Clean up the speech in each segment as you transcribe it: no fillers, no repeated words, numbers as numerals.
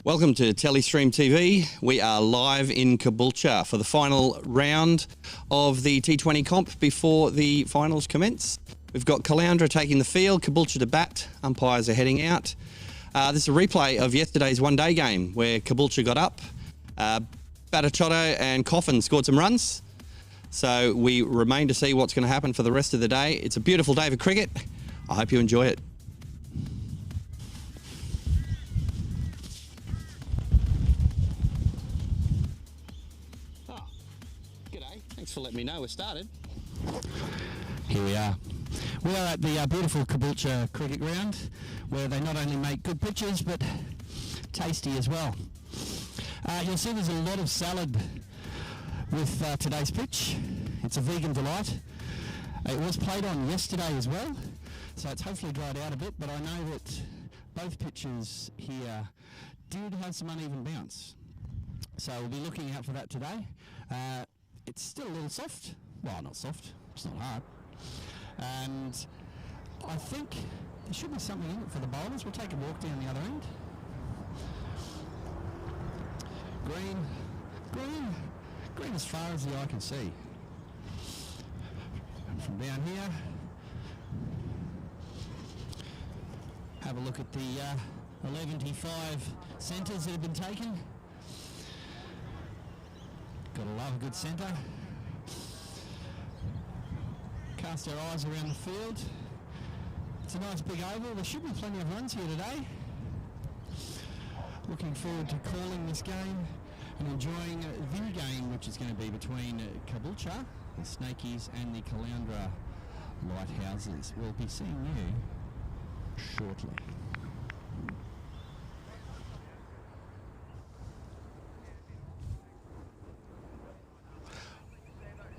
Welcome to Telestream TV. We are live in Caboolture for the final round of the T20 comp before the finals commence. We've got Caloundra taking the field, Caboolture to bat, umpires are heading out. This is a replay of yesterday's one-day game where Caboolture got up, Batachotto and Coffin scored some runs. So we remain to see what's going to happen for the rest of the day. It's a beautiful day for cricket. I hope you enjoy it. Thanks for letting me know we're started. Here we are. We are at the beautiful Caboolture cricket ground, where they not only make good pitches but tasty as well. You'll see there's a lot of salad with today's pitch. It's a vegan delight. It was played on yesterday as well, so it's hopefully dried out a bit, but I know that both pitches here did have some uneven bounce. So we'll be looking out for that today. It's still a little soft. Well, not soft. It's not hard. And I think there should be something in it for the bowlers. We'll take a walk down the other end. Green as far as the eye can see. And from down here, have a look at the 11-5 centres that have been taken. Gotta love a good centre. Cast our eyes around the field. It's a nice big oval. There should be plenty of runs here today. Looking forward to calling this game and enjoying the game, which is going to be between Caboolture, the Snakies, and the Caloundra Lighthouses. We'll be seeing you shortly.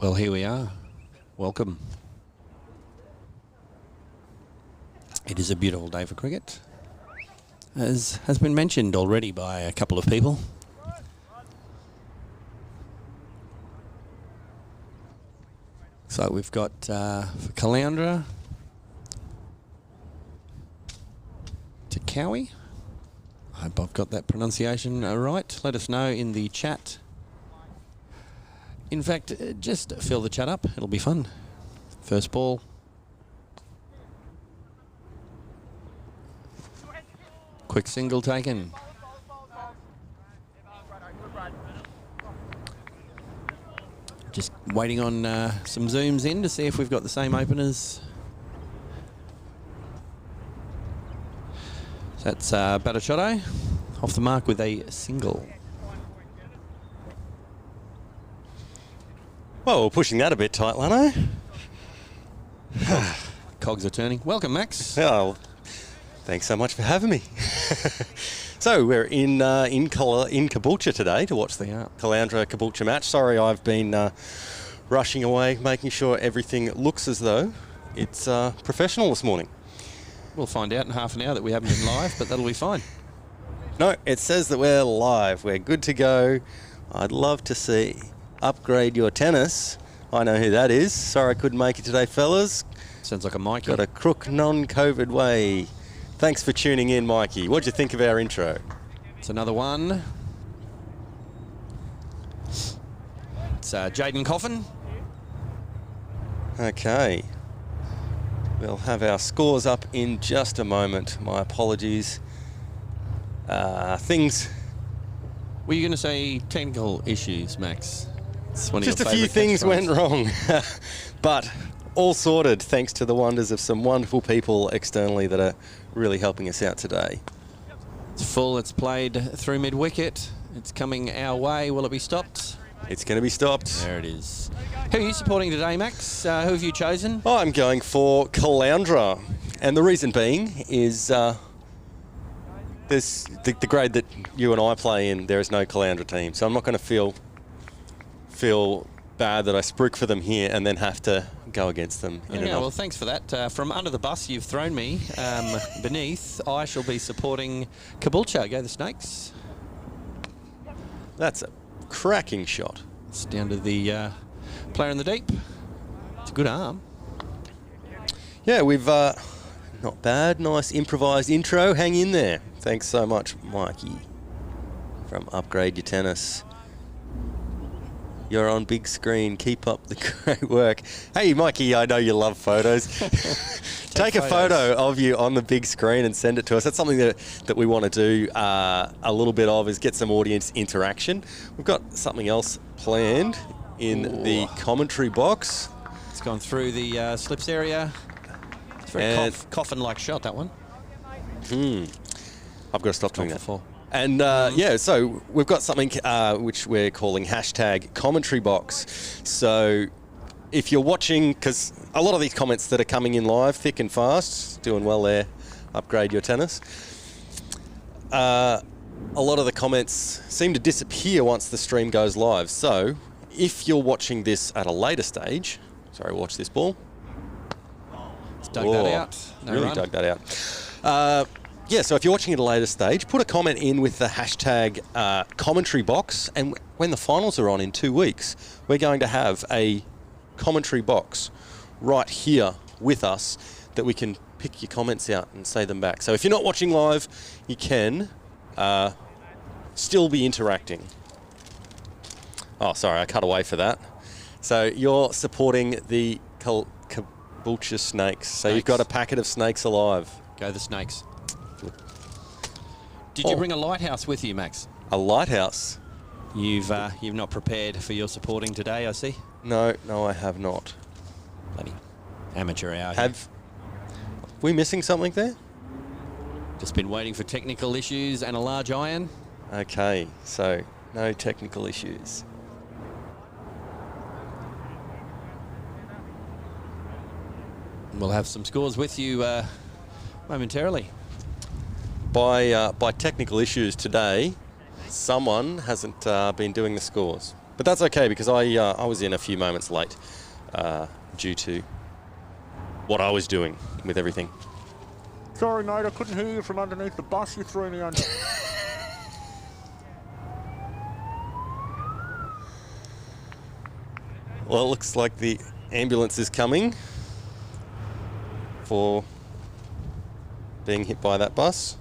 Well, here we are. Welcome. It is a beautiful day for cricket, as has been mentioned already by a couple of people. So we've got for Caloundra to Cowie. I hope I've got that pronunciation right. Let us know in the chat. In fact, just fill the chat up. It'll be fun. First ball. Quick single taken. Just waiting on some zooms in to see if we've got the same openers. So that's Batachotto off the mark with a single. Well, we're pushing that a bit tight, Lanno. Cogs are turning. Welcome, Max. Oh, thanks so much for having me. So we're in Caboolture today to watch the Caloundra Caboolture match. Sorry, I've been rushing away, making sure everything looks as though it's professional this morning. We'll find out in half an hour that we haven't been live, but that'll be fine. No, it says that we're live. We're good to go. I'd love to see Upgrade Your Tennis. I know who that is. Sorry I couldn't make it today, fellas. Sounds like a Mikey. Got a crook non-COVID way. Thanks for tuning in, Mikey. What'd you think of our intro? It's another one. It's Jaden Coffin. Okay. We'll have our scores up in just a moment. My apologies. Things... Were you going to say technical issues, Max? Just a few things went wrong, but all sorted thanks to the wonders of some wonderful people externally that are really helping us out today. It's full, it's played through mid-wicket. It's coming our way. Will it be stopped? It's going to be stopped. There it is. Who are you supporting today, Max? Who have you chosen? I'm going for Caloundra, and the reason being is there's the grade that you and I play in, there is no Caloundra team, so I'm not going to feel bad that I spruik for them here and then have to go against them. Well, thanks for that. From under the bus you've thrown me beneath, I shall be supporting Caboolture. Go the Snakes. That's a cracking shot. It's down to the player in the deep. It's a good arm. Yeah, we've not bad. Nice improvised intro. Hang in there. Thanks so much, Mikey. from Upgrade Your Tennis. You're on big screen. Keep up the great work. Hey, Mikey, I know you love photos. Take a photo of you on the big screen and send it to us. That's something that we want to do a little bit of, is get some audience interaction. We've got something else planned in the commentary box. It's gone through the slips area. It's very coffin-like shot, that one. I've got to stop doing that. And yeah, so we've got something which we're calling hashtag commentary box. So if you're watching, because a lot of these comments that are coming in live, thick and fast, doing well there, Upgrade Your Tennis. A lot of the comments seem to disappear once the stream goes live. So if you're watching this at a later stage, sorry, watch this ball. It's dug that out. No really run. Dug that out. Yeah, so if you're watching at a later stage, put a comment in with the hashtag commentary box, and when the finals are on in 2 weeks, we're going to have a commentary box right here with us that we can pick your comments out and say them back. So if you're not watching live, you can still be interacting. Oh, sorry, I cut away for that. So you're supporting the Caboolture snakes. So you've got a packet of snakes alive. Go the snakes. Did you bring a lighthouse with you, Max? A lighthouse? You've not prepared for your supporting today, I see. No, I have not. Bloody amateur hour. Have we missing something there? Just been waiting for technical issues and a large iron. Okay, so no technical issues. We'll have some scores with you momentarily. By technical issues today, someone hasn't been doing the scores. But that's okay, because I was in a few moments late due to what I was doing with everything. Sorry, mate, I couldn't hear you from underneath the bus you threw me under. Well, it looks like the ambulance is coming for being hit by that bus.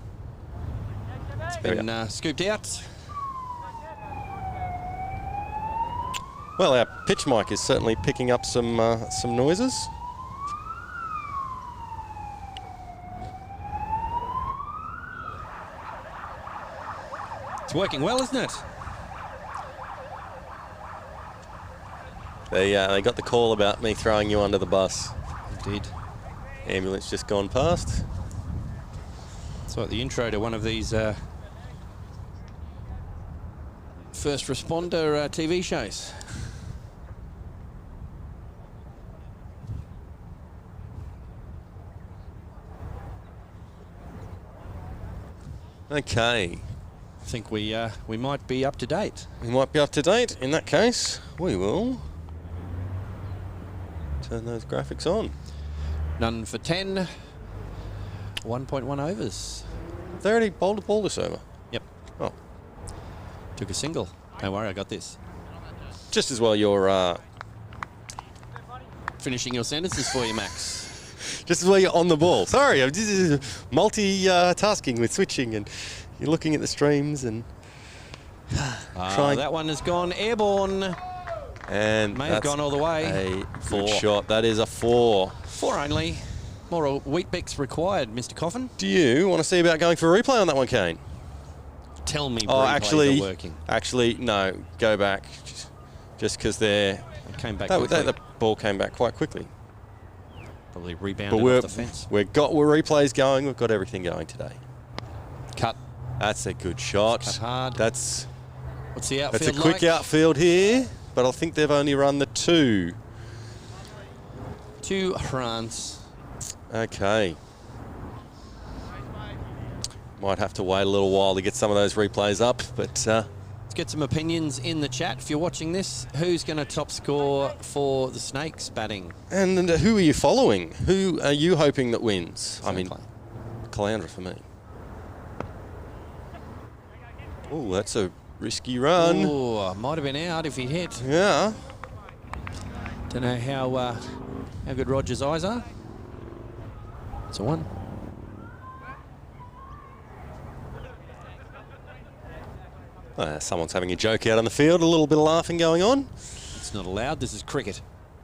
Been scooped out. Well, our pitch mic is certainly picking up some noises. It's working well, isn't it? They got the call about me throwing you under the bus. Indeed. Ambulance just gone past. It's like the intro to one of these first responder TV shows. Okay. I think we might be up to date. We might be up to date. In that case, we will turn those graphics on. None for 10. 1.1 overs. They already bowled a ball this over. Yep. Oh. Took a single. Don't worry, I got this. Just as well you're Finishing your sentences for you, Max. just as well you're on the ball. Sorry, I'm just multitasking with switching, and you're looking at the streams and trying. That one has gone airborne. And may have gone all the way. A good shot. That is a 4. 4 only. More Wheat-Bix required, Mr. Coffin. Do you want to see about going for a replay on that one, Kane? Tell me replays are working. Actually, no. Go back. Just because It came back quickly. the ball came back quite quickly. Probably rebounded off the fence. We're replays going. We've got everything going today. Cut. That's a good shot. Cut hard. That's What's the outfield a quick outfield here, but I think they've only run the 2. 2 runs. Okay. Might have to wait a little while to get some of those replays up, but let's get some opinions in the chat. If you're watching this, who's going to top score for the Snakes batting? And who are you following? Who are you hoping that wins? I mean, Caloundra for me. Oh, that's a risky run. Oh, might have been out if he hit. Yeah. Don't know how good Roger's eyes are. It's a 1. Someone's having a joke out on the field, a little bit of laughing going on. It's not allowed. This is cricket.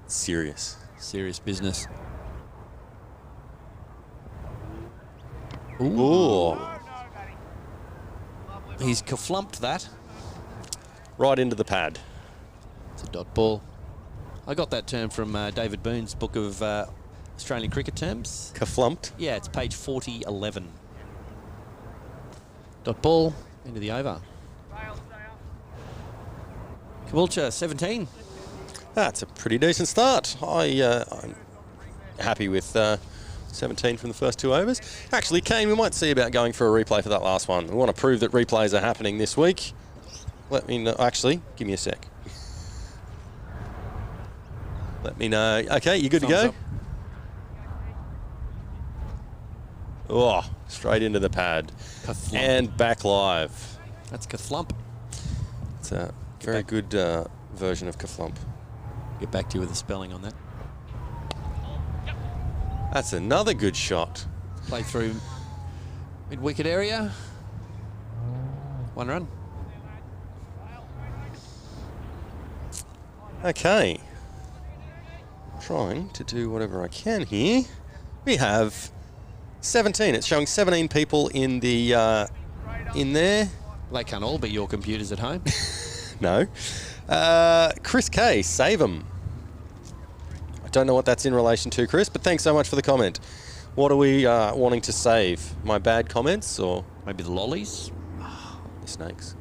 Serious. Serious business. Ooh. He's kaflumped that. Right into the pad. It's a dot ball. I got that term from David Boone's book of Australian cricket terms. Kaflumped. Yeah, it's page 4011. Dot ball into the over. Caboolture 17. That's a pretty decent start. I'm happy with 17 from the first 2 overs. Actually, Kane, we might see about going for a replay for that last one. We want to prove that replays are happening this week. Let me know. Actually, give me a sec. Let me know. Okay, you good to go? Up. Oh, straight into the pad. Kaflump. And back live. That's kaflump. It's a very good version of kaflump. Get back to you with the spelling on that. That's another good shot. Play through mid-wicket area. 1 run. Okay. Trying to do whatever I can here. We have 17. It's showing 17 people in the in there. They can't all be your computers at home. No. Chris K, save 'em. I don't know what that's in relation to, Chris, but thanks so much for the comment. What are we wanting to save? My bad comments or Maybe the lollies. the snakes?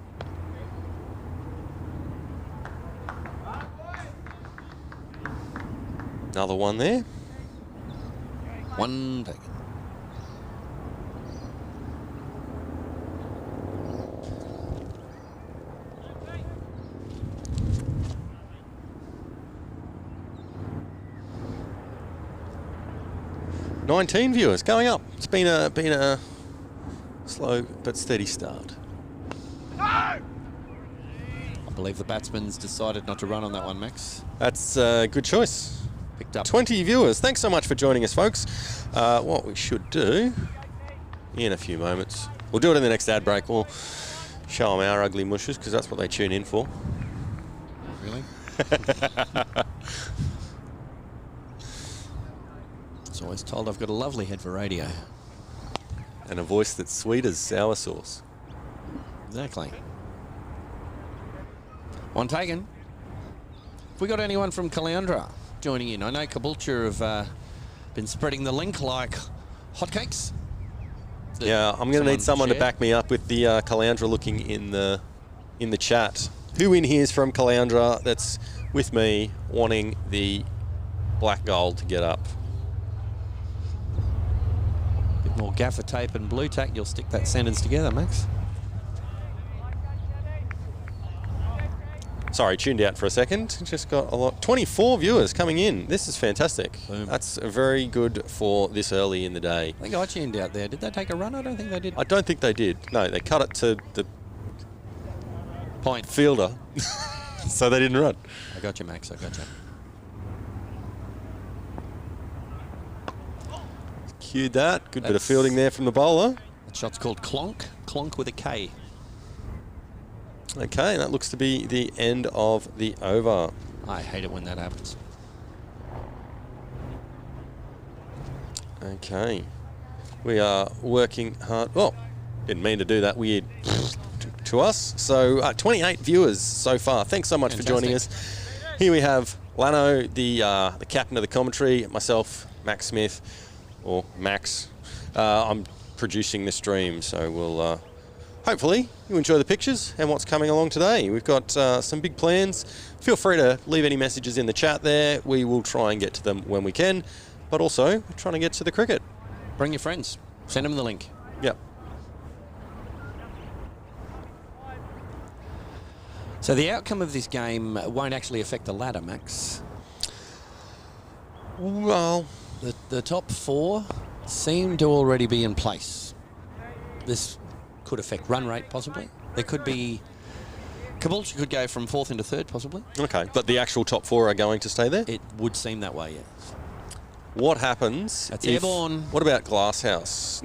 Another one there. 1 taken. $19 viewers going up. It's been a slow but steady start. I believe the batsman's decided not to run on that one, Max. That's a good choice. Picked up. 20 viewers. Thanks so much for joining us, folks. What we should do in a few moments, we'll do it in the next ad break. We'll show them our ugly mushes because that's what they tune in for. Really? I was always told I've got a lovely head for radio. And a voice that's sweet as sour sauce. Exactly. 1 taken. Have we got anyone from Caloundra joining in? I know Caboolture have been spreading the link like hotcakes. Yeah, I'm going to need someone to back me up with the Caloundra looking in the chat. Who in here is from Caloundra that's with me wanting the black gold to get up? Bit more gaffer tape and blue tack, you'll stick that sentence together, Max. Sorry, tuned out for a second. Just got a lot. 24 viewers coming in. This is fantastic. Boom. That's very good for this early in the day. I think I tuned out there. Did they take a run? I don't think they did. I don't think they did. No, they cut it to the Point. fielder, so they didn't run. I got you, Max. I got you. Cued that. Good bit of fielding there from the bowler. That shot's called Clonk. Clonk with a K. Okay, that looks to be the end of the over. I hate it when that happens. Okay. We are working hard. Oh, didn't mean to do that weird to us. So 28 viewers so far. Thanks so much for joining us. Here we have Lanno, the captain of the commentary, myself, Max Smith, or Max. I'm producing the stream, so we'll hopefully you enjoy the pictures and what's coming along today. We've got some big plans. Feel free to leave any messages in the chat there. We will try and get to them when we can, but also we're trying to get to the cricket. Bring your friends. Send them the link. Yep. So the outcome of this game won't actually affect the ladder, Max. Well, The top 4 seem to already be in place. This could affect run rate, possibly. There could be... Caboolture could go from 4th into 3rd, possibly. okay, but the actual top 4 are going to stay there? It would seem that way, yes. What happens That's if... airborne. What about Glasshouse?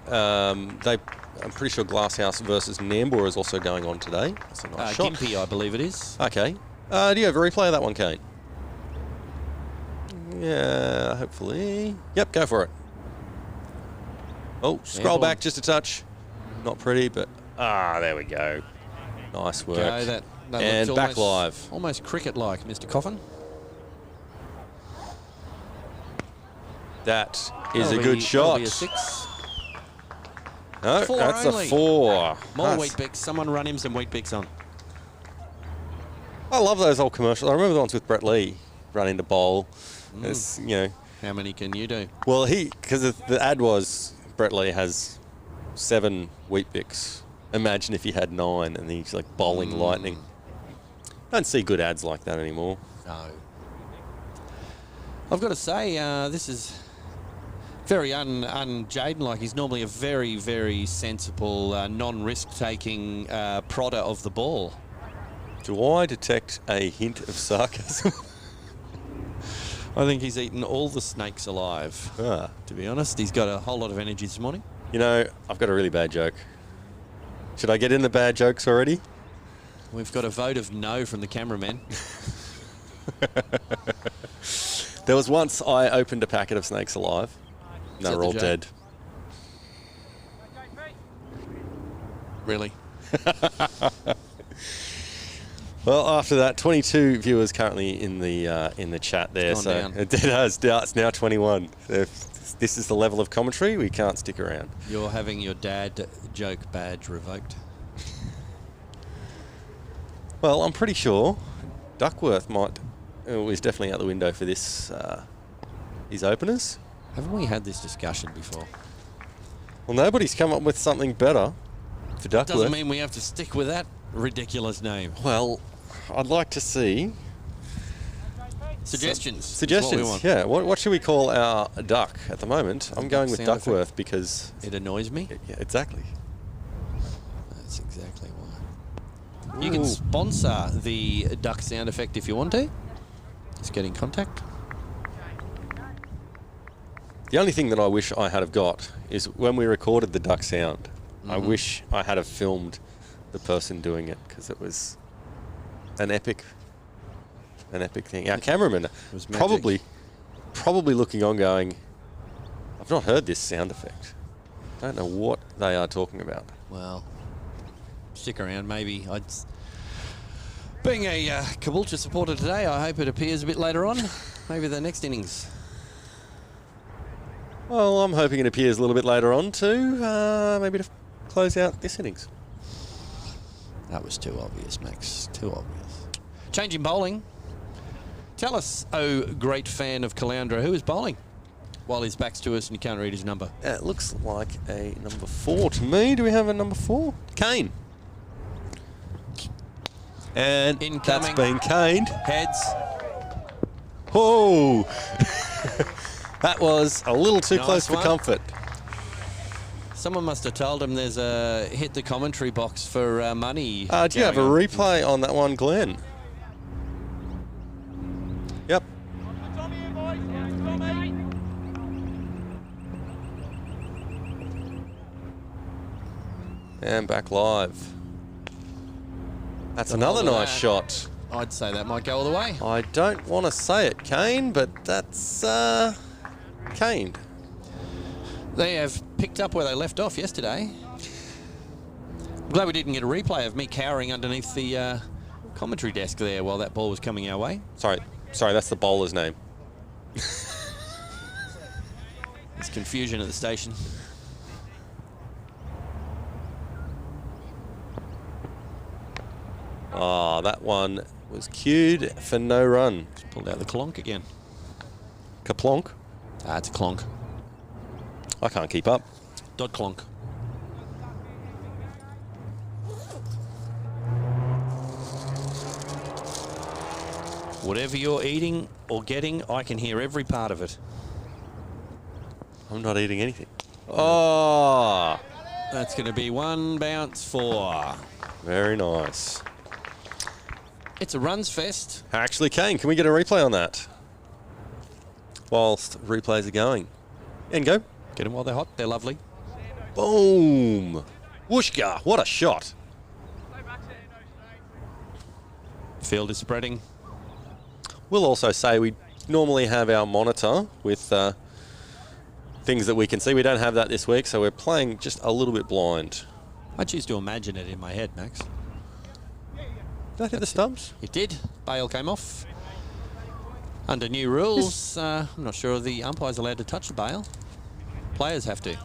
They I'm pretty sure Glasshouse versus Nambour is also going on today. That's a nice shot. Gympie, I believe it is. Okay. Do you have a replay of that one, Kane? Yeah, hopefully. Yep, go for it. Oh, scroll back just a touch. Not pretty, but there we go. Nice work. Go, that and looks back live. Almost cricket-like, Mr. Coffin. That is a good shot. That'll be a 6. No, 4 that's only. a 4. More Nice. wheat bix. Someone run him some wheat bix on. I love those old commercials. I remember the ones with Brett Lee running the bowl. It's, you know. How many can you do? Well, because the ad was Brett Lee has 7 wheat bix. Imagine if he had 9 and he's like bowling lightning. Don't see good ads like that anymore. No. I've got to say, this is very un-Jaden-like. He's normally a very, very sensible, non-risk-taking prodder of the ball. Do I detect a hint of sarcasm? I think he's eaten all the snakes alive, to be honest. He's got a whole lot of energy this morning. You know, I've got a really bad joke. Should I get in the bad jokes already? We've got a vote of no from the cameraman. There was once I opened a packet of snakes alive. Is They that were the all joke? dead. Really? Well, after that, 22 viewers currently in the chat there. It's gone down. It has. It's now 21. If this is the level of commentary, we can't stick around. You're having your dad joke badge revoked. Well, I'm pretty sure Duckworth is definitely out the window for this. His openers. Haven't we had this discussion before? Well, nobody's come up with something better for Duckworth. Doesn't mean we have to stick with that ridiculous name. Well, I'd like to see Suggestions. suggestions. Yeah, what should we call our duck at the moment? I'm going with Sound Duckworth effect. because It annoys me. yeah, exactly. That's exactly why. You can sponsor the duck sound effect if you want to. Just get in contact. The only thing that I wish I had have got is when we recorded the duck sound. I wish I had have filmed the person doing it because it was an epic thing. Our cameraman was probably looking on going, I've not heard this sound effect. I don't know what they are talking about. Well, stick around. Maybe being a Caboolture supporter today, I hope it appears a bit later on. Maybe the next innings. Well, I'm hoping it appears a little bit later on too, maybe to close out this innings. That was too obvious, Max. Too obvious. Changing bowling. Tell us, oh great fan of Caloundra, who is bowling while his back's to us and you can't read his number? It looks like a number 4 to me. Do we have a number 4? Kane. And Incoming. that's been caned. Heads. Oh! That was a little too Nice close for one. comfort. Someone must have told him there's a hit the commentary box for money. Do you have a going on. replay on that one, Glenn? Yep. And back live. That's another hold of nice that. shot. I'd say that might go all the way. I don't want to say it, Kane, but that's caned. They have picked up where they left off yesterday. I'm glad we didn't get a replay of me cowering underneath the commentary desk there while that ball was coming our way. Sorry, that's the bowler's name. There's confusion at the station. Oh, that one was cued for no run. Just pulled out the clonk again. Kaplonk. It's a clonk. I can't keep up. Dot clonk. Whatever you're eating or getting, I can hear every part of it. I'm not eating anything. Oh, That's going to be one bounce for. very nice. It's a runs fest. Actually, Kane, can we get a replay on that? Whilst replays are going. And go. Get them while they're hot. They're lovely. Boom. Whooshka, what a shot. Field is spreading. We'll also say we normally have our monitor with things that we can see. We don't have that this week, so we're playing just a little bit blind. I choose to imagine it in my head, Max. Did that hit the stumps? It did. Bail came off. Under new rules, I'm not sure the umpire's allowed to touch the bail. Players have to.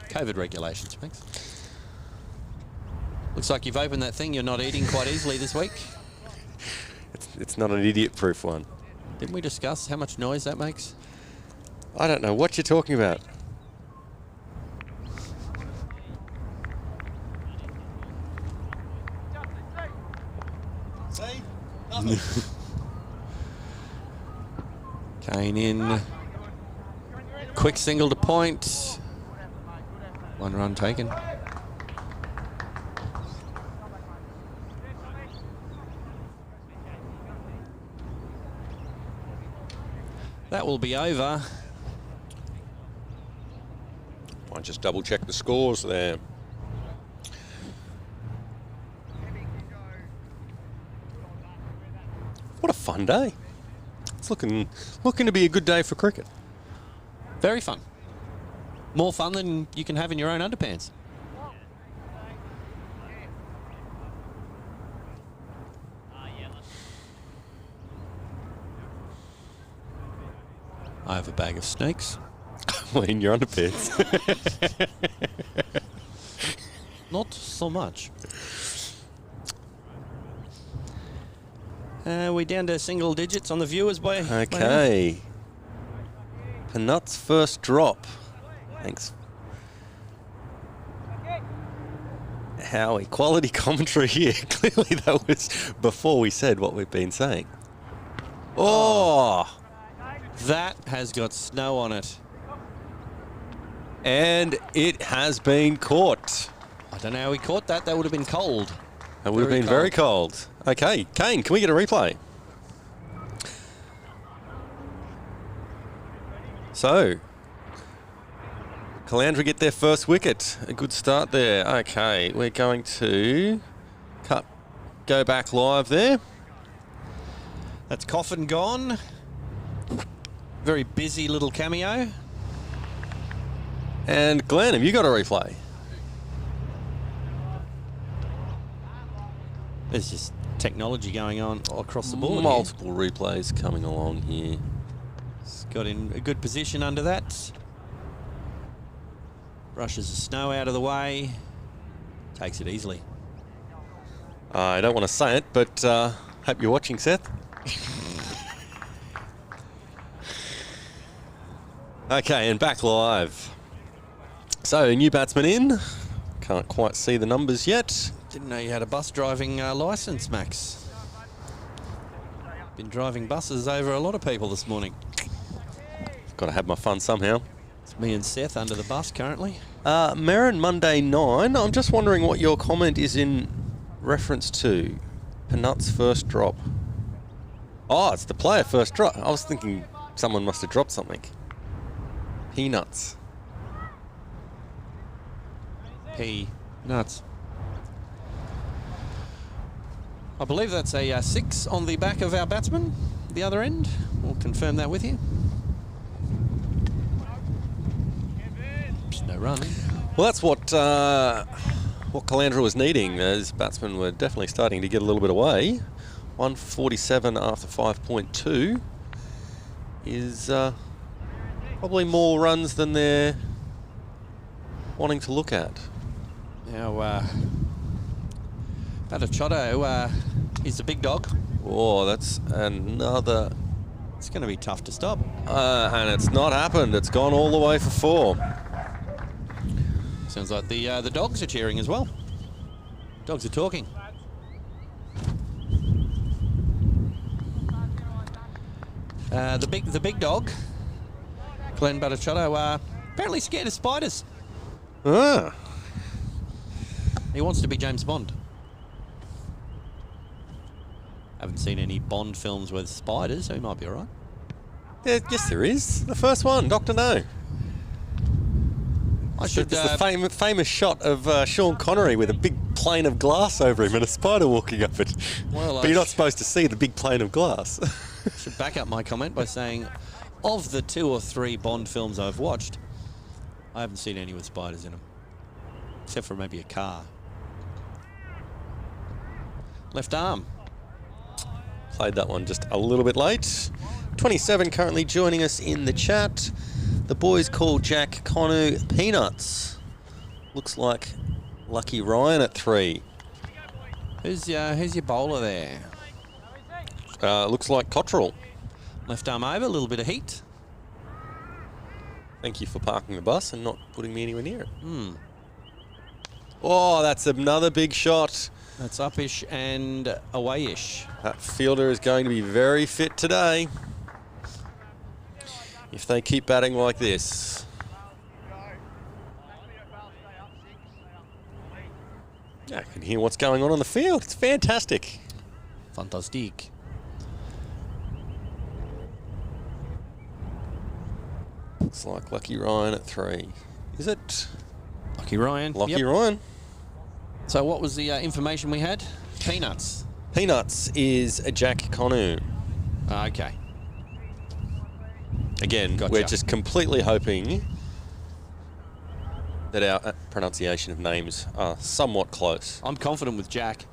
COVID regulations, Max. Looks like you've opened that thing you're not eating quite easily this week. It's not an idiot-proof one. Didn't we discuss how much noise that makes? I don't know what you're talking about. Kane in. Quick single to point. 1 run taken. That will be over. Might just double check the scores there. What a fun day. It's looking to be a good day for cricket. Very fun. More fun than you can have in your own underpants. I have a bag of snakes. Well, in your underpants. Not so much. We're down to single digits on the viewers by. Okay. Penut's first drop. Thanks. Howie, quality commentary here. Clearly that was before we said what we've been saying. Oh! That has got snow on it. And it has been caught. I don't know how he caught that. That would have been cold. That would have been very cold. Okay, Kane, can we get a replay? So, Caloundra get their first wicket. A good start there. Okay, we're going to go back live there. That's Coffin gone. Very busy little cameo. And Glenn, have you got a replay? There's just technology going on across the board. Multiple replays coming along here. He's got in a good position under that. Brushes the snow out of the way. Takes it easily. I don't want to say it, but hope you're watching, Seth. Okay, and back live. So, new batsman in. Can't quite see the numbers yet. Didn't know you had a bus driving licence, Max. Been driving buses over a lot of people this morning. Got to have my fun somehow. It's me and Seth under the bus currently. Merrin Monday 9. I'm just wondering what your comment is in reference to. Penut's first drop. Oh, it's the player first drop. I was thinking someone must have dropped something. Peanuts. Nuts. I believe that's a 6 on the back of our batsman, the other end. We'll confirm that with you. There's no run. Well, that's what Caloundra was needing. Those batsmen were definitely starting to get a little bit away. 147 after 5.2 is probably more runs than they're wanting to look at. Now, Bhattacharya, he's the big dog. Oh, that's another. It's going to be tough to stop. And it's not happened. It's gone all the way for 4. Sounds like the dogs are cheering as well. Dogs are talking. The big dog, Glenn Bhattacharya, apparently scared of spiders. Ah. He wants to be James Bond. Haven't seen any Bond films with spiders, so he might be all right. Yeah, yes, there is. The first one, Dr. No. I should. It's the famous shot of Sean Connery with a big plane of glass over him and a spider walking up it. Well, but you're not supposed to see the big plane of glass. should back up my comment by saying, of the 2 or 3 Bond films I've watched, I haven't seen any with spiders in them, except for maybe a car. Left arm. Played that one just a little bit late. 27 currently joining us in the chat. The boys call Jack Conu Peanuts. Looks like Lucky Ryan at 3. Who's your bowler there? Looks like Cottrell. Left arm over, a little bit of heat. Thank you for parking the bus and not putting me anywhere near it. Oh, that's another big shot. That's upish and awayish. That fielder is going to be very fit today if they keep batting like this. I can hear what's going on the field. It's fantastic. Fantastique. Looks like Lucky Ryan at 3. Is it? Lucky Ryan. Lucky Yep. Ryan. So what was the information we had? Peanuts. Peanuts is a Jack Conu. Okay. Again, Gotcha. we're just completely hoping that our pronunciation of names are somewhat close. I'm confident with Jack.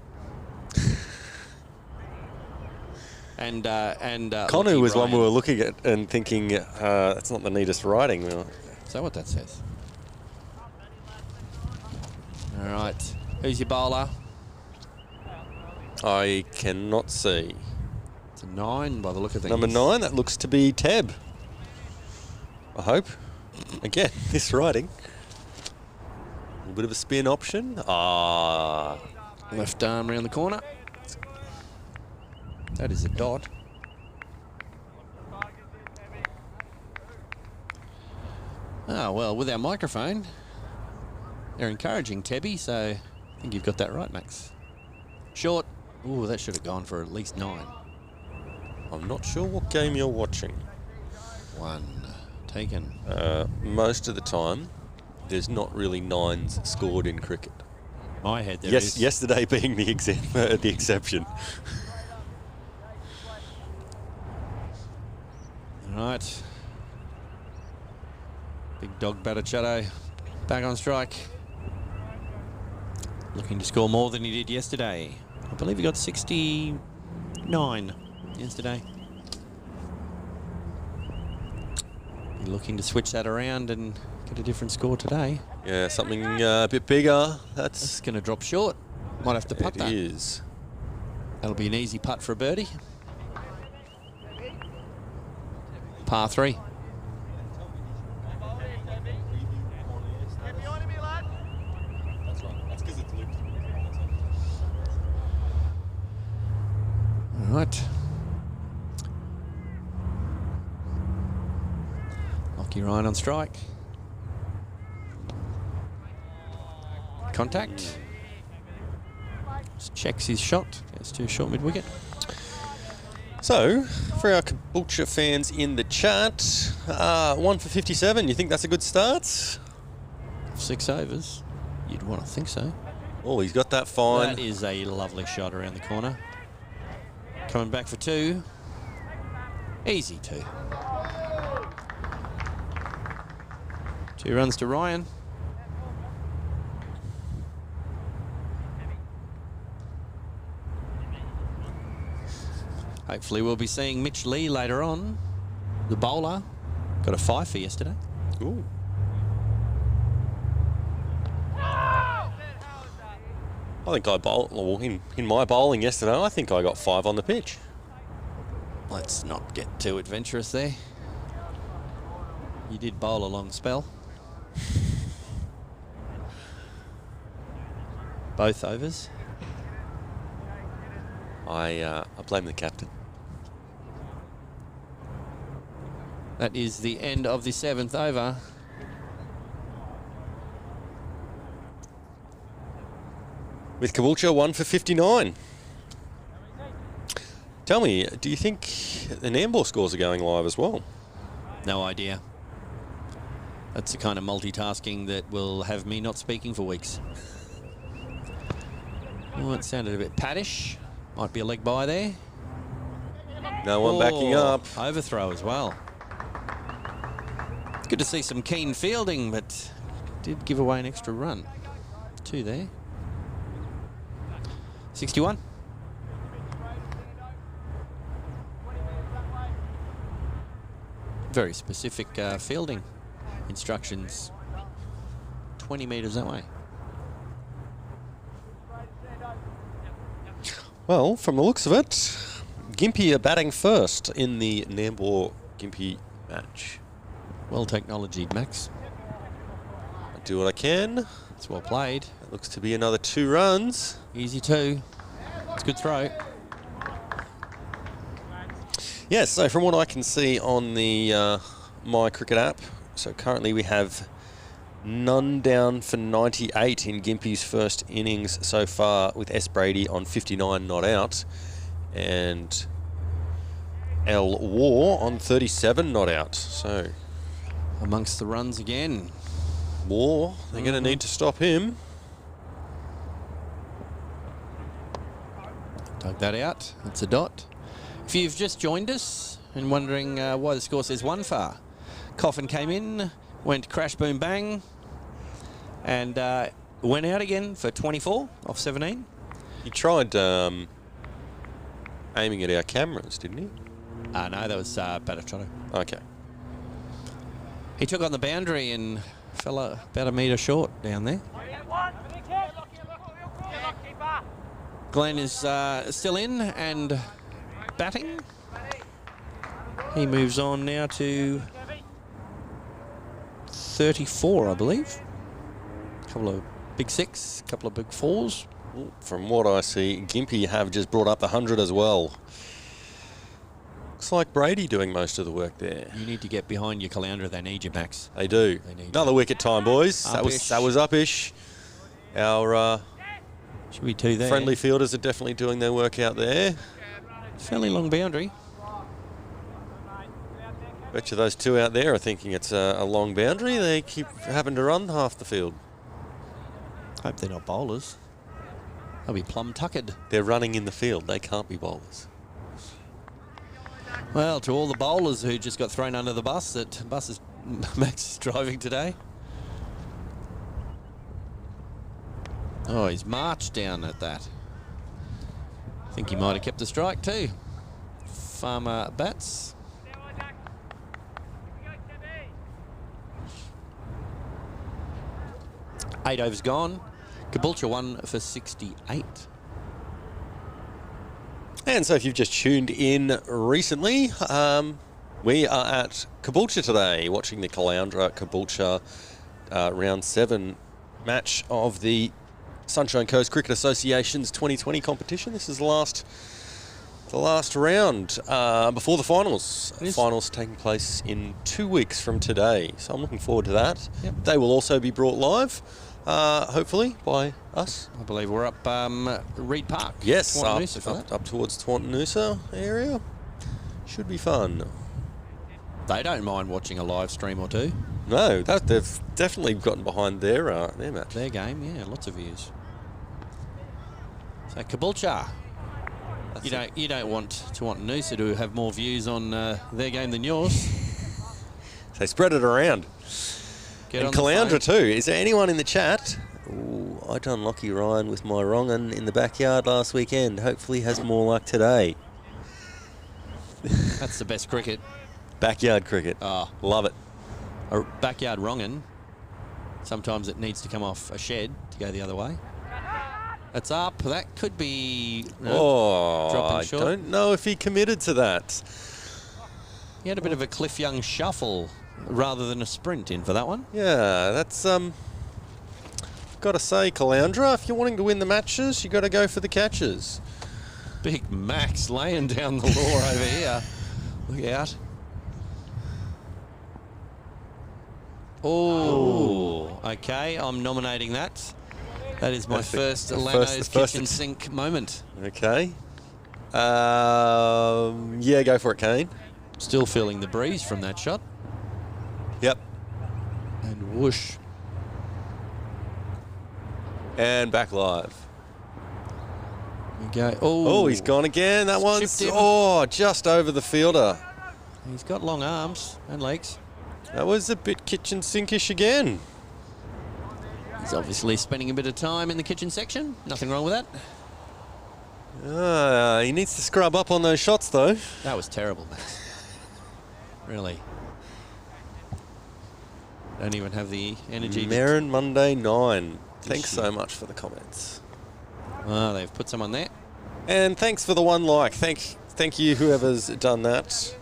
and Conu was one we were looking at and thinking, that's not the neatest writing. Is that what that says? All right. Who's your bowler? I cannot see. It's a 9 by the look of things. Number 9, that looks to be Teb. I hope. Again, this writing. A little bit of a spin option. Left arm around the corner. That is a dot. Ah, well, with our microphone, they're encouraging Tebby, so I think you've got that right, Max. Short. Ooh, that should have gone for at least 9. I'm not sure what game you're watching. 1 taken. Most of the time, there's not really 9s scored in cricket. My head there is. Yesterday being the exception. All right. Big dog batter Shadow back on strike. Looking to score more than he did yesterday. I believe he got 69 yesterday. Be looking to switch that around and get a different score today. Yeah, something a bit bigger. That's going to drop short. Might have to putt that. It is. That'll be an easy putt for a birdie. Par 3. All right. Lucky Ryan on strike. Contact. Just checks his shot. Gets to a short mid-wicket. So, for our Caboolture fans in the chat, 1 for 57. You think that's a good start? 6 overs. You'd want to think so. Oh, he's got that fine. That is a lovely shot around the corner. Coming back for 2. Easy 2. 2 runs to Ryan. Hopefully we'll be seeing Mitch Lee later on. The bowler. Got a 5 for yesterday. Ooh. I think I bowled, well, in my bowling yesterday, I think I got 5 on the pitch. Let's not get too adventurous there. You did bowl a long spell. Both overs. I blame the captain. That is the end of the 7th over. With Caboolture 1 for 59. Tell me, do you think the Nambour scores are going live as well? No idea. That's the kind of multitasking that will have me not speaking for weeks. Oh, it sounded a bit paddish. Might be a leg by there. No one backing up. Overthrow as well. Good to see some keen fielding, but did give away an extra run. 2 there. 61. Very specific fielding instructions. 20 metres that way. Well, from the looks of it, Gympie are batting first in the Nambour-Gympie match. Well technologied, Max. I do what I can. It's well played. It looks to be another 2 runs. Easy 2. It's a good throw. Yes, so from what I can see on the My Cricket app, so currently we have none down for 98 in Gympie's first innings so far, with S. Brady on 59 not out, and L. War on 37 not out. So Amongst the runs again. War, they're going to need to stop him. Dug that out. That's a dot. If you've just joined us and wondering why the score says 1 for, Coffin came in, went crash, boom, bang, and went out again for 24 off 17. He tried aiming at our cameras, didn't he? No, that was Batatrotto. Okay. He took on the boundary and fell about a metre short down there. Glenn is still in and batting. He moves on now to 34, I believe. A couple of big 6, a couple of big 4s. From what I see, Gympie have just brought up the 100 as well. Looks like Brady doing most of the work there. You need to get behind your Caloundra. They need you, Max. They do. They need Another wicket time, boys. That was up-ish. Our should be 2 there. friendly fielders are definitely doing their work out there. Fairly long boundary. Bet you those 2 out there are thinking it's a long boundary. They keep having to run half the field. Hope they're not bowlers. They'll be plumb tuckered. They're running in the field. They can't be bowlers. Well, to all the bowlers who just got thrown under the bus that Max is driving today. Oh, he's marched down at that. I think he might have kept the strike too. Farmer bats. Eight overs gone. Caboolture 1 for 68. And so if you've just tuned in recently, we are at Caboolture today, watching the Caloundra-Caboolture round 7 match of the Sunshine Coast Cricket Association's 2020 competition. This is the last round before the finals. Finals taking place in 2 weeks from today, so I'm looking forward to that. Yep. They will also be brought live, hopefully, by us. I believe we're up Reed Park. Yes, up up towards Tawantinoosa area. Should be fun. They don't mind watching a live stream or 2. No, they've definitely gotten behind their match. Their game, yeah, lots of views. So Caboolture, you don't want Tawantinoosa to have more views on their game than yours. They spread it around. Get and on Caloundra too. Is there anyone in the chat? Ooh, I done Lockie Ryan with my wrong un in the backyard last weekend. Hopefully has more luck today. That's the best cricket. Backyard cricket. Oh. Love it. A backyard wrong'un. Sometimes it needs to come off a shed to go the other way. That's up. That could be dropping short. I don't know if he committed to that. He had a bit of a Cliff Young shuffle rather than a sprint in for that one. Yeah, that's got to say, Caloundra, if you're wanting to win the matches, you got to go for the catches. Big Max laying down the law over here. Look out. Oh, okay. I'm nominating that. That is my first Lanno's kitchen sink moment. Okay. Yeah, go for it, Kane. Still feeling the breeze from that shot. Yep. And whoosh. And back live. We go. Oh, he's gone again. That one's, chipped him. oh, just over the fielder. He's got long arms and legs. That was a bit kitchen sinkish again. He's obviously spending a bit of time in the kitchen section. Nothing wrong with that. He needs to scrub up on those shots, though. That was terrible, Max. Really. Don't even have the energy. Marin Monday 9. Thanks so much for the comments. Oh, they've put someone there. And thanks for the 1 like. Thank you, whoever's done that.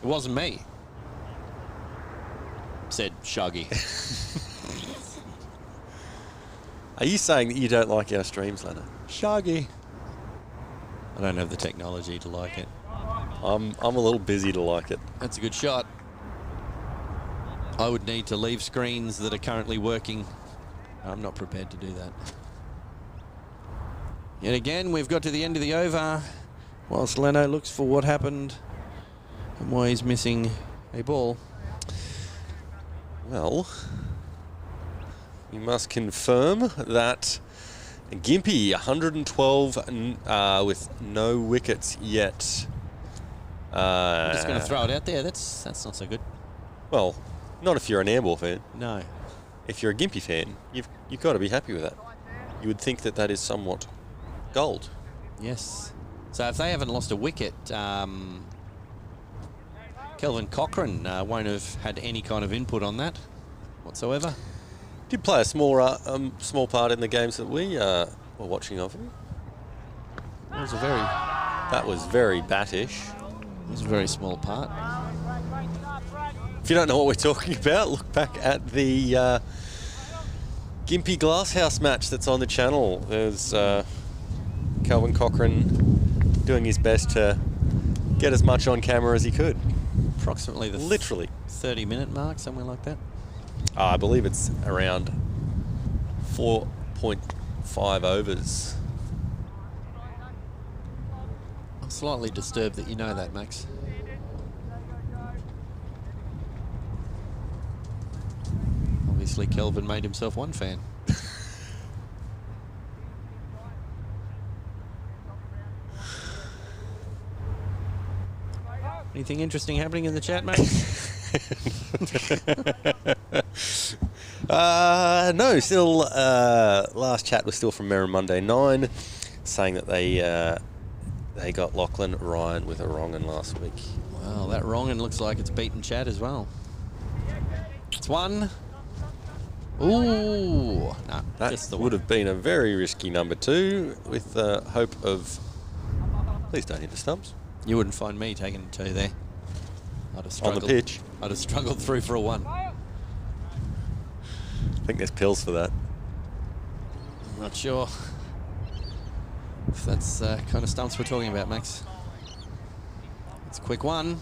It wasn't me. Said Shuggy. Are you saying that you don't like our streams, Lanno? Shuggy. I don't have the technology to like it. I'm a little busy to like it. That's a good shot. I would need to leave screens that are currently working. I'm not prepared to do that. Yet again, we've got to the end of the over. Whilst Lanno looks for what happened and why he's missing a ball. Well, we must confirm that Gympie, 112 with no wickets yet. I'm just going to throw it out there. That's not so good. Well, not if you're an airball fan. No. If you're a Gympie fan, you've got to be happy with that. You would think that that is somewhat gold. Yes. So if they haven't lost a wicket, Kelvin Cochrane won't have had any kind of input on that whatsoever. Did play a small part in the games that we were watching of him. That was very battish. It was a very small part. If you don't know what we're talking about, look back at the Gympie Glasshouse match that's on the channel. There's Kelvin Cochrane doing his best to get as much on camera as he could. Approximately the literally 30-minute mark, somewhere like that. I believe it's around 4.5 overs. I'm slightly disturbed that you know that, Max. Obviously, Kelvin made himself one fan. Anything interesting happening in the chat, mate? No, still, last chat was still from Marin Monday 9, saying that they got Lachlan Ryan with a wrong-un last week. Well, that wrong-un looks like it's beaten chat as well. It's one. Ooh. No, That would have been a very risky number 2 with the hope of... Please don't hit the stumps. You wouldn't find me taking 2 there. I'd have struggled. On the pitch. I'd have struggled through for a 1. I think there's pills for that. I'm not sure if that's the kind of stumps we're talking about, Max. It's a quick 1.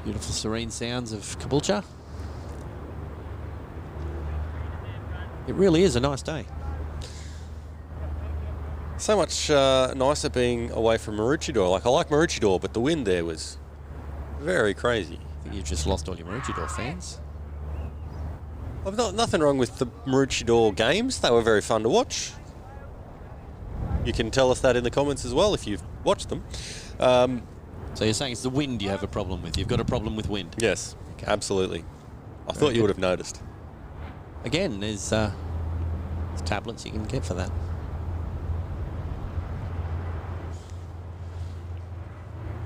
Beautiful, serene sounds of Caboolture. It really is a nice day. So much nicer being away from Maroochydore. Like, I like Maroochydore, but the wind there was very crazy. I think you've just lost all your Maroochydore fans. I've got nothing wrong with the Maroochydore games. They were very fun to watch. You can tell us that in the comments as well if you've watched them. So you're saying it's the wind you have a problem with? You've got a problem with wind? Yes, absolutely. I thought you would have noticed. Again, there's tablets you can get for that.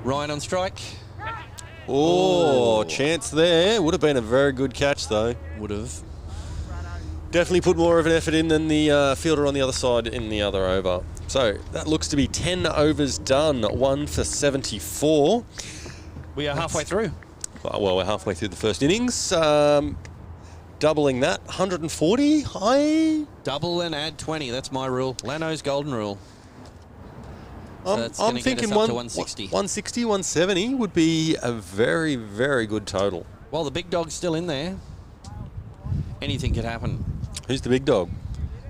Ryan on strike. Oh, chance there. Would have been a very good catch, though. Would have. Definitely put more of an effort in than the fielder on the other side in the other over. So that looks to be 10 overs done, 1 for 74. We are halfway through. Well, we're halfway through the first innings. Doubling that, 140 high. Double and add 20. That's my rule. Lanno's golden rule. So I'm thinking 160. 160, 170 would be a very, very good total. Well, the big dog's still in there. Anything could happen. Who's the big dog?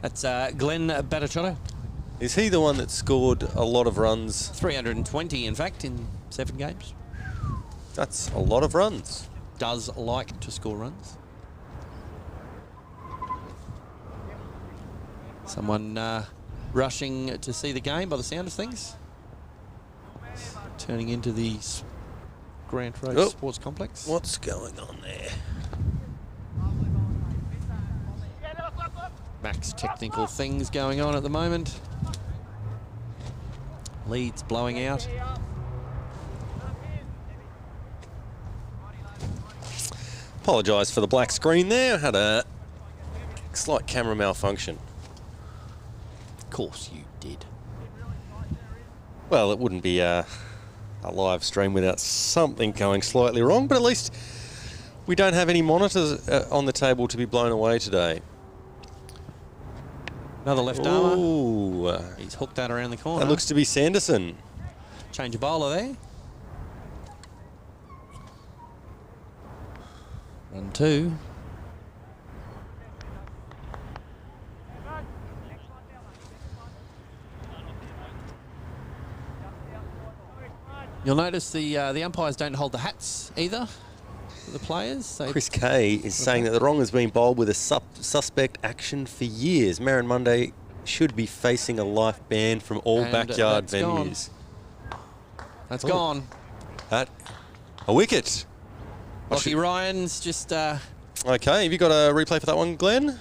That's Glenn Batachotto. Is he the one that scored a lot of runs? 320, in fact, in 7 games. That's a lot of runs. Does like to score runs. Someone rushing to see the game by the sound of things. Turning into the Grant Road Sports Complex. What's going on there? Max technical things going on at the moment. Leads blowing out. Apologise for the black screen there. Had a slight camera malfunction. Of course you did. Well, it wouldn't be a live stream without something going slightly wrong, but at least we don't have any monitors on the table to be blown away today. Another left armour. Ooh. He's hooked that around the corner. That looks to be Sanderson. Change of bowler there. 1-2. You'll notice the umpires don't hold the hats either for the players. Chris Kay is saying that the wrong has been bowled with a suspect action for years. Marin Monday should be facing a life ban from all backyard venues. That's gone. A wicket. Lockie Ryan's just Okay, have you got a replay for that one, Glenn?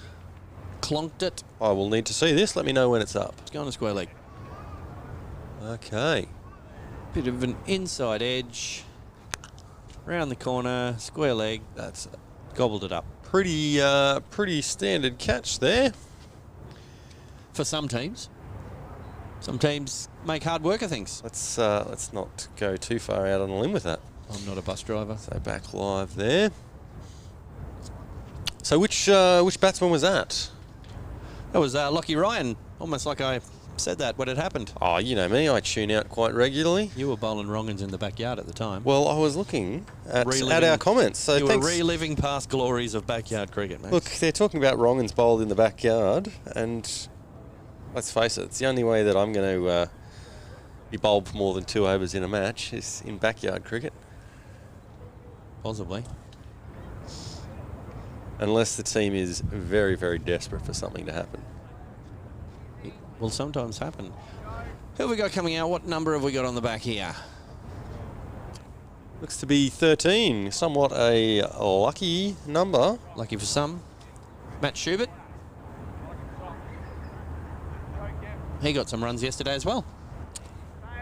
clonked it. I will need to see this. Let me know when it's up. It's gone to square leg. Okay. Bit of an inside edge. Round the corner, square leg. That's Gobbled it up. pretty standard catch there. For some teams. Some teams make hard work of things. Let's not go too far out on a limb with that. I'm not a bus driver. So back live there. So which batsman was that? That was Lockie Ryan. Almost like I said that when it happened. Oh, you know me, I tune out quite regularly. You were bowling wrong'uns in the backyard at the time. Well, I was looking at our comments. So you thanks. were reliving past glories of backyard cricket, mate. Look, they're talking about wrong'uns bowled in the backyard, and let's face it, it's the only way that I'm going to be bowled for more than 2 overs in a match is in backyard cricket. Possibly. Unless the team is very, very desperate for something to happen. It will sometimes happen. Who have we got coming out? What number have we got on the back here? Looks to be 13, somewhat a lucky number. Lucky for some. Matt Schubert. He got some runs yesterday as well.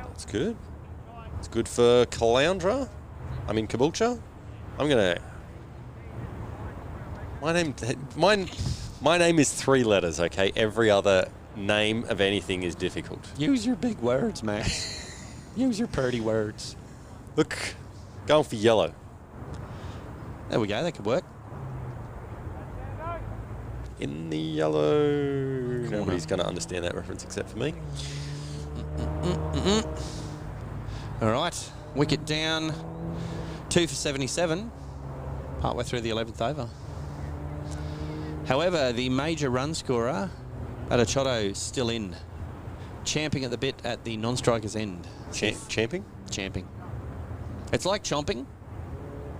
That's good. It's good for Caboolture. I'm going to... My name is 3 letters, okay? Every other name of anything is difficult. Use your big words, Max. Use your pretty words. Look, going for yellow. There we go. That could work. In the yellow. Nobody's going to understand that reference except for me. All right. Wicket down. 2 for 77. Partway through the 11th over. However, the major run scorer, Adachotto, still in. Champing at the bit at the non-striker's end. Champing? Champing. It's like chomping,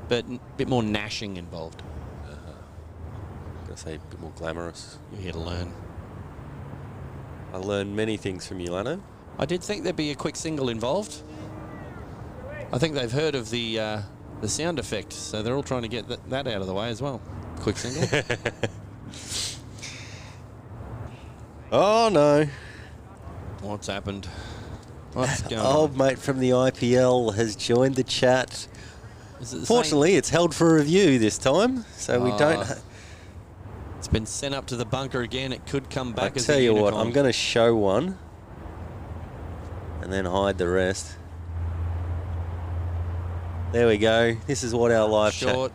but a bit more gnashing involved. I'm going to say a bit more glamorous. You're here to learn. I learned many things from you, Lanno. I did think there'd be a quick single involved. I think they've heard of the sound effect, so they're all trying to get that out of the way as well. Quick single. Oh, no. What's happened? What's going on? Old mate from the IPL has joined the chat. Is it the Fortunately, it's held for review this time, so we don't... It's been sent up to the bunker again. It could come back I as tell a you unicorn. what, I'm going to show one and then hide the rest. There we go. This is what our live Short.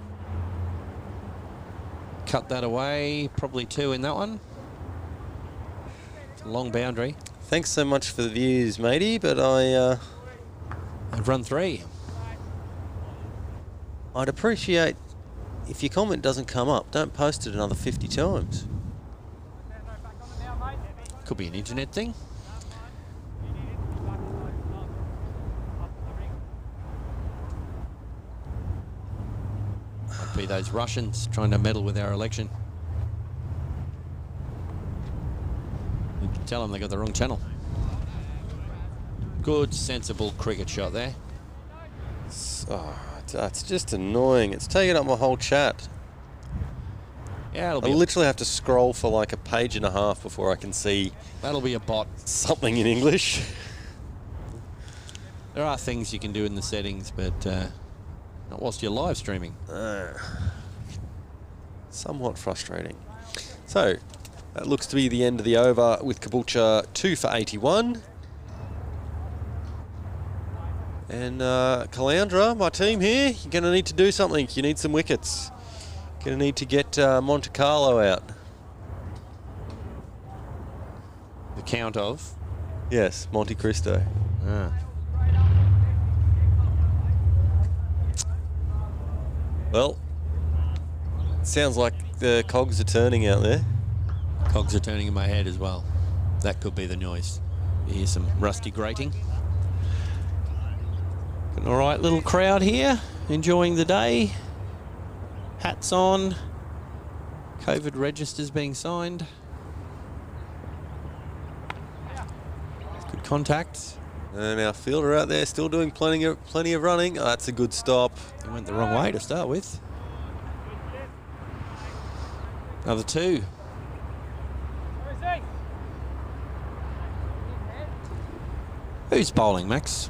Cut that away. Probably 2 in that one. It's a long boundary. Thanks so much for the views, matey, but I've run 3. I'd appreciate if your comment doesn't come up, don't post it another 50 times. Could be an internet thing. be those Russians trying to meddle with our election. You can tell them they got the wrong channel. Good, sensible cricket shot there. It's just annoying. It's taking up my whole chat. Yeah, I literally have to scroll for like a page and a half before I can see. That'll be a bot. Something in English. There are things you can do in the settings, but not whilst you're live streaming. Somewhat frustrating. So, that looks to be the end of the over with Caboolture 2 for 81. And Caloundra, my team here, you're going to need to do something. You need some wickets. Going to need to get Monte Carlo out. The count of? Yes, Monte Cristo. Ah. Well, sounds like the cogs are turning out there. Cogs are turning in my head as well. That could be the noise. You hear some rusty grating. Got an all right little crowd here, enjoying the day. Hats on. COVID registers being signed. Good contact. And our fielder out there still doing plenty of running. Oh, that's a good stop. He went the wrong way to start with. Another 2. Who's bowling, Max?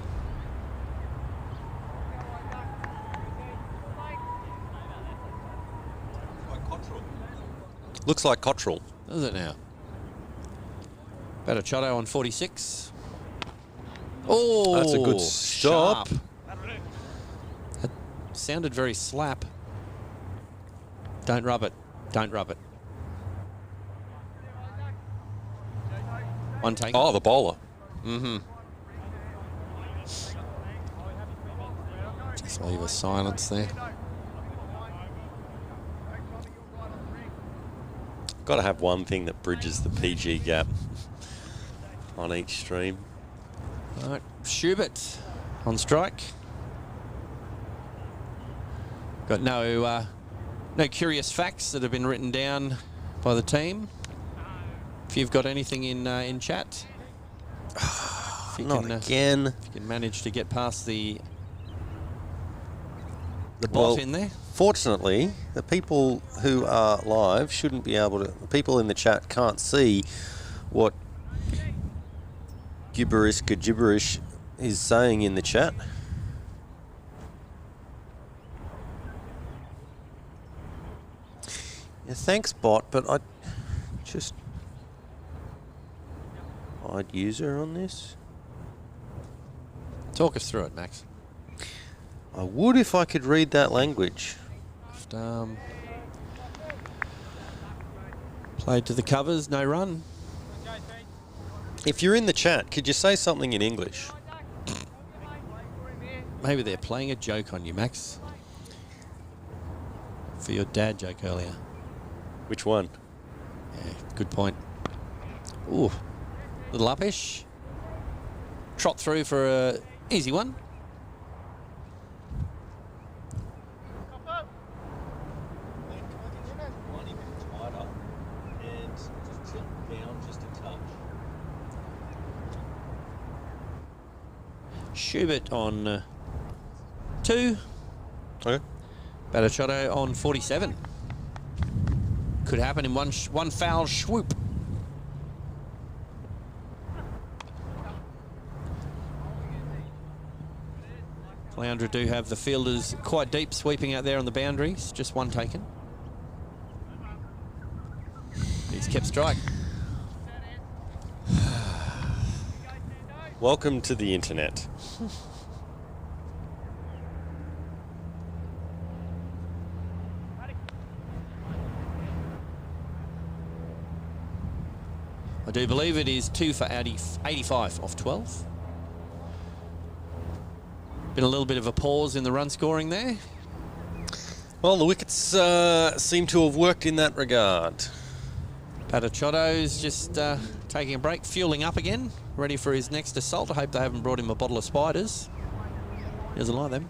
Looks like Cottrell. Does it now? Batichotto on 46. Oh, that's a good stop. Sharp. That sounded very slap. Don't rub it. Don't rub it. One take. Oh, the bowler. Mm-hmm. Just leave a silence there. Got to have one thing that bridges the PG gap on each stream. All right, Schubert on strike. Got no curious facts that have been written down by the team. If you've got anything in chat, Not again. If you can manage to get past the bot in there. Fortunately, the people who are live shouldn't be able to. The people in the chat can't see what gibberish is saying in the chat. Yeah, thanks, bot, but I just hide user on this. Talk us through it, Max. I would if I could read that language. Played to the covers, no run. If you're in the chat, could you say something in English? Maybe they're playing a joke on you, Max. For your dad joke earlier. Which one? Yeah, good point. Ooh, little uppish. Trot through for a easy one. Schubert on 2. Okay. Batichotto on 47. Could happen in one foul swoop. Caloundra do have the fielders quite deep, sweeping out there on the boundaries. Just one taken. He's kept strike. Welcome to the internet. I do believe it is 2 for 85 off 12. Been a little bit of a pause in the run scoring there. Well, the wickets seem to have worked in that regard. Batichotto's just taking a break, fueling up again, ready for his next assault. I hope they haven't brought him a bottle of spiders. He doesn't like them.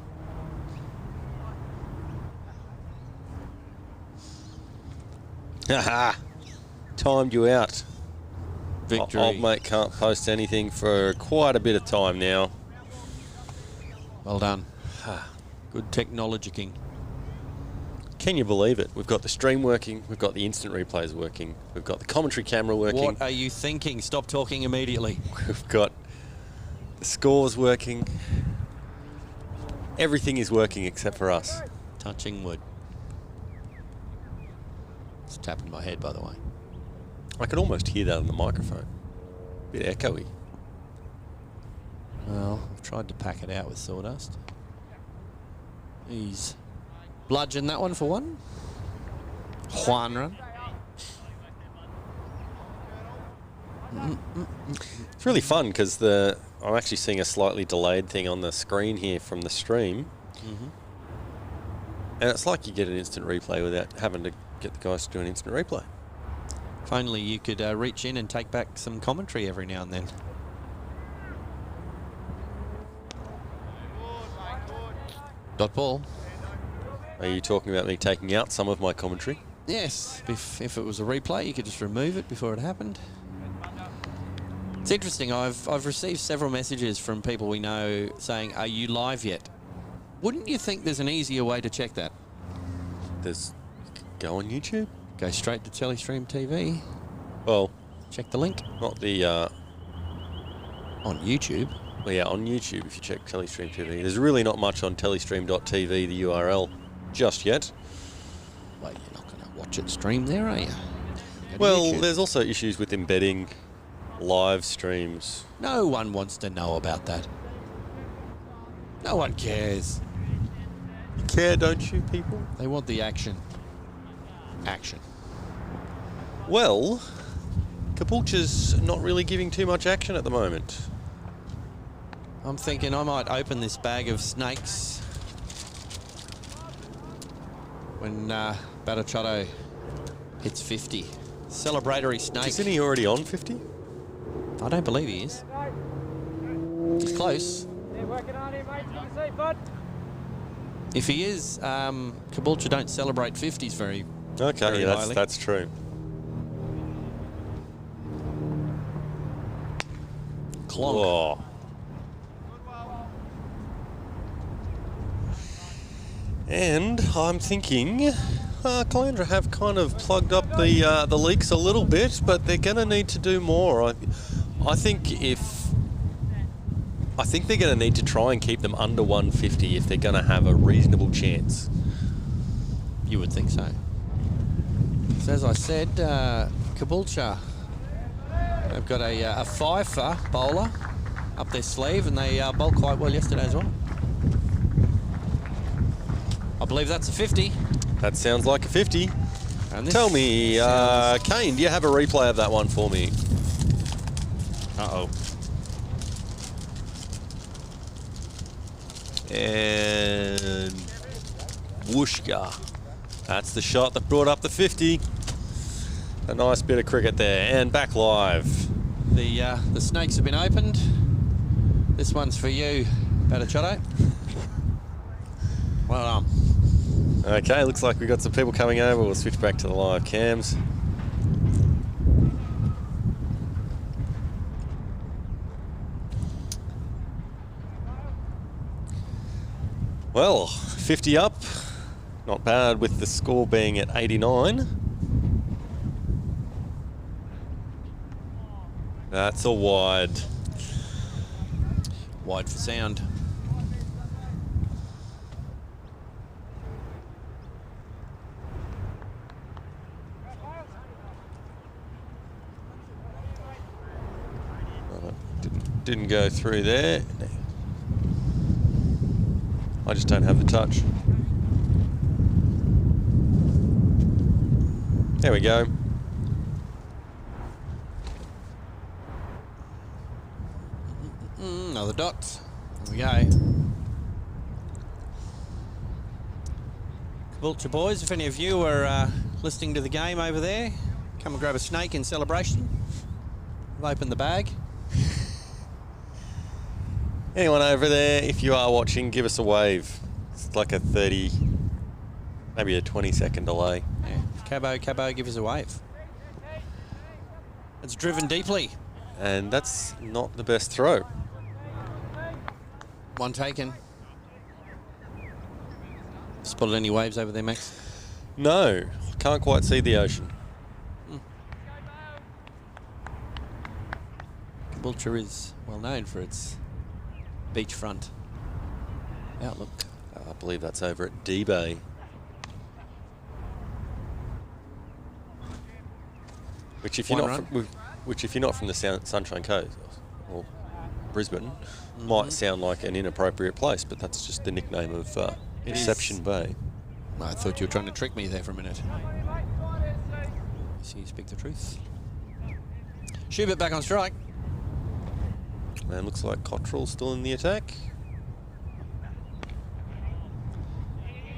Haha. Timed you out. Victory. Old mate can't post anything for quite a bit of time now. Well done. Good technology, King. Can you believe it? We've got the stream working, we've got the instant replays working, we've got the commentary camera working. What are you thinking? Stop talking immediately. We've got the scores working. Everything is working except for us. Touching wood. It's tapping my head, by the way. I could almost hear that on the microphone. Bit echoey. Well, I've tried to pack it out with sawdust. He's bludgeoned that one for one. Juan run. It's really fun because I'm actually seeing a slightly delayed thing on the screen here from the stream. And it's like you get an instant replay without having to get the guys to do an instant replay. If only you could reach in and take back some commentary every now and then. Dot ball. Are you talking about me taking out some of my commentary? Yes, if it was a replay, you could just remove it before it happened. It's interesting. I've received several messages from people we know saying, "Are you live yet?" Wouldn't you think there's an easier way to check that? Go on YouTube. Go straight to Telestream TV. Well, Check the link not the. on YouTube. Well, yeah, on YouTube if you check Telestream TV. There's really not much on telestream.tv, the URL, just yet. Well, you're not going to watch it stream there, are you? Go to Well, YouTube. there's also issues with embedding live streams. No one wants to know about that. No one cares. You care, don't you, people? They want the action. Action. Well, Caboolture's not really giving too much action at the moment. I'm thinking I might open this bag of snakes when Barachato hits 50. Celebratory snake. Isn't he already on 50? I don't believe he is. He's close. They're working on him, mate. Good to see, bud. If he is, Caboolture don't celebrate 50s very Okay, yeah, highly. that's true. Clonk. Whoa. And I'm thinking, Caloundra have kind of plugged up the leaks a little bit, but they're going to need to do more. I think they're going to need to try and keep them under 150 if they're going to have a reasonable chance. You would think so. So as I said, Caboolture, they've got a fifer bowler up their sleeve, and they bowled quite well yesterday as well. I believe that's a 50. That sounds like a 50. And this Tell me, sounds- Kane, do you have a replay of that one for me? Uh-oh. And whooshka. That's the shot that brought up the 50. A nice bit of cricket there. And back live. The snakes have been opened. This one's for you, Barachato. Well done. Okay, looks like we've got some people coming over. We'll switch back to the live cams. Well, 50 up. Not bad with the score being at 89. That's a wide. Wide for sound. Didn't go through there. I just don't have the touch. There we go. Another dot. There we go. Caboolture boys, if any of you are listening to the game over there, come and grab a snake in celebration. We'll open the bag. Anyone over there, if you are watching, give us a wave. It's like a 30, maybe a 20-second delay. Yeah, Cabo, give us a wave. It's driven deeply. And that's not the best throw. One taken. Spotted any waves over there, Max? No, can't quite see the ocean. Caboolture is well known for its beachfront outlook. I believe that's over at D-Bay. Which if you're not from the Sunshine Coast or Brisbane, might sound like an inappropriate place, but that's just the nickname of Reception Bay. I thought you were trying to trick me there for a minute. So you speak the truth. Hibberd back on strike. And looks like Cottrell's still in the attack.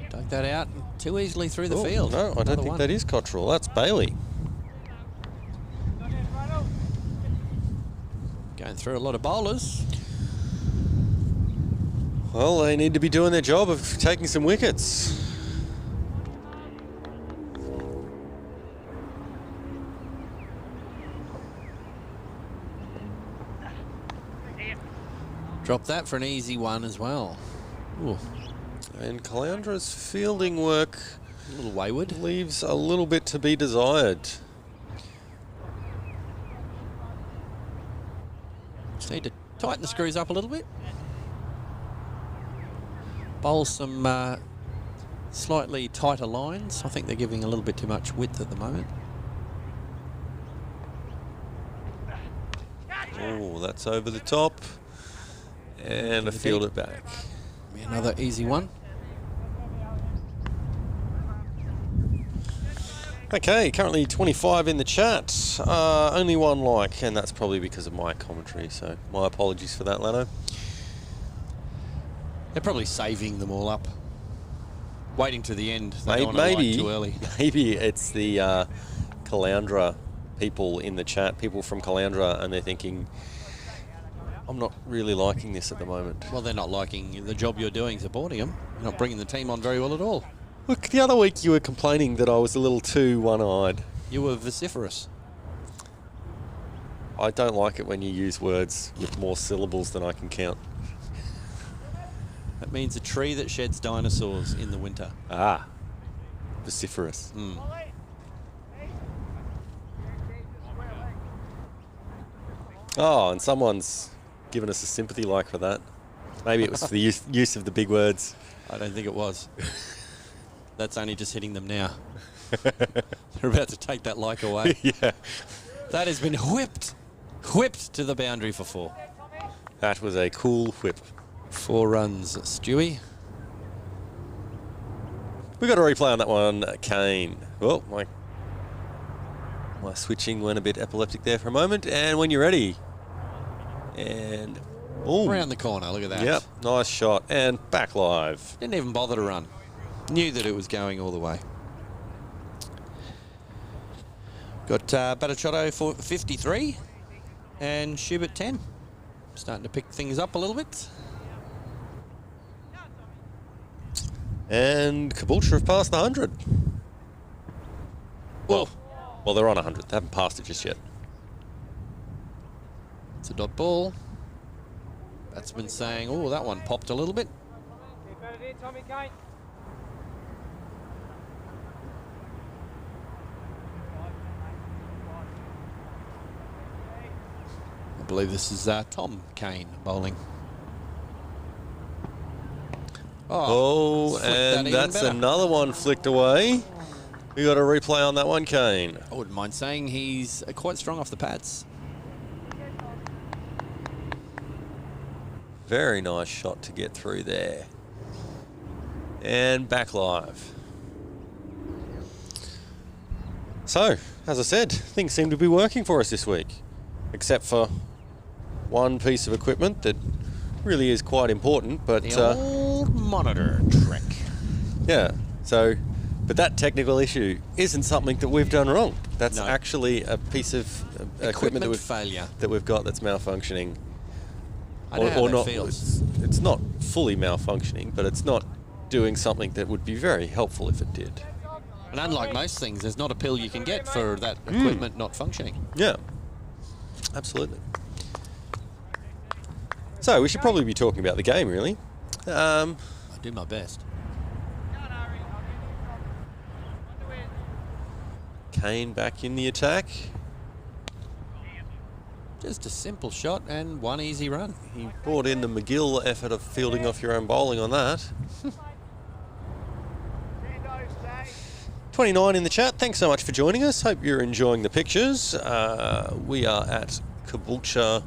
Dug that out too easily through the field. No, I don't think that is Cottrell. That's Bailey. Going through a lot of bowlers. Well, they need to be doing their job of taking some wickets. Drop that for an easy one as well. Ooh. And Calandra's fielding work A little wayward. Leaves a little bit to be desired. Just need to tighten the screws up a little bit. Bowl some slightly tighter lines. I think they're giving a little bit too much width at the moment. Oh, that's over the top. And a field it back. Another easy one. Okay, currently 25 in the chat. Only one like, and that's probably because of my commentary, so my apologies for that, Lanno. They're probably saving them all up. Waiting to the end. They don't want to Maybe, like too early. maybe it's the Caloundra people in the chat, people from Caloundra, and they're thinking, I'm not really liking this at the moment. Well, they're not liking the job you're doing supporting them. You're not bringing the team on very well at all. Look, the other week you were complaining that I was a little too one-eyed. You were vociferous. I don't like it when you use words with more syllables than I can count. That means a tree that sheds dinosaurs in the winter. Ah, vociferous. Oh, and someone's given us a sympathy like for that. Maybe it was for the use of the big words. I don't think it was. That's only just hitting them now. They're about to take that like away. Yeah. That has been whipped to the boundary for 4. That was a cool whip. 4 runs, Stewie. We got a replay on that one, Kane. Oh, my switching went a bit epileptic there for a moment. And when you're ready. And Around the corner, look at that. Yep, nice shot. And back live. Didn't even bother to run. Knew that it was going all the way. Got Batachotto for 53 and Hibberd 10. Starting to pick things up a little bit. And Caboolture have passed the 100. Well, they're on 100. They haven't passed it just yet. It's a dot ball. Batsman saying, oh, that one popped a little bit. Keep at it here, Tommy Kane. I believe this is Tom Kane bowling. Oh, and that's another one flicked away. We got a replay on that one, Kane. I wouldn't mind saying he's quite strong off the pads. Very nice shot to get through there. And back live. So, as I said, things seem to be working for us this week. Except for one piece of equipment that really is quite important, but... The old monitor trick. Yeah, so... But that technical issue isn't something that we've done wrong. That's actually a piece of equipment failure that we've got that's malfunctioning. I know how that feels. It's not fully malfunctioning, but it's not doing something that would be very helpful if it did. And unlike most things, there's not a pill you can get for that equipment not functioning. Yeah, absolutely. So we should probably be talking about the game, really. I do my best. Kane back in the attack. Just a simple shot and one easy run. He brought in the McGill effort of fielding off your own bowling on that. 29 in the chat. Thanks so much for joining us. Hope you're enjoying the pictures. We are at Caboolture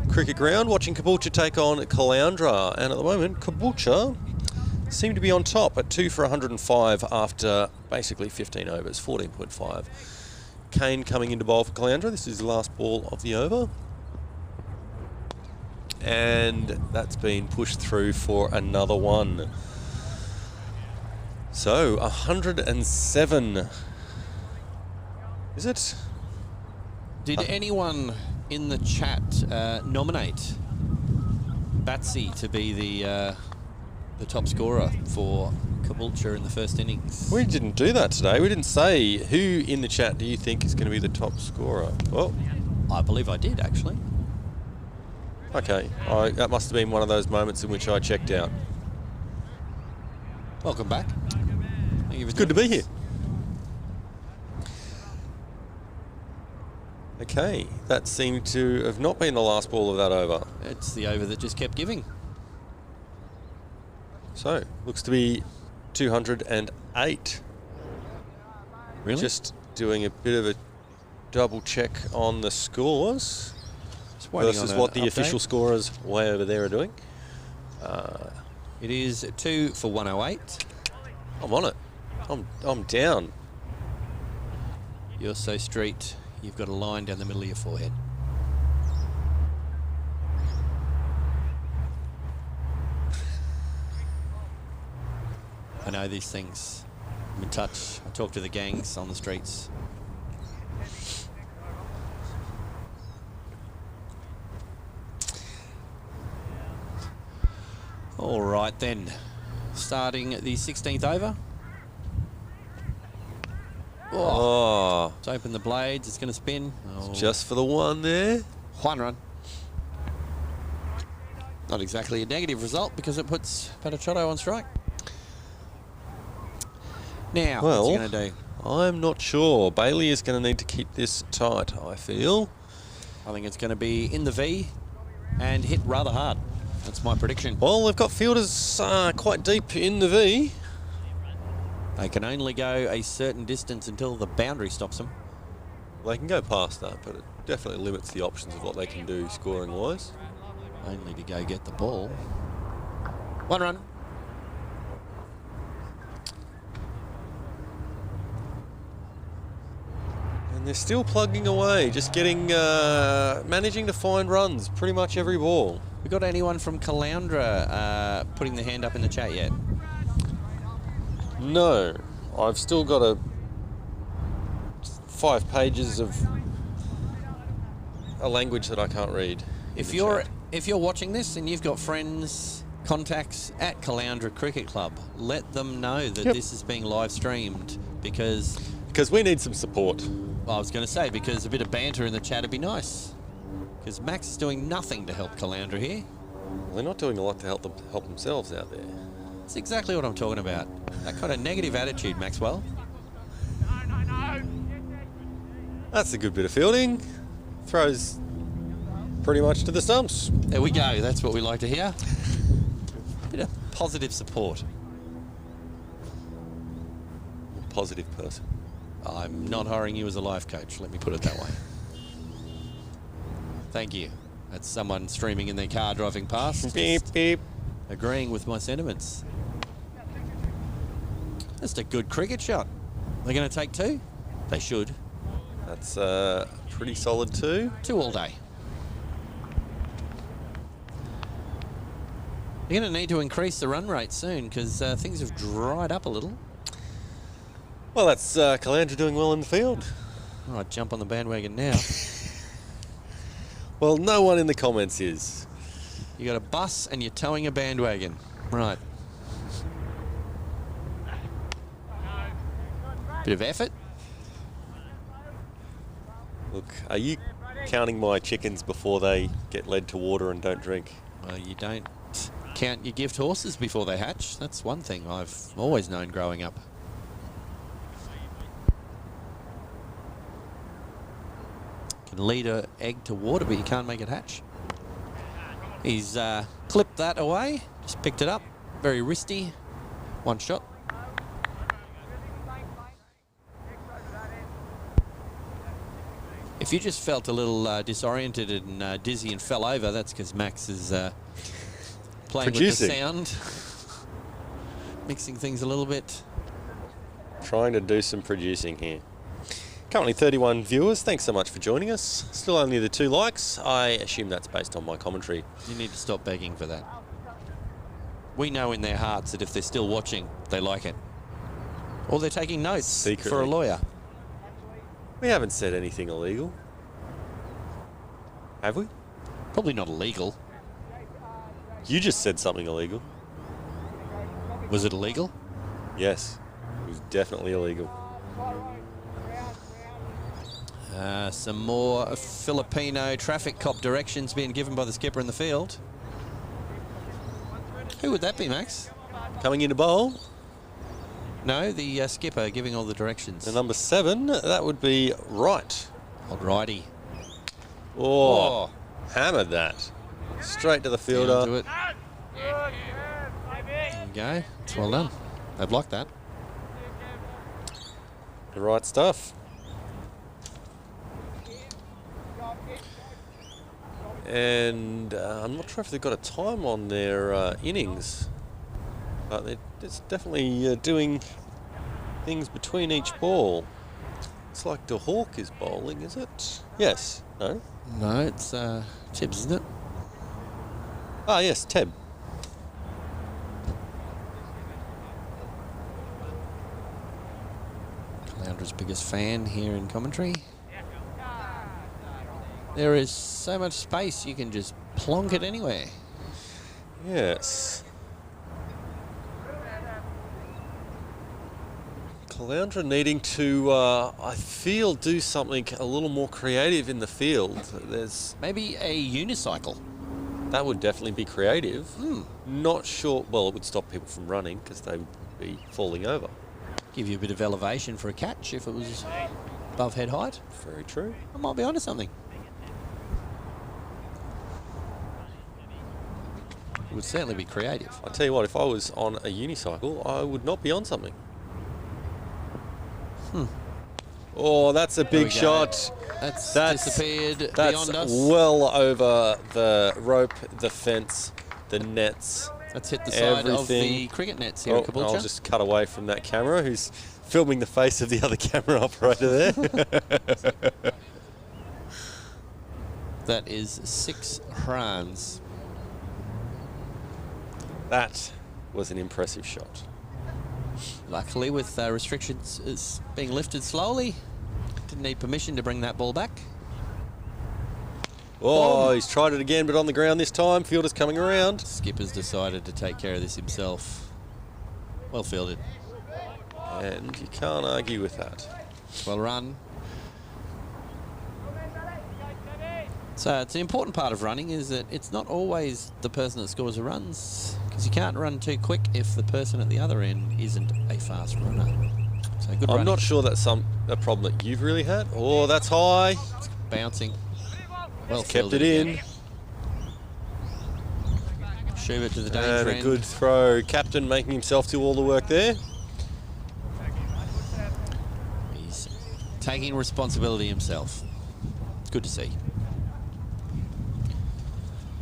Cricket Ground watching Caboolture take on Caloundra. And at the moment, Caboolture seem to be on top at 2 for 105 after basically 15 overs, 14.5. Kane coming into bowl for Caloundra. This is the last ball of the over. And that's been pushed through for another one. So, 107. Is it? Did anyone in the chat nominate Batsy to be the top scorer for Caboolture in the first innings? We didn't do that today. We didn't say who in the chat do you think is going to be the top scorer. Well, I believe I did, actually. Okay. That must have been one of those moments in which I checked out. Welcome back. Thank you for Good to be joining here. us. Okay, that seemed to have not been the last ball of that over. It's the over that just kept giving. So, looks to be 208. Really? Just doing a bit of a double check on the scores Just waiting versus on what the an official update. scorers way over there are doing. It is 2 for 108. I'm on it. I'm down. You're so street, you've got a line down the middle of your forehead. I know these things. I'm in touch. I talk to the gangs on the streets. All right then. Starting the 16th over. Oh, Let's open the blades. It's going to spin. Oh. just for the one there. One run. Not exactly a negative result because it puts Patachoto on strike. Now, Well, what's he going to do? I'm not sure. Bailey is going to need to keep this tight, I feel. I think it's going to be in the V and hit rather hard. That's my prediction. Well, they've got fielders quite deep in the V. They can only go a certain distance until the boundary stops them. They can go past that, but it definitely limits the options of what they can do scoring-wise. Only to go get the ball. One run. And they're still plugging away, just getting, managing to find runs pretty much every ball. We got anyone from Caloundra putting their hand up in the chat yet? No, I've still got 5 pages of a language that I can't read. If you're watching this and you've got friends, contacts at Caloundra Cricket Club, let them know that this is being live streamed because we need some support. I was going to say because a bit of banter in the chat would be nice. Because Max is doing nothing to help Caloundra here. They're not doing a lot to help themselves out there. That's exactly what I'm talking about. That kind of negative attitude, Maxwell. That's a good bit of fielding. Throws pretty much to the stumps. There we go. That's what we like to hear. Bit of positive support. Positive person. I'm not hiring you as a life coach. Let me put it that way. Thank you. That's someone streaming in their car driving past. Beep, beep. Agreeing with my sentiments. Just a good cricket shot. They're going to take 2? They should. That's pretty solid too. 2 all day. You're going to need to increase the run rate soon because things have dried up a little. Well, that's Caloundra doing well in the field. All right, jump on the bandwagon now. Well, no one in the comments is. You got a bus and you're towing a bandwagon. Right. Bit of effort. Look, are you counting my chickens before they get led to water and don't drink? Well, you don't count your gift horses before they hatch. That's one thing I've always known growing up. You can lead an egg to water, but you can't make it hatch. He's clipped that away, just picked it up. Very wristy. One shot. If you just felt a little disoriented and dizzy and fell over, that's because Max is playing Producing. with the sound. Mixing things a little bit. Trying to do some producing here. Currently 31 viewers. Thanks so much for joining us. Still only the 2 likes. I assume that's based on my commentary. You need to stop begging for that. We know in their hearts that if they're still watching, they like it. Or they're taking notes Secretly. for a lawyer. We haven't said anything illegal. Have we? Probably not illegal. You just said something illegal. Was it illegal? Yes, it was definitely illegal. Some more Filipino traffic cop directions being given by the skipper in the field. Who would that be, Max? Coming in to bowl, No, the skipper giving all the directions. the number 7, that would be Wright. Old righty. Oh, hammered that. Straight to the fielder. Down to it. There you go. It's well done. They blocked that. The right stuff. And I'm not sure if they've got a time on their innings, but it's definitely doing things between each ball. It's like De Hawk is bowling, is it? Yes. No? No, it's Tibbs, isn't it? Ah, yes, Teb. Caloundra's biggest fan here in commentary. There is so much space, you can just plonk it anywhere. Yes. Caloundra needing to, I feel, do something a little more creative in the field. Maybe a unicycle. That would definitely be creative. Not sure. Well, it would stop people from running because they would be falling over. Give you a bit of elevation for a catch if it was above head height. Very true. I might be onto something. It would certainly be creative. I tell you what, if I was on a unicycle, I would not be on something. Oh, that's a big we go. shot. That's That's disappeared That's beyond us. well over the rope, the fence, the nets. That's hit the side of the everything. cricket nets here at I'll Caboolture. just cut away from that camera who's filming the face of the other camera operator there. That is 6 runs. That was an impressive shot. Luckily, with restrictions is being lifted slowly, didn't need permission to bring that ball back. Oh, he's tried it again, but on the ground this time. Fielder's coming around. Skipper's decided to take care of this himself. Well fielded. And you can't argue with that. Well run. So it's an important part of running is that it's not always the person that scores the runs, because you can't run too quick if the person at the other end isn't a fast runner. So good running. I'm not sure that's a problem that you've really had. Oh, that's high. It's bouncing. Well Kept fielded it in. again. Schubert to the danger And a end. good throw. Captain making himself do all the work there. He's taking responsibility himself. It's good to see.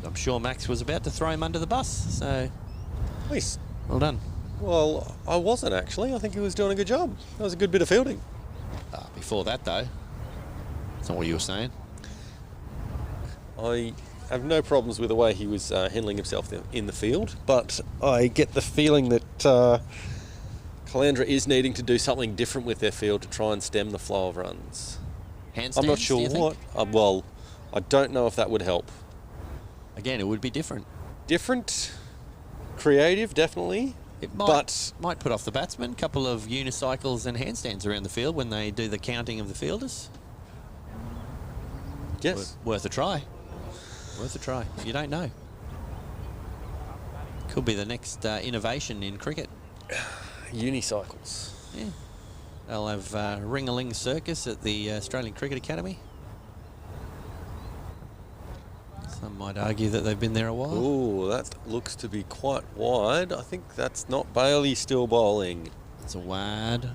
I'm sure Max was about to throw him under the bus, so Nice. well done. Well, I wasn't actually. I think he was doing a good job. That was a good bit of fielding. Before that, though, that's not what you were saying. I have no problems with the way he was handling himself in the field, but I get the feeling that Caloundra is needing to do something different with their field to try and stem the flow of runs. Handstands, I'm not do sure you think? what. Well, I don't know if that would help. Again, it would be different. Different, creative, definitely. It But- might put off the batsman. Couple of unicycles and handstands around the field when they do the counting of the fielders. Yes. Worth a try. Worth a try. You don't know. Could be the next innovation in cricket. Unicycles. Yeah. They'll have Ring-a-Ling Circus at the Australian Cricket Academy. Some might argue that they've been there a while. Ooh, that looks to be quite wide. I think that's not Bailey still bowling. It's a wide.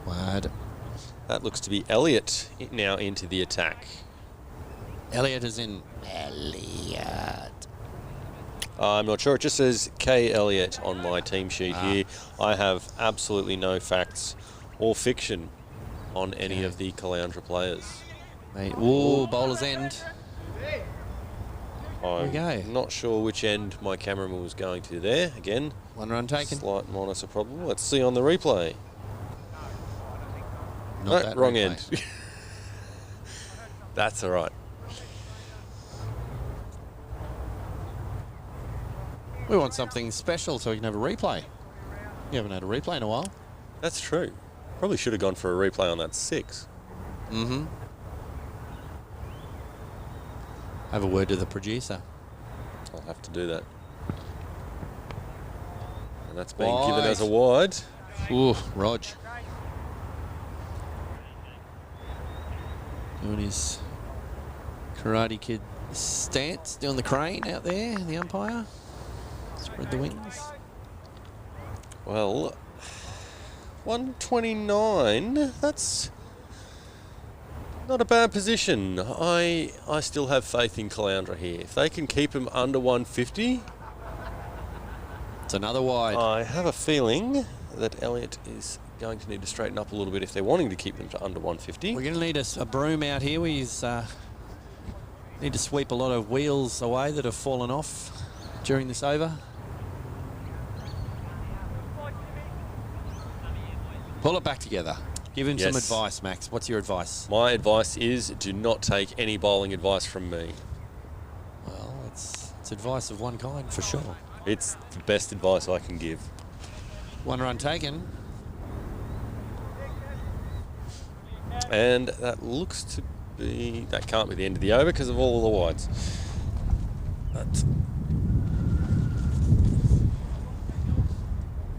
Wide. That looks to be Elliott now into the attack. Elliott is in. Elliott. I'm not sure. It just says K. Elliott on my team sheet here. I have absolutely no facts or fiction on any of the Caloundra players. Mate. Ooh, bowler's end. I'm go. not sure which end my cameraman was going to there. Again, 1 run taken. slight monitor problem. Let's see on the replay. Not No, that wrong replay. end. That's all right. We want something special so we can have a replay. You haven't had a replay in a while. That's true. Probably should have gone for a replay on that 6. Mm-hmm. Have a word to the producer. I'll have to do that. And that's being Wide. given as a wide. Ooh, Rog. Doing his Karate Kid stance, doing the crane out there, the umpire. Spread the wings. Well, 129, that's not a bad position. I still have faith in Caloundra here. If they can keep him under 150, It's another wide. I have a feeling that Elliott is going to need to straighten up a little bit if they're wanting to keep them to under 150. We're going to need a broom out here. We need to sweep a lot of wheels away that have fallen off during this over. Pull it back together. Give him some Yes. advice, Max. What's your advice? My advice is do not take any bowling advice from me. Well, it's advice of one kind for sure. It's the best advice I can give. 1 run taken. And that looks to be... That can't be the end of the over because of all the wides. But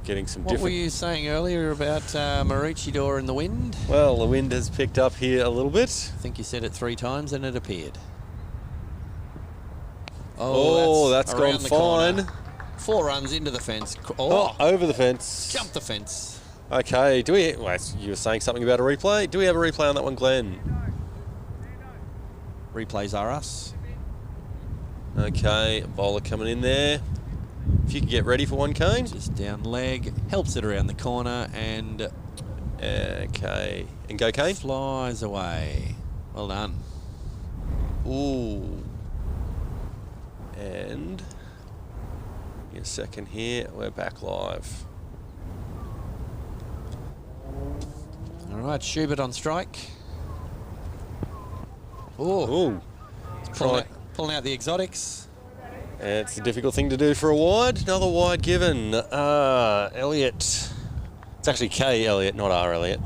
getting some What were different... you saying earlier about Maroochydore in the wind? Well, the wind has picked up here a little bit. I think you said it 3 times and it appeared. Oh, that's around gone the fine. corner. 4 runs into the fence. Oh, over the fence. Jump the fence. Okay, do we... Wait, you were saying something about a replay? Do we have a replay on that one, Glenn? Replays are us. Okay, bowler coming in there. If you could get ready for one, Kane. Just down leg. Helps it around the corner and Okay, and go, Kane. flies away. Well done. Ooh. And... Give me a second here. We're back live. All right, Schubert on strike. Oh, Ooh. pulling out the exotics. It's a difficult thing to do for a wide. Another wide given. Elliott. It's actually K. Elliott, not R. Elliott.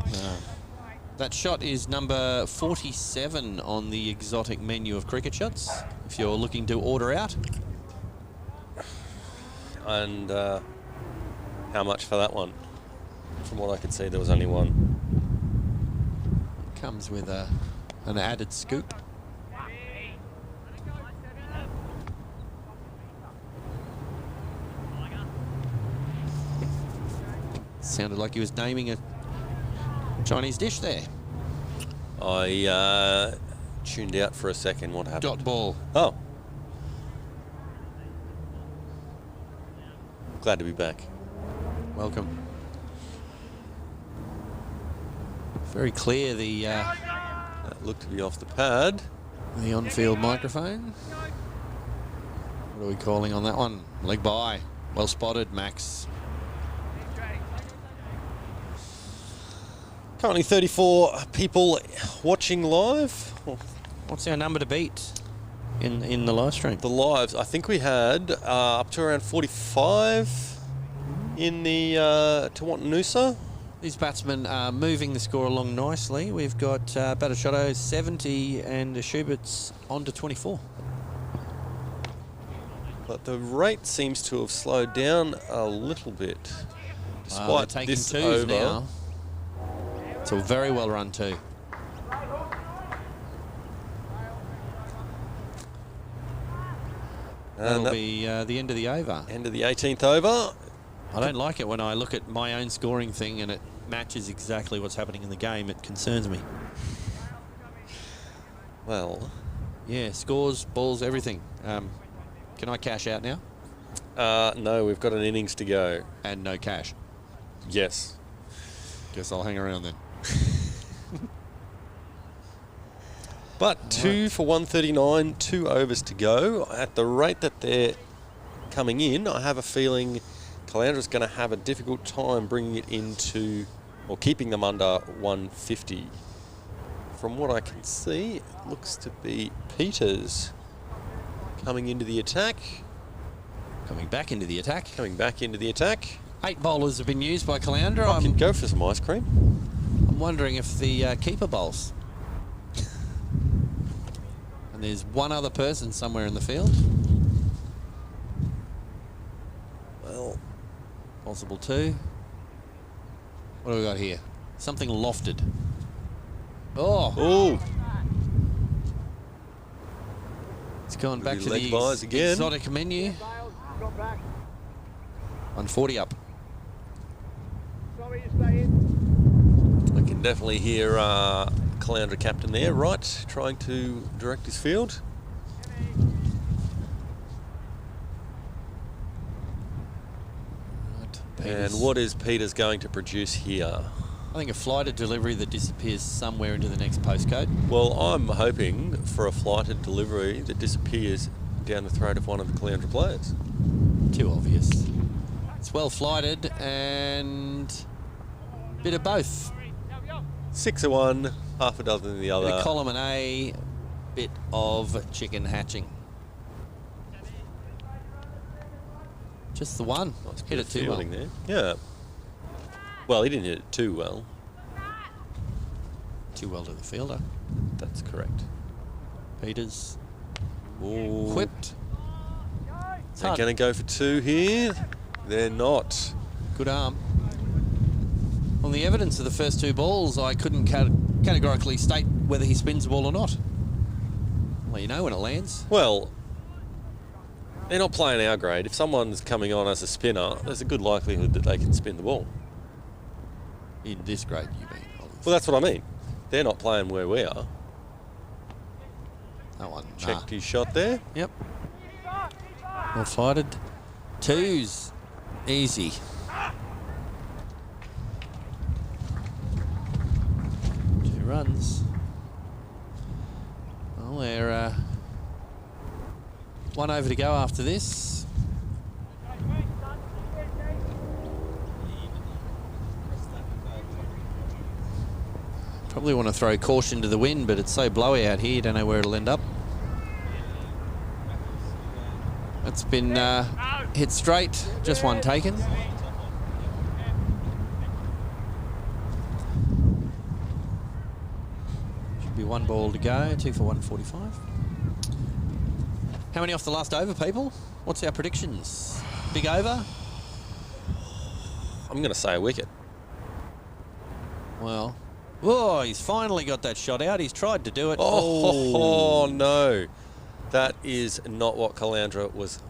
That shot is number 47 on the exotic menu of cricket shots, if you're looking to order out. And how much for that one? From what I could see, there was only one. Comes with an added scoop. Sounded like he was naming a Chinese dish there. I tuned out for a second. What happened? Dot ball. Oh. Glad to be back. Welcome. Very clear, the That looked to be off the pad. on-field microphone. What are we calling on that one? Leg by. Well spotted, Max. Currently 34 people watching live. What's our number to beat? in the live stream? The lives, I think we had up to around 45 in the Tawantinoosa. These batsmen are moving the score along nicely. We've got Batashotto 70 and Schubert's on to 24. But the rate seems to have slowed down a little bit. Despite they're taking this twos over. now. It's a very well run two. And That'll be the end of the over. end of the 18th over. I don't like it when I look at my own scoring thing and it matches exactly what's happening in the game. It concerns me. Well, Yeah, scores, balls, everything. Can I cash out now? no, we've got an innings to go. And no cash. Yes. Guess I'll hang around then. But 2 for 139, 2 overs to go. At the rate that they're coming in, I have a feeling Calandra's going to have a difficult time bringing it into, or keeping them under 150. From what I can see, it looks to be Peters coming into the attack. Coming back into the attack. Coming back into the attack. 8 bowlers have been used by Caloundra. I can go for some ice cream. I'm wondering if the keeper bowls. And there's one other person somewhere in the field. Well, Possible 2. What do we got here? Something lofted. Oh, oh, it's gone back to leg the buys again. exotic menu. 140 up. Sorry, you stay in. I can definitely hear Caloundra captain there, right, trying to direct his field. Right, And Peters. what is Peters going to produce here? I think a flighted delivery that disappears somewhere into the next postcode. Well, I'm hoping for a flighted delivery that disappears down the throat of one of the Caloundra players. Too obvious. It's well flighted and bit of both. 6 of one, half a dozen of the Bit of other. column and A, bit of chicken hatching. Just the one. Nice Hit bit it of too well. fielding there. Yeah. Well, he didn't hit it too well. Too well to the fielder. That's correct. Peters Ooh. whipped. It's They're hard. going to go for 2 here. They're not. Good arm. On the evidence of the first 2 balls, I couldn't categorically state whether he spins the ball or not. Well, you know when it lands. Well, they're not playing our grade. If someone's coming on as a spinner, there's a good likelihood that they can spin the ball. In this grade, you mean? Well, that's what I mean. They're not playing where we are. That one. Checked his shot there. Yep. Well flighted. 2s. Easy. Two runs. Well, they're 1 over to go after this. Probably want to throw caution to the wind, but it's so blowy out here, you don't know where it'll end up. It's been hit straight, just one taken. Should be 1 ball to go, 2 for 145. How many off the last over, people? What's our predictions? Big over? I'm going to say a wicket. Well, oh, he's finally got that shot out. He's tried to do it. Oh, no. That is not what Caloundra was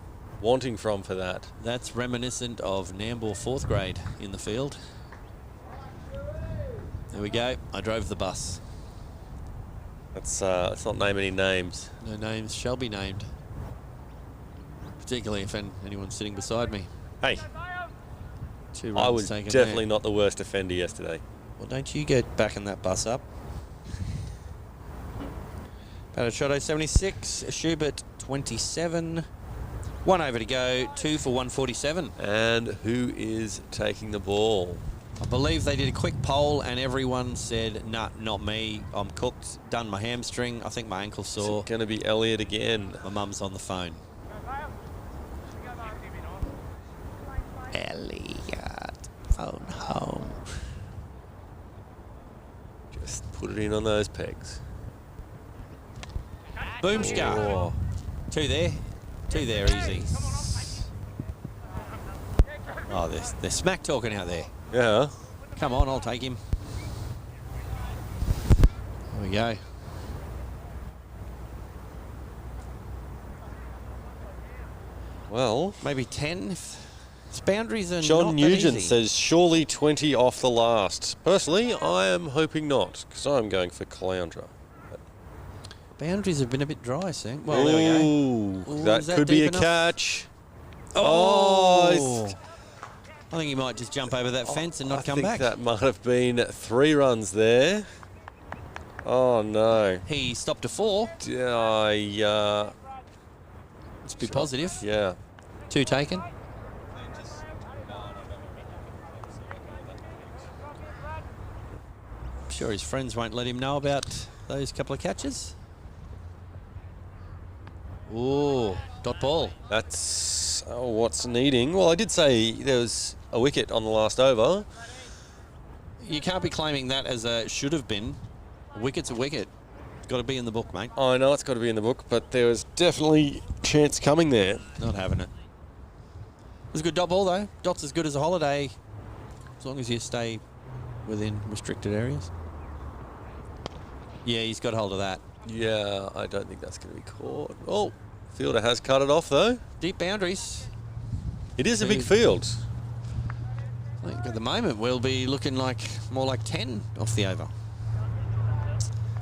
wanting from for that. That's reminiscent of Nambour 4th grade in the field. There we go. I drove the bus. Let's not name any names. No names shall be named. Particularly if anyone's sitting beside me. Hey, 2 runs I was taken definitely there. not the worst offender yesterday. Well, don't you get backing that bus up. Batashotto 76, Schubert 27. 1 over to go, 2 for 147. And who is taking the ball? I believe they did a quick poll and everyone said, nah, not me. I'm cooked, done my hamstring. I think my ankle's sore. It's going to be Elliott again. My mum's on the phone. Elliott, phone home. Just put it in on those pegs. Boomska. Oh. Two there, easy. Oh, they're smack talking out there. Yeah. Come on, I'll take him. There we go. Well, Maybe 10. Its boundaries are John not Nugent that easy. says surely 20 off the last. Personally, I am hoping not, because I'm going for Caloundra. Boundaries have been a bit dry, soon. Well, there we go. Ooh, That is that could be deep a enough? catch. Oh! I think he might just jump over that fence and not come back. I think that might have been 3 runs there. Oh, no. He stopped to 4. Let's be positive. Yeah. 2 taken. I'm sure his friends won't let him know about those couple of catches. Ooh, dot ball. That's what's needing. Well, I did say there was a wicket on the last over. You can't be claiming that as a should have been. A wicket's a wicket. It's got to be in the book, mate. I know it's got to be in the book, but there was definitely chance coming there. Not having it. It was a good dot ball, though. Dot's as good as a holiday, as long as you stay within restricted areas. Yeah, he's got hold of that. Yeah, I don't think that's going to be caught. Oh, fielder has cut it off, though. Deep boundaries. It is a big field. I think at the moment we'll be looking like more like 10 off the over.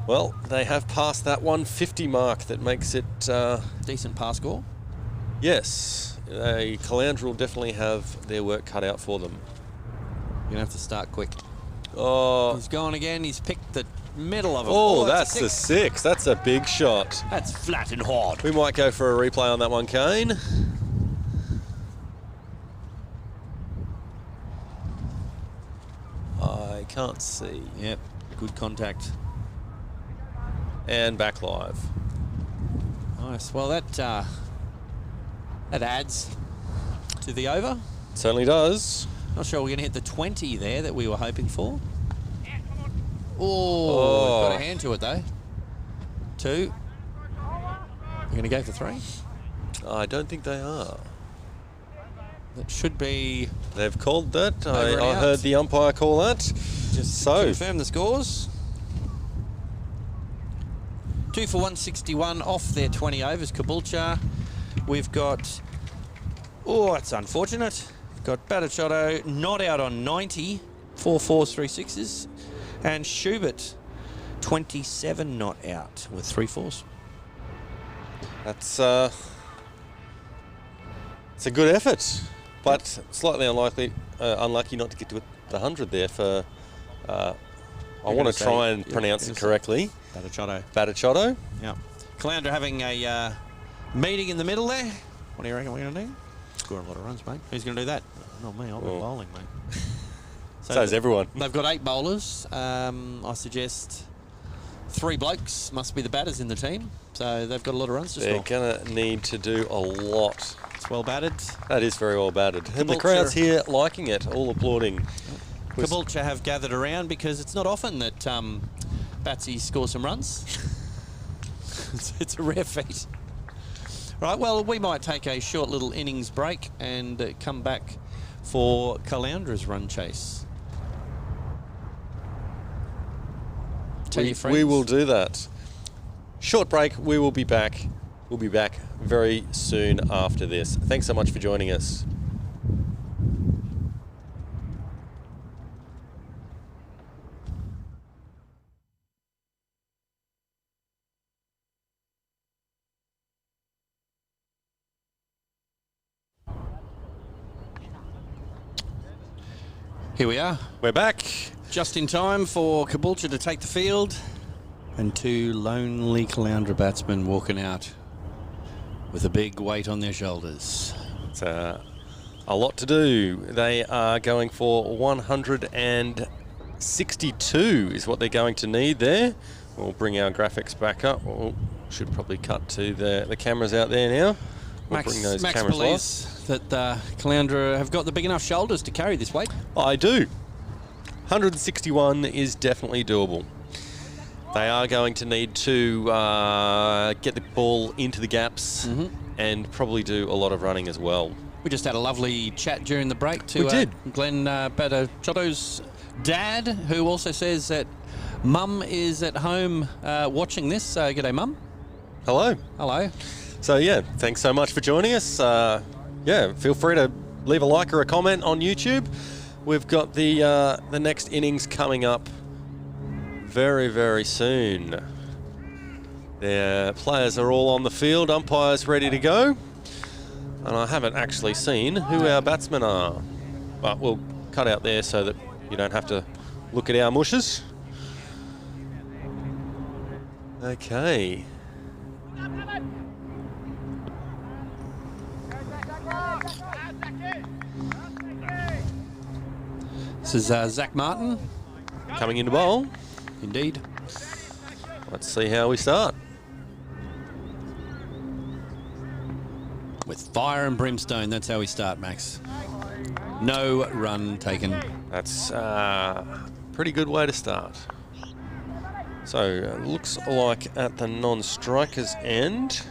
Well, they have passed that 150 mark that makes it... Decent pass score. yes, Caloundra will definitely have their work cut out for them. You're going to have to start quick. Oh, He's gone again. He's picked the middle of it. oh, That's that's a the 6. That's a big shot. That's flat and hard. We might go for a replay on that one, Kane. I can't see. Yep, good contact. And back live. Nice. Well, that adds to the over. Certainly does. Not sure we're going to hit the 20 there that we were hoping for. Oh, got a hand to it though. 2. We're going to go for 3. I don't think they are. That should be. They've called that. Over and I out. heard the umpire call that. Just So, confirm the scores. 2 for 161 off their 20 overs. Caboolture. We've got. Oh, that's unfortunate. We've got Batichotto not out on 90. 4 4s, 3 6s. And Schubert, 27 not out with 3 4s. that's it's a good effort, but slightly unlucky not to get to the 100 there for. I want to try and pronounce it correctly. Batichotto. Batichotto. Yeah. Caloundra having a meeting in the middle there. What do you reckon we're going to do? Score a lot of runs, mate. Who's going to do that? Not me. I'll be bowling, mate. So is everyone. They've got 8 bowlers. I suggest 3 blokes must be the batters in the team. So they've got a lot of runs to They're score. going to need to do a lot. It's well batted. That is very well batted. And the Caboolture. crowd's here liking it, all applauding. Caboolture have gathered around because it's not often that Batsy scores some runs. it's a rare feat. Right, well, we might take a short little innings break and come back for Caloundra's run chase. Tell your friends. We will do that. Short break, we will be back. We'll be back very soon after this. Thanks so much for joining us. Here we are. We're back. Just in time for Caboolture to take the field and 2 lonely Caloundra batsmen walking out with a big weight on their shoulders. It's a a lot to do. They are going for 162 is what they're going to need there. We'll bring our graphics back up. We'll should probably cut to the cameras out there now. We'll bring those Max cameras believes that Caloundra have got the big enough shoulders to carry this weight. I do. 161 is definitely doable. They are going to need to get the ball into the gaps and probably do a lot of running as well. We just had a lovely chat during the break to Glenn Badachotto's dad, who also says that Mum is at home watching this. G'day, Mum. Hello. Hello. So, yeah, thanks so much for joining us. Yeah, feel free to leave a like or a comment on YouTube. We've got the next innings coming up very, very soon. The players are all on the field, umpires ready to go. And I haven't actually seen who our batsmen are. But we'll cut out there so that you don't have to look at our mushes. Okay. This is Zach Martin. Coming into bowl. Indeed. Let's see how we start. With fire and brimstone, that's how we start, Max. No run taken. That's a pretty good way to start. So, looks like at the non-strikers end,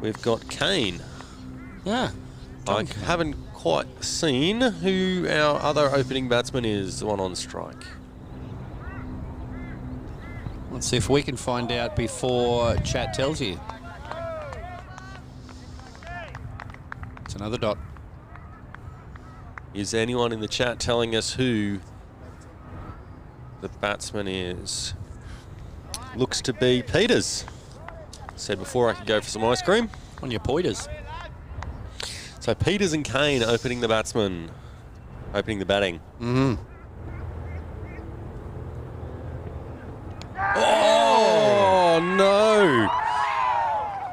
we've got Kane. Yeah. I haven't quite seen who our other opening batsman is, the one on strike. Let's see if we can find out before chat tells you. It's another dot. Is anyone in the chat telling us who the batsman is? Looks to be Peters. Said before I could go for some ice cream. On your pointers. So Peters and Kane opening the batting. Oh,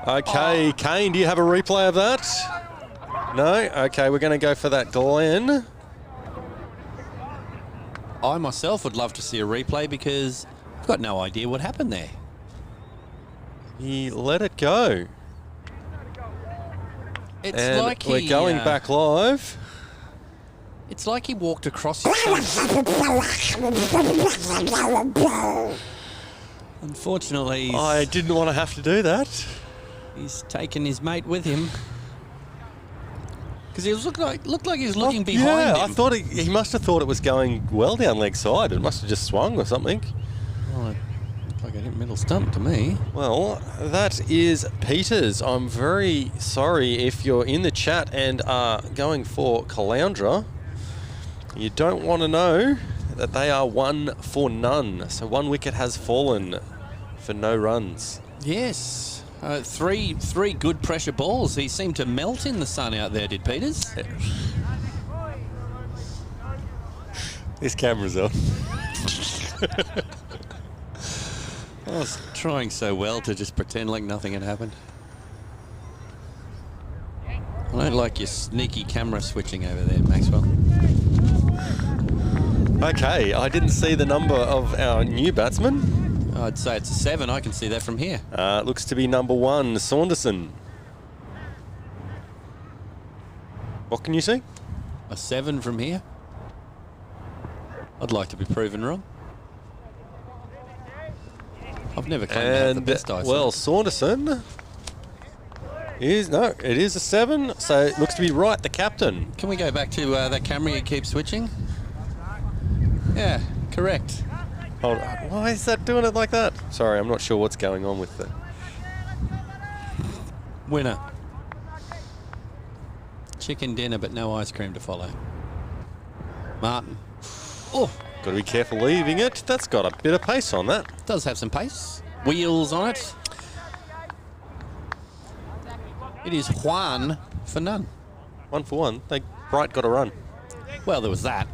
no. Okay, Kane, do you have a replay of that? No? Okay, we're going to go for that Glenn. I myself would love to see a replay because I've got no idea what happened there. He let it go. It's And like we're going back live. It's like he walked across his Unfortunately, I didn't want to have to do that. he's taken his mate with him. Because he looked like he was looking behind him. I thought he must have thought it was going well down leg side. It must have just swung or something. Well, it looked like it hit middle stump to me. Well, that is Peters. I'm very sorry if you're in the chat and are going for Caloundra. You don't want to know that they are 1 for none. So 1 wicket has fallen for no runs. Yes. Three good pressure balls. He seemed to melt in the sun out there, did Peters? This camera's on. I was trying so well to just pretend like nothing had happened. I don't like your sneaky camera switching over there, Maxwell. Okay, I didn't see the number of our new batsman. I'd say it's a 7. I can see that from here. Looks to be number 1, Saunderson. What can you see? A 7 from here. I'd like to be proven wrong. I've never claimed to have the best eyesight. Well, Saunderson is, no, it is a 7, so it looks to be right, the captain. Can we go back to that camera you keep switching? Yeah, correct. Hold on. Why is that doing it like that? Sorry, I'm not sure what's going on with it. Winner. Chicken dinner, but no ice cream to follow. Martin. Oh, Got to be careful leaving it. That's got a bit of pace on that. does have some pace. Wheels on it. It is Juan for none. 1 for 1. Bright got a run. Well, there was that.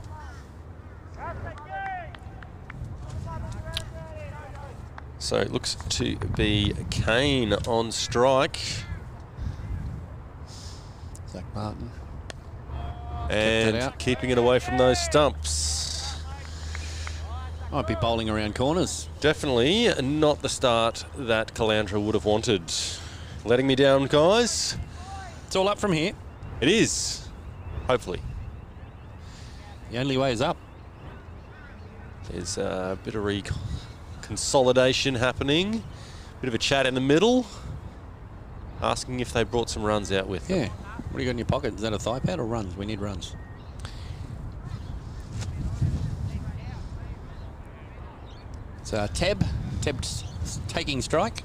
So it looks to be Kane on strike. Zach Martin. And keeping it away from those stumps. Might be bowling around corners. Definitely not the start that Caloundra would have wanted. Letting me down, guys. It's all up from here. It is. Hopefully. The only way is up. There's a bit of consolidation happening. Bit of a chat in the middle. Asking if they brought some runs out with them. Yeah. What do you got in your pocket? Is that a thigh pad or runs? We need runs. So Teb's taking strike.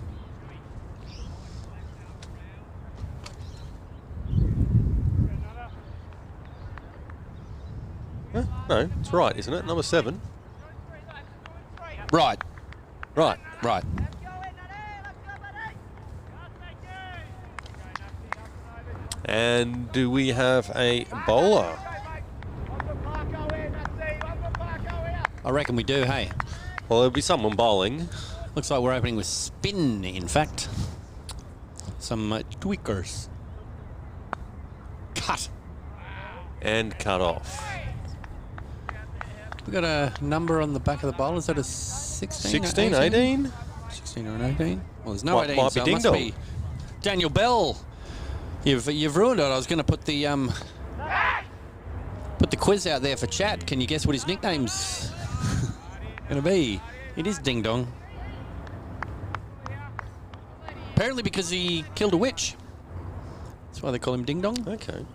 Huh? No, it's right, isn't it? Number 7. Right. Right. Right. And do we have a bowler? I reckon we do, hey. Well, there'll be someone bowling. Looks like we're opening with spin, in fact. Some tweakers. Cut. And cut off. We got a number on the back of the bowl. Is that a 16? 16, 18? 16 or an 18? Well, there's no 18, might so be it must Ding be Daniel Bell. You've ruined it. I was going to put the quiz out there for chat. Can you guess what his nickname's going to be? It is Ding Dong. Apparently because he killed a witch. That's why they call him Ding Dong. Okay.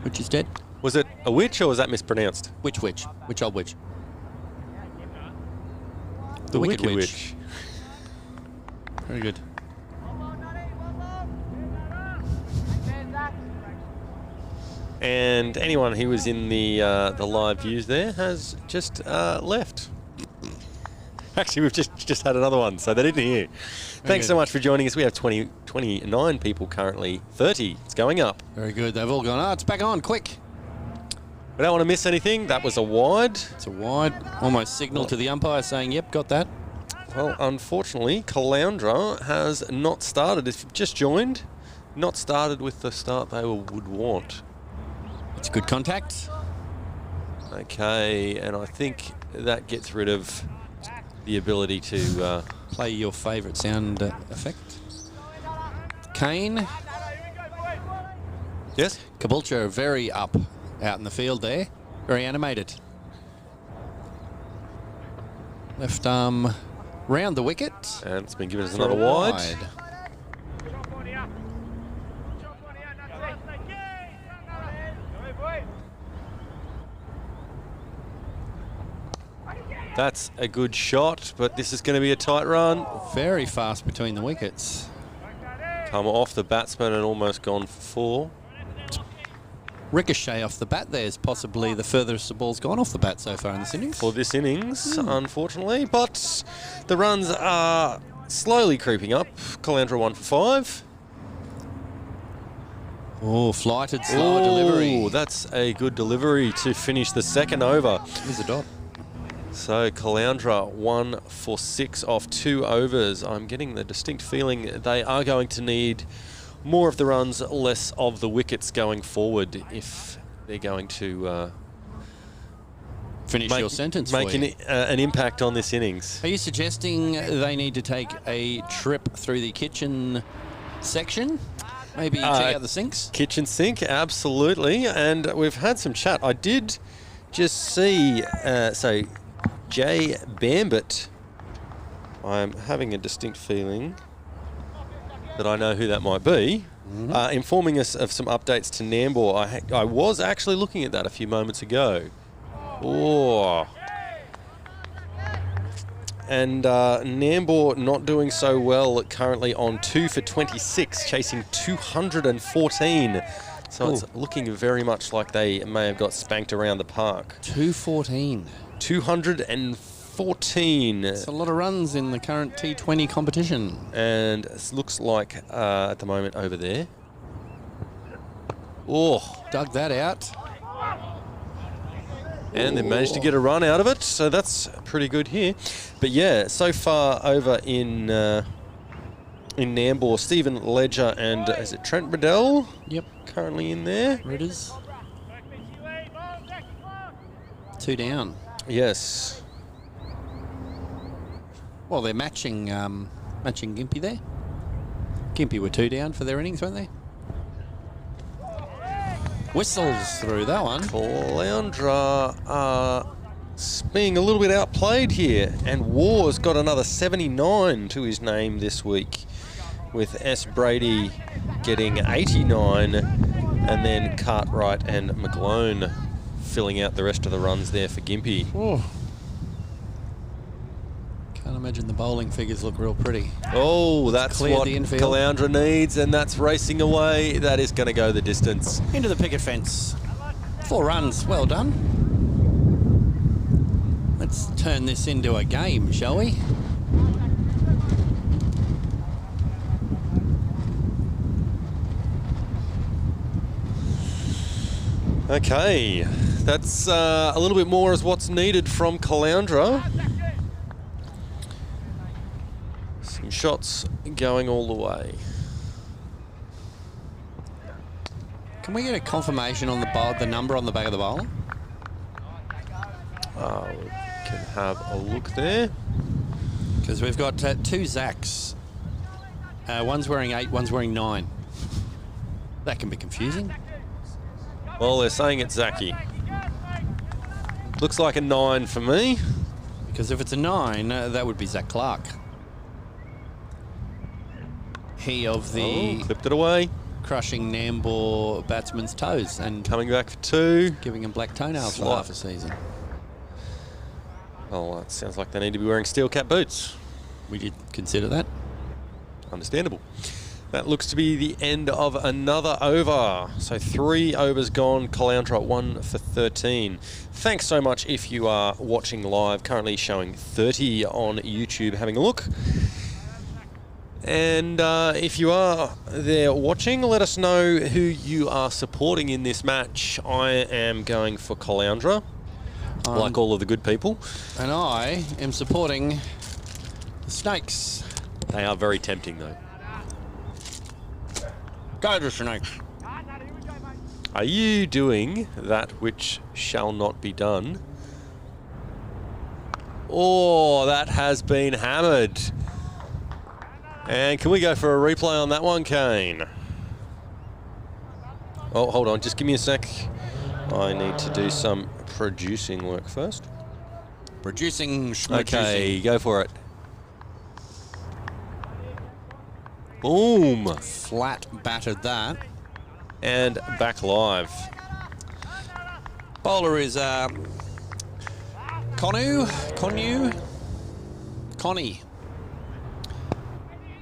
Witch is dead. Was it a witch or was that mispronounced? Witch. Witch old witch. The Wicked Witch. Very good. And anyone who was in the live views there has just left. Actually, we've just had another one, so they didn't hear. Thanks so much for joining us. We have 29 people currently. 30. It's going up. Very good. They've all gone, it's back on, quick. We don't want to miss anything. That was a wide. It's a wide. Almost signal to the umpire saying, yep, got that. Well, unfortunately, Caloundra has not started. If you've just joined, not started with the start they would want. It's good contact. Okay, and I think that gets rid of the ability to play your favourite sound effect. Kane. Yes? Caboolture very up out in the field there. Very animated. Left arm round the wicket. And it's been given as another wide. That's a good shot, but this is going to be a tight run. Very fast between the wickets. Come off the batsman and almost gone for 4. Ricochet off the bat there is possibly the furthest the ball's gone off the bat so far in this innings. For this innings, unfortunately. But the runs are slowly creeping up. Caloundra 1 for 5. Oh, flighted, slower delivery. That's a good delivery to finish the second over. Here's a dot. So Caloundra 1 for 6 off 2 overs. I'm getting the distinct feeling they are going to need more of the runs, less of the wickets going forward if they're going to finish your sentence. Make an impact on this innings. Are you suggesting they need to take a trip through the kitchen section? Maybe check out the sinks? Kitchen sink, absolutely. And we've had some chat. I did just see, so Jay Bambit, I'm having a distinct feeling that I know who that might be, informing us of some updates to Nambour. I was actually looking at that a few moments ago. Oh. And Nambour not doing so well, currently on 2 for 26, chasing 214. So it's looking very much like they may have got spanked around the park. 214. 214. It's a lot of runs in the current T20 competition. And it looks like at the moment over there. Oh. Dug that out. And they managed to get a run out of it, so that's pretty good here. But yeah, so far over in Nambour, Stephen Ledger and is it Trent Riddell? Yep. Currently in there. Ridders. 2 down. Yes. Well, they're matching Gympie there. Gympie were 2 down for their innings, weren't they? Whistles through that one. Caloundra are being a little bit outplayed here, and War's got another 79 to his name this week, with S. Brady getting 89, and then Cartwright and McGlone filling out the rest of the runs there for Gympie. Oh. Can't imagine the bowling figures look real pretty. Oh, that's cleared what the infield. Caloundra needs, and that's racing away. That is going to go the distance. Into the picket fence. 4 runs. Well done. Let's turn this into a game, shall we? Okay, that's a little bit more is what's needed from Caloundra. Some shots going all the way. Can we get a confirmation on the number on the back of the bowler? We can have a look there. Because we've got 2 Zacks. One's wearing 8, one's wearing 9. That can be confusing. Well, they're saying it's Zaki. Looks like a 9 for me. Because if it's a 9, that would be Zach Clark. He of the Clipped it away. crushing Nambour batsman's toes and Coming back for 2. giving him black toenails for Slot. half a season. Oh, that sounds like they need to be wearing steel cap boots. We did consider that. Understandable. That looks to be the end of another over. So 3 overs gone, Caloundra 1 for 13. Thanks so much if you are watching live, currently showing 30 on YouTube, having a look. And if you are there watching, let us know who you are supporting in this match. I am going for Caloundra, like all of the good people. And I am supporting the Snakes. They are very tempting though. Go to Snakes. Are you doing that which shall not be done? Oh, that has been hammered. And can we go for a replay on that one, Kane? Oh, hold on, just give me a sec. I need to do some producing work first. Producing. Okay, go for it. Boom. Flat battered that. And back live. Bowler is Connie.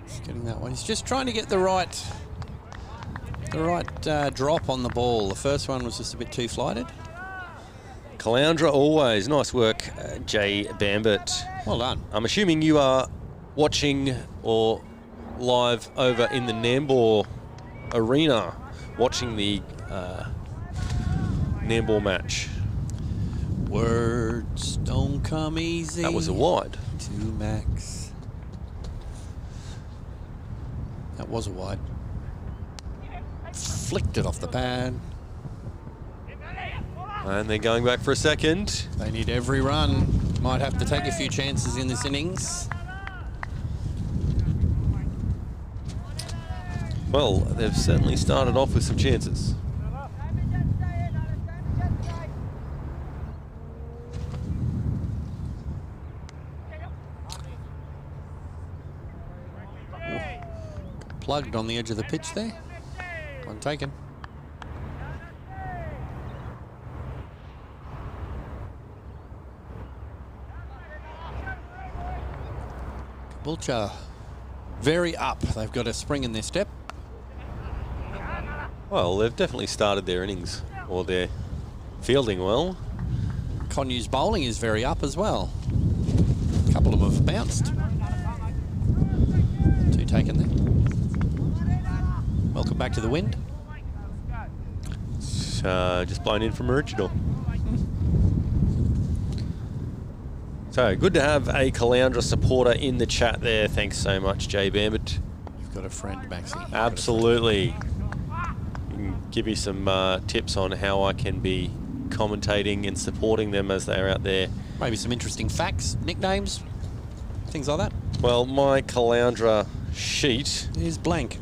He's getting that one. He's just trying to get the right drop on the ball. The first one was just a bit too flighted. Caloundra always. Nice work, Jay Bambit. Well done. I'm assuming you are watching or live over in the Nambour arena, watching the Nambour match. Words don't come easy. That was a wide. To Max. That was a wide. Flicked it off the pad. And they're going back for a second. They need every run. Might have to take a few chances in this innings. Well, they've certainly started off with some chances. Plugged on the edge of the pitch there. One taken. Caboolture very up. They've got a spring in their step. Well, they've definitely started their innings, or they're fielding well. Conyu's bowling is very up as well. A couple of them have bounced. 2 taken there. Welcome back to the wind. Just blown in from original. So, good to have a Caloundra supporter in the chat there. Thanks so much, Jay Bambit. You've got a friend, Maxie. Absolutely. You can give me some tips on how I can be commentating and supporting them as they're out there. Maybe some interesting facts, nicknames, things like that. Well, my Caloundra sheet Is blank.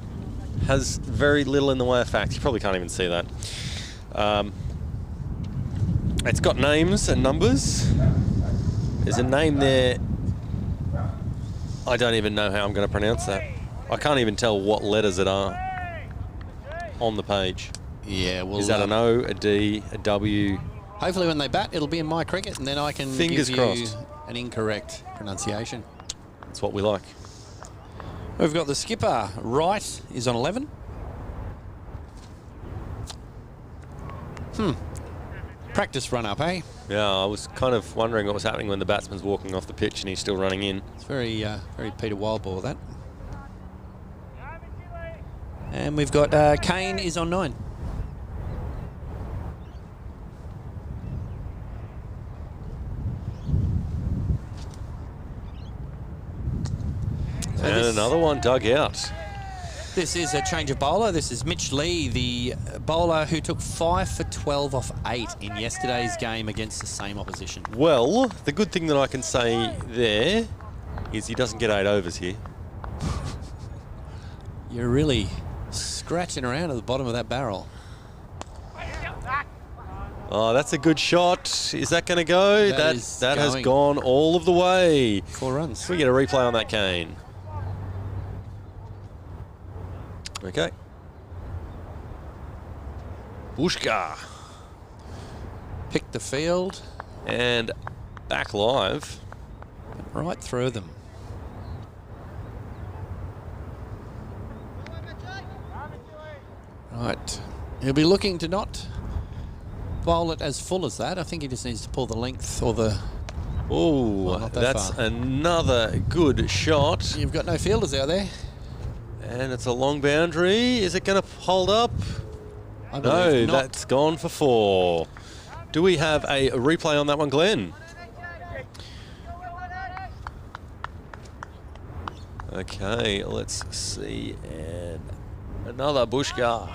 has very little in the way of facts. You probably can't even see that. It's got names and numbers. There's a name there. I don't even know how I'm going to pronounce that. I can't even tell what letters it are on the page. Yeah, well, Is that an O, a D, a W? hopefully when they bat, it'll be in my cricket, and then I can Fingers give you crossed. an incorrect pronunciation. That's what we like. We've got the skipper. Wright is on 11. Practice run up, eh? Yeah, I was kind of wondering what was happening when the batsman's walking off the pitch and he's still running in. It's very, very Peter Wildball, that. And we've got Kane is on 9. So And this- another one dug out. This is a change of bowler. This is Mitch Lee, the bowler who took 5 for 12 off 8 in yesterday's game against the same opposition. Well, the good thing that I can say there is he doesn't get 8 overs here. You're really scratching around at the bottom of that barrel. Oh, that's a good shot. Is that going to go? That is That has going. gone all of the way. 4 runs. We get a replay on that, Kane. Okay. Bushka. Picked the field And back live. right through them. Right. He'll be looking to not bowl it as full as that. I think he just needs to pull the length or the... Oh, Well, not that that's far. another good shot. You've got no fielders out there. And it's a long boundary. Is it going to hold up? I No, believe not. that's gone for 4. Do we have a replay on that one, Glenn? Okay, let's see. And another Bushka.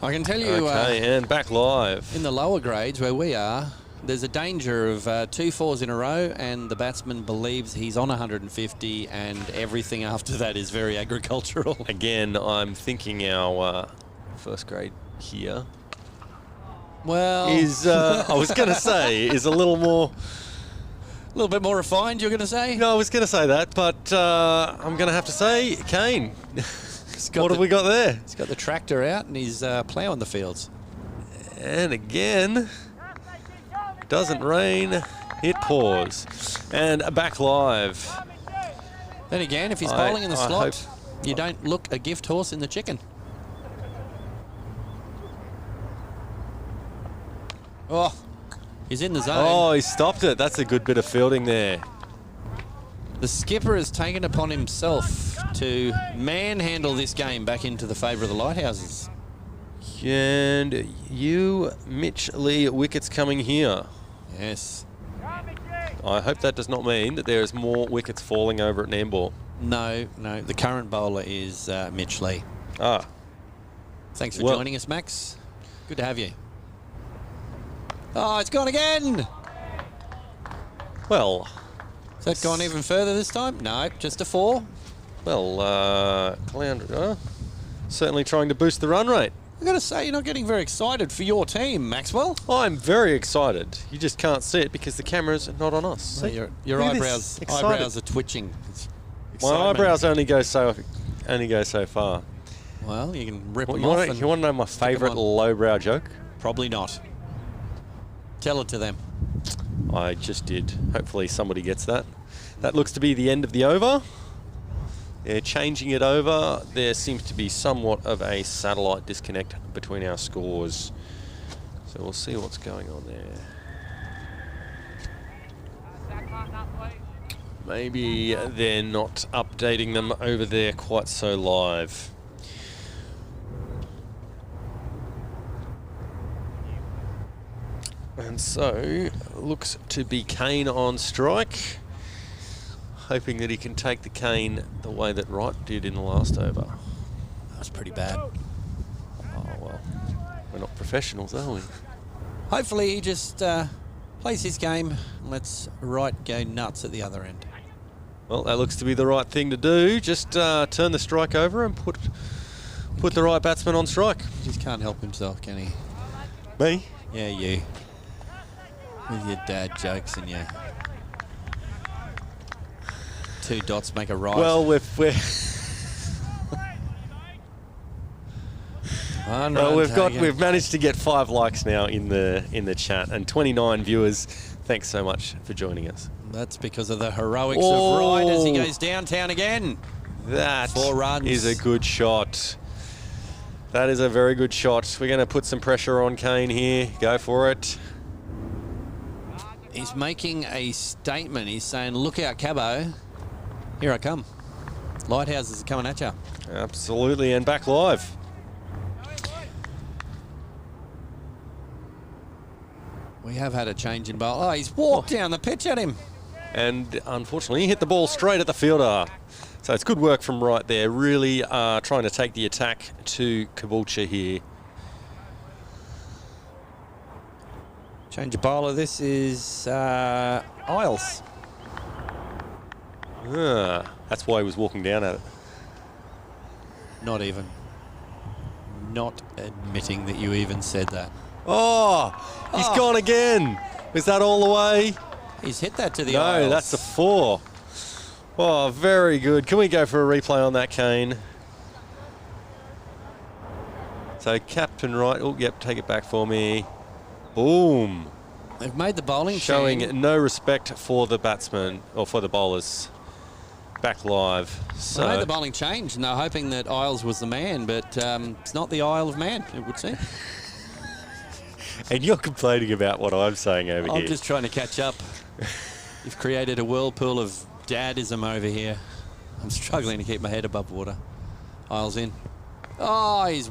I can tell you Okay, and back live. in the lower grades where we are, there's a danger of 2 fours in a row, and the batsman believes he's on 150, and everything after that is very agricultural. Again, I'm thinking our first grade here Well, is, I was going to say, is a little more... a little bit more refined, you're going to say? No, I was going to say that, but I'm going to have to say, Kane, what have we got there? He's got the tractor out and he's ploughing the fields. And again, doesn't rain, it pours. And back live. Then again, if he's I- bowling in the I slot, hope- you don't look a gift horse in the chicken. Oh, he's in the zone. Oh, he stopped it. That's a good bit of fielding there. The skipper has taken upon himself to manhandle this game back into the favour of the Lighthouses. And you, Mitch Lee, wickets coming here. Yes. I hope that does not mean that there is more wickets falling over at Nambour. No, no. The current bowler is Mitch Lee. Ah, Thanks for Well- joining us, Max. Good to have you. Oh, it's gone again. well, Has that gone even further this time? No, just a 4. Caloundra certainly trying to boost the run rate. I've got to say, you're not getting very excited for your team, Maxwell. I'm very excited. You just can't see it because the camera's not on us. Well, See? your Look at this. eyebrows are twitching. It's My excitement. eyebrows only go so far. Well, you can rip Well, them you off. want and to know my stick 'em favourite on. lowbrow joke? Probably not. Tell it to them. I just did. Hopefully somebody gets that. That looks to be the end of the over. They're changing it over. There seems to be somewhat of a satellite disconnect between our scores. So we'll see what's going on there. Maybe they're not updating them over there quite so live. And so, looks to be Kane on strike. Hoping that he can take the Kane the way that Wright did in the last over. That was pretty bad. Oh, well, we're not professionals, are we? Hopefully he just plays his game and lets Wright go nuts at the other end. Well, that looks to be the right thing to do. Just turn the strike over and put the right batsman on strike. He just can't help himself, can he? Me? Yeah, you. With your dad jokes and your 2 dots make a right. Well, we've managed to get 5 likes now in the chat and 29 viewers. Thanks so much for joining us. That's because of the heroics of Wright as he goes downtown again. That 4 runs. is a good shot. That is a very good shot. We're going to put some pressure on Kane here. Go for it. He's making a statement. He's saying, look out, Cabo. Here I come. Lighthouses are coming at you. Absolutely, and back live. We have had a change in bowl. Oh, he's walked down the pitch at him. And unfortunately, he hit the ball straight at the fielder. So it's good work from Wright there. Really trying to take the attack to Caboolture here. Change of bowler. This is Isles. That's why he was walking down at it. Not even. Not admitting that you even said that. Oh, he's gone again. Is that all the way? He's hit that to the No, Isles. that's a 4. Oh, very good. Can we go for a replay on that, Kane? So Captain Wright. Oh, yep, take it back for me. Boom. They've made the bowling Showing chain. no respect for the batsmen or for the bowlers. Back live. So They made the bowling change, and they're hoping that Isles was the man, but it's not the Isle of Man, it would seem. And you're complaining about what I'm saying over here. I'm just trying to catch up. You've created a whirlpool of dadism over here. I'm struggling to keep my head above water. Isles in. Oh, he's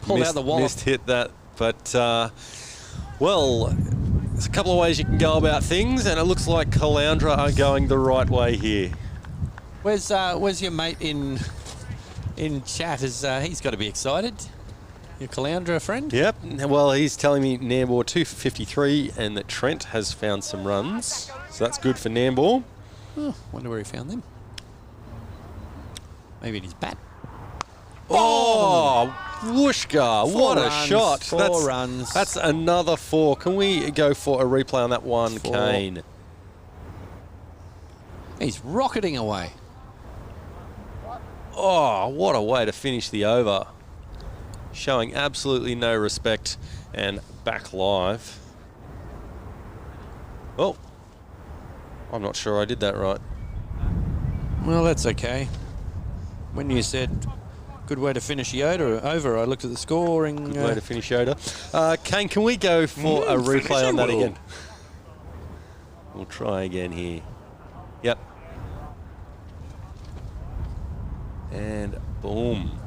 pulled out the wallet. Missed hit that, but well, there's a couple of ways you can go about things, and it looks like Caloundra are going the right way here. Where's your mate in chat? He's got to be excited. Your Caloundra friend? Yep. Well, he's telling me Nambour 2 for 53, and that Trent has found some runs, so that's good for Nambour. Oh, wonder where he found them. Maybe in his bat. Oh, whooshka! What a shot! 4 runs. That's another 4. Can we go for a replay on that one, 4. Kane? He's rocketing away. Oh, what a way to finish the over. Showing absolutely no respect and back live. Oh, I'm not sure I did that right. Well, that's okay. When you said good way to finish the over, I looked at the scoring. Good way to finish Yoda. Kane, can we go for a replay on that again? We'll try again here. Yep. And boom.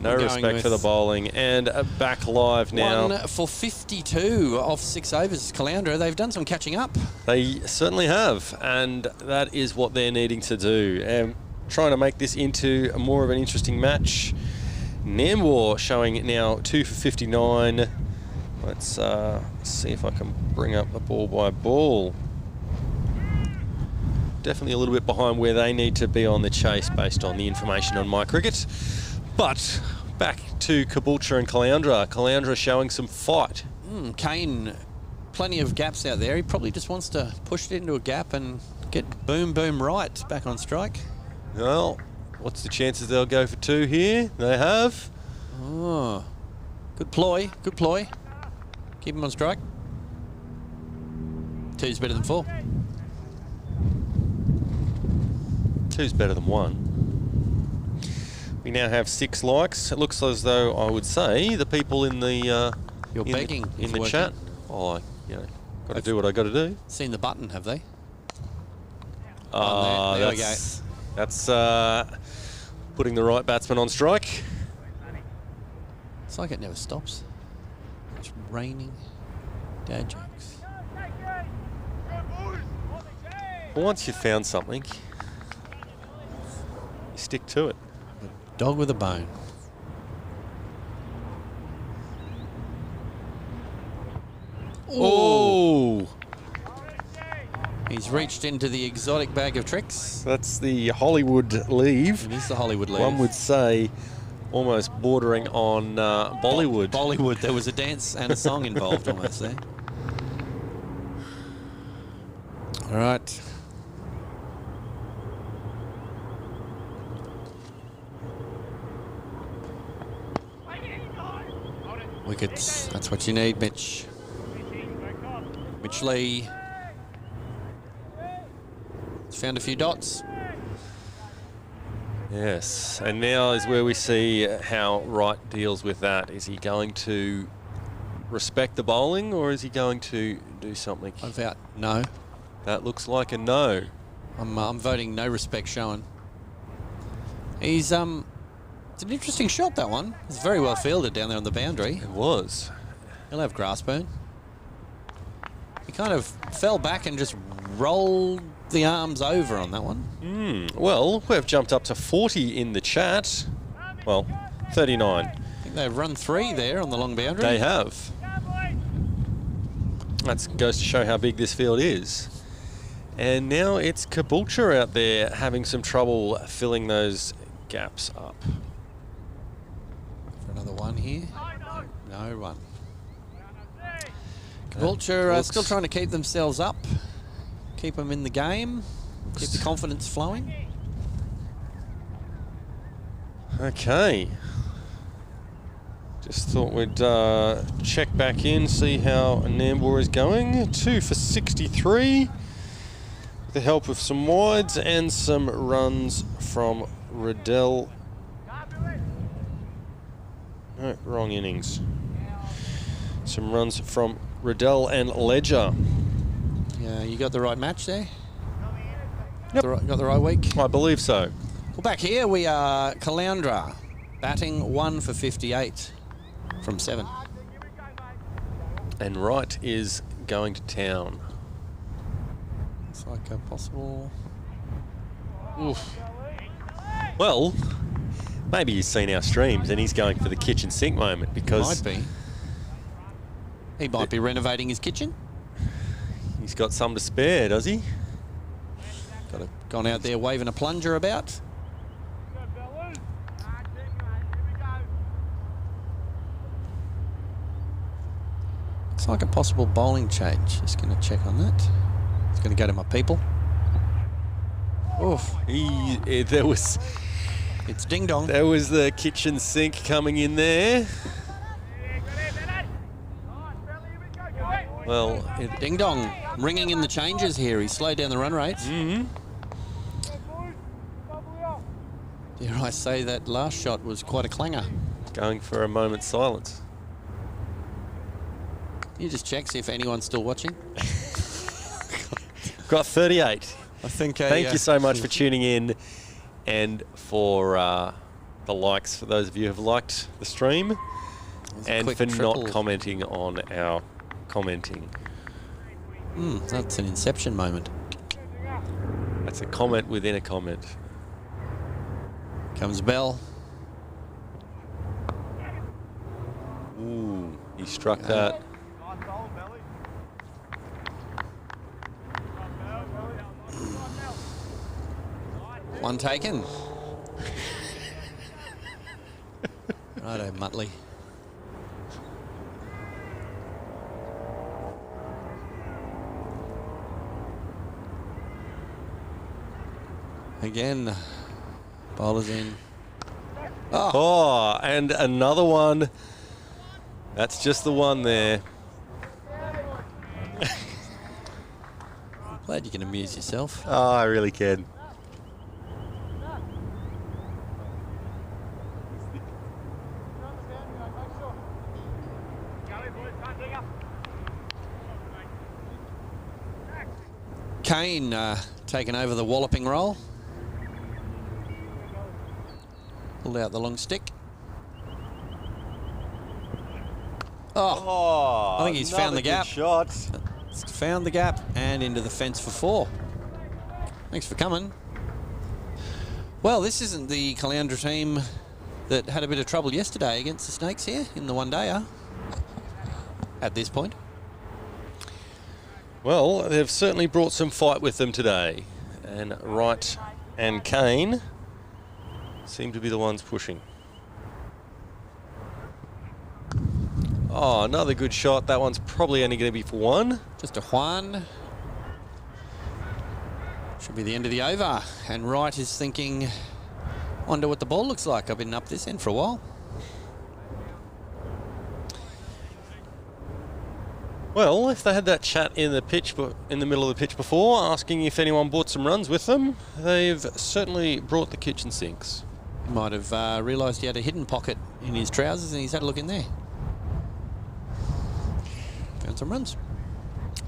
No respect for the bowling. And back live now. 1 for 52 off 6 overs. Caloundra, they've done some catching up. They certainly have. And that is what they're needing to do. Trying to make this into more of an interesting match. Nambour showing now 2 for 59. Let's see if I can bring up the ball by ball. Definitely a little bit behind where they need to be on the chase based on the information on My Cricket. But back to Caboolture and Caloundra. Caloundra showing some fight. Kane, plenty of gaps out there. He probably just wants to push it into a gap and get boom, boom, right back on strike. Well, what's the chances they'll go for 2 here? They have. Oh, good ploy, good ploy. Keep him on strike. 2's better than 4. 2's better than 1. We now have 6 likes. It looks as though I would say the people in the You're begging in the chat. Oh, got to do what I got to do. Seen the button, have they? There we go. That's putting the right batsman on strike. It's like it never stops. It's raining. Dad jokes. Well, once you've found something, you stick to it. Dog with a bone. Oh! He's reached into the exotic bag of tricks. That's the Hollywood leave. It is the Hollywood leave. One would say almost bordering on Bollywood. Bollywood. There was a dance and a song involved almost there. All right. Wickets. That's what you need, Mitch. Mitch Lee. He's found a few dots. Yes, and now is where we see how Wright deals with that. Is he going to respect the bowling, or is he going to do something? I vote no. That looks like a no. I'm voting no respect shown. He's it's an interesting shot, that one. It's very well fielded down there on the boundary. It was. He'll have grass burn. He kind of fell back and just rolled the arms over on that one. Well, we've jumped up to 40 in the chat. Well, 39. I think they've run 3 there on the long boundary. They have. That goes to show how big this field is. And now it's Caboolture out there having some trouble filling those gaps up. For another one here. No one. Caboolture still trying to keep themselves up. Keep them in the game. Keep the confidence flowing. Okay. Just thought we'd check back in, see how Nambour is going. 2 for 63. With the help of some wides and some runs from Riddell. No, wrong innings. Some runs from Riddell and Ledger. Yeah, you got the right match there? Yep. Got the right week? I believe so. Well, back here we are Caloundra, batting 1 for 58 from 7. And Wright is going to town. Looks like a possible... Oof. Well, maybe he's seen our streams and he's going for the kitchen sink moment because... Might be. He might be renovating his kitchen. He's got some to spare, does he? Gone out there waving a plunger about. Looks like a possible bowling change. Just going to check on that. It's going to go to my people. Oof. There was... It's ding dong. There was the kitchen sink coming in there. Well, Ding dong. Ringing in the changes here. He's slowed down the run rates. Dare I say that last shot was quite a clanger. Going for a moment's silence. You just check, see if anyone's still watching. Got 38. I think. Thank you so much for tuning in and for the likes, for those of you who have liked the stream, and for not commenting on our commenting. That's an inception moment. That's a comment within a comment. Comes Bell. Ooh, he struck that. One taken. Righto, Muttley. Again, bowlers in. Oh, and another one. That's just the one there. Glad you can amuse yourself. Oh, I really can. Kane taking over the walloping role. Pulled out the long stick. Oh, I think he's found the gap. Shot. He's found the gap and into the fence for 4. Thanks for coming. Well, this isn't the Caloundra team that had a bit of trouble yesterday against the Snakes here in the one-dayer. At this point. Well, they've certainly brought some fight with them today. And Wright and Kane seem to be the ones pushing. Oh, another good shot. That one's probably only going to be for one. Just a one. Should be the end of the over. And Wright is thinking, wonder what the ball looks like. I've been up this end for a while. Well, if they had that chat in the pitch, in the middle of the pitch before, asking if anyone brought some runs with them, they've certainly brought the kitchen sinks. He might have realised he had a hidden pocket in his trousers and he's had a look in there. Found some runs.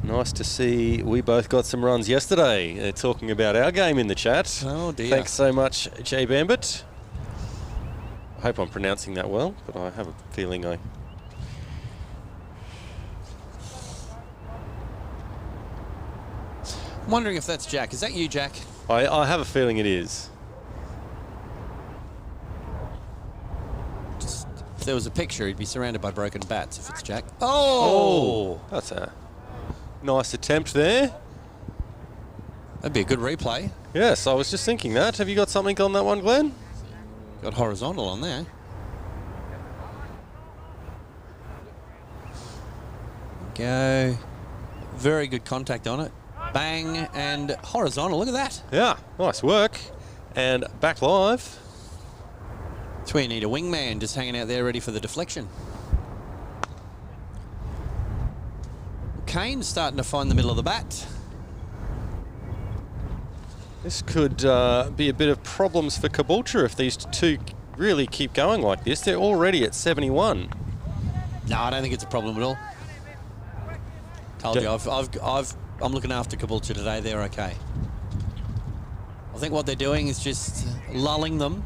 Nice to see we both got some runs yesterday. They're talking about our game in the chat. Oh dear. Thanks so much, Jay Bambit. I hope I'm pronouncing that well, but I have a feeling I... I'm wondering if that's Jack. Is that you, Jack? I have a feeling it is. Just, if there was a picture, he'd be surrounded by broken bats if it's Jack. Oh! That's a nice attempt there. That'd be a good replay. Yes, I was just thinking that. Have you got something on that one, Glenn? Got horizontal on there. Go. Very good contact on it. Bang and horizontal. Look at that. Yeah, nice work. And back live. That's where you need a wingman just hanging out there ready for the deflection. Kane's starting to find the middle of the bat. This could be a bit of problems for Caboolture if these two really keep going like this. They're already at 71. No, I don't think it's a problem at all. Told you, I'm looking after Caboolture today. They're okay. I think what they're doing is just lulling them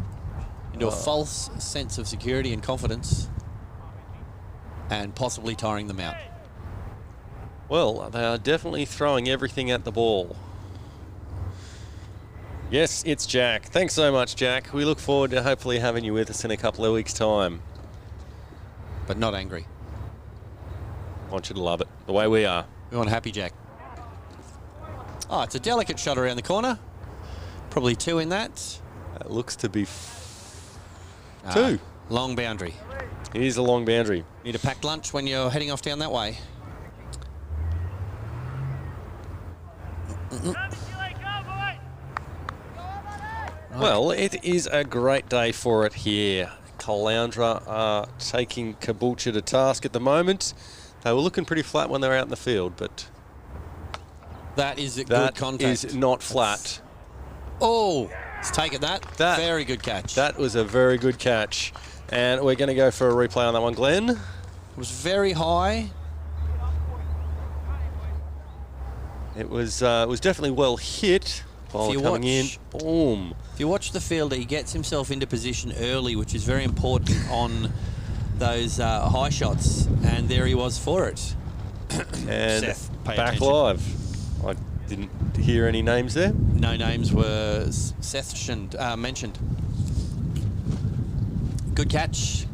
into a false sense of security and confidence and possibly tiring them out. Well, they are definitely throwing everything at the ball. Yes, it's Jack. Thanks so much, Jack. We look forward to hopefully having you with us in a couple of weeks' time. But not angry. I want you to love it, the way we are. We want happy Jack. Oh, it's a delicate shot around the corner. Probably two in that. That looks to be two. Long boundary. It is a long boundary. Need a packed lunch when you're heading off down that way. Well, it is a great day for it here. Caloundra are taking Caboolture to task at the moment. They were looking pretty flat when they were out in the field, but that is a good contact. That is not flat. Oh, let's take it that. Very good catch. That was a very good catch. And we're going to go for a replay on that one, Glenn. It was very high. It was definitely well hit. Ball coming in. Boom. If you watch the fielder, he gets himself into position early, which is very important on those high shots. And there he was for it. And Seth, pay back attention. live. I didn't hear any names there. No names were mentioned. Good catch.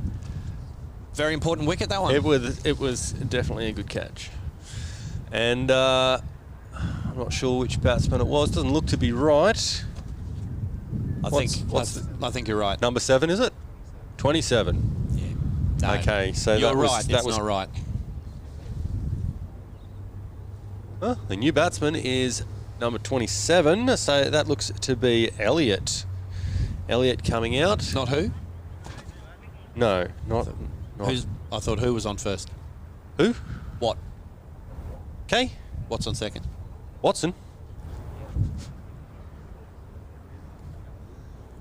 Very important wicket, that one. It was definitely a good catch. And I'm not sure which batsman it was. Doesn't look to be right. I think you're right. Number 7, is it? 27. Yeah. No, okay, so you're that right. was It's not right. Well, the new batsman is number 27, so that looks to be Elliott. Elliott coming out. Not who? No, not. I thought who was on first. Who? What? Okay. What's on second? Watson.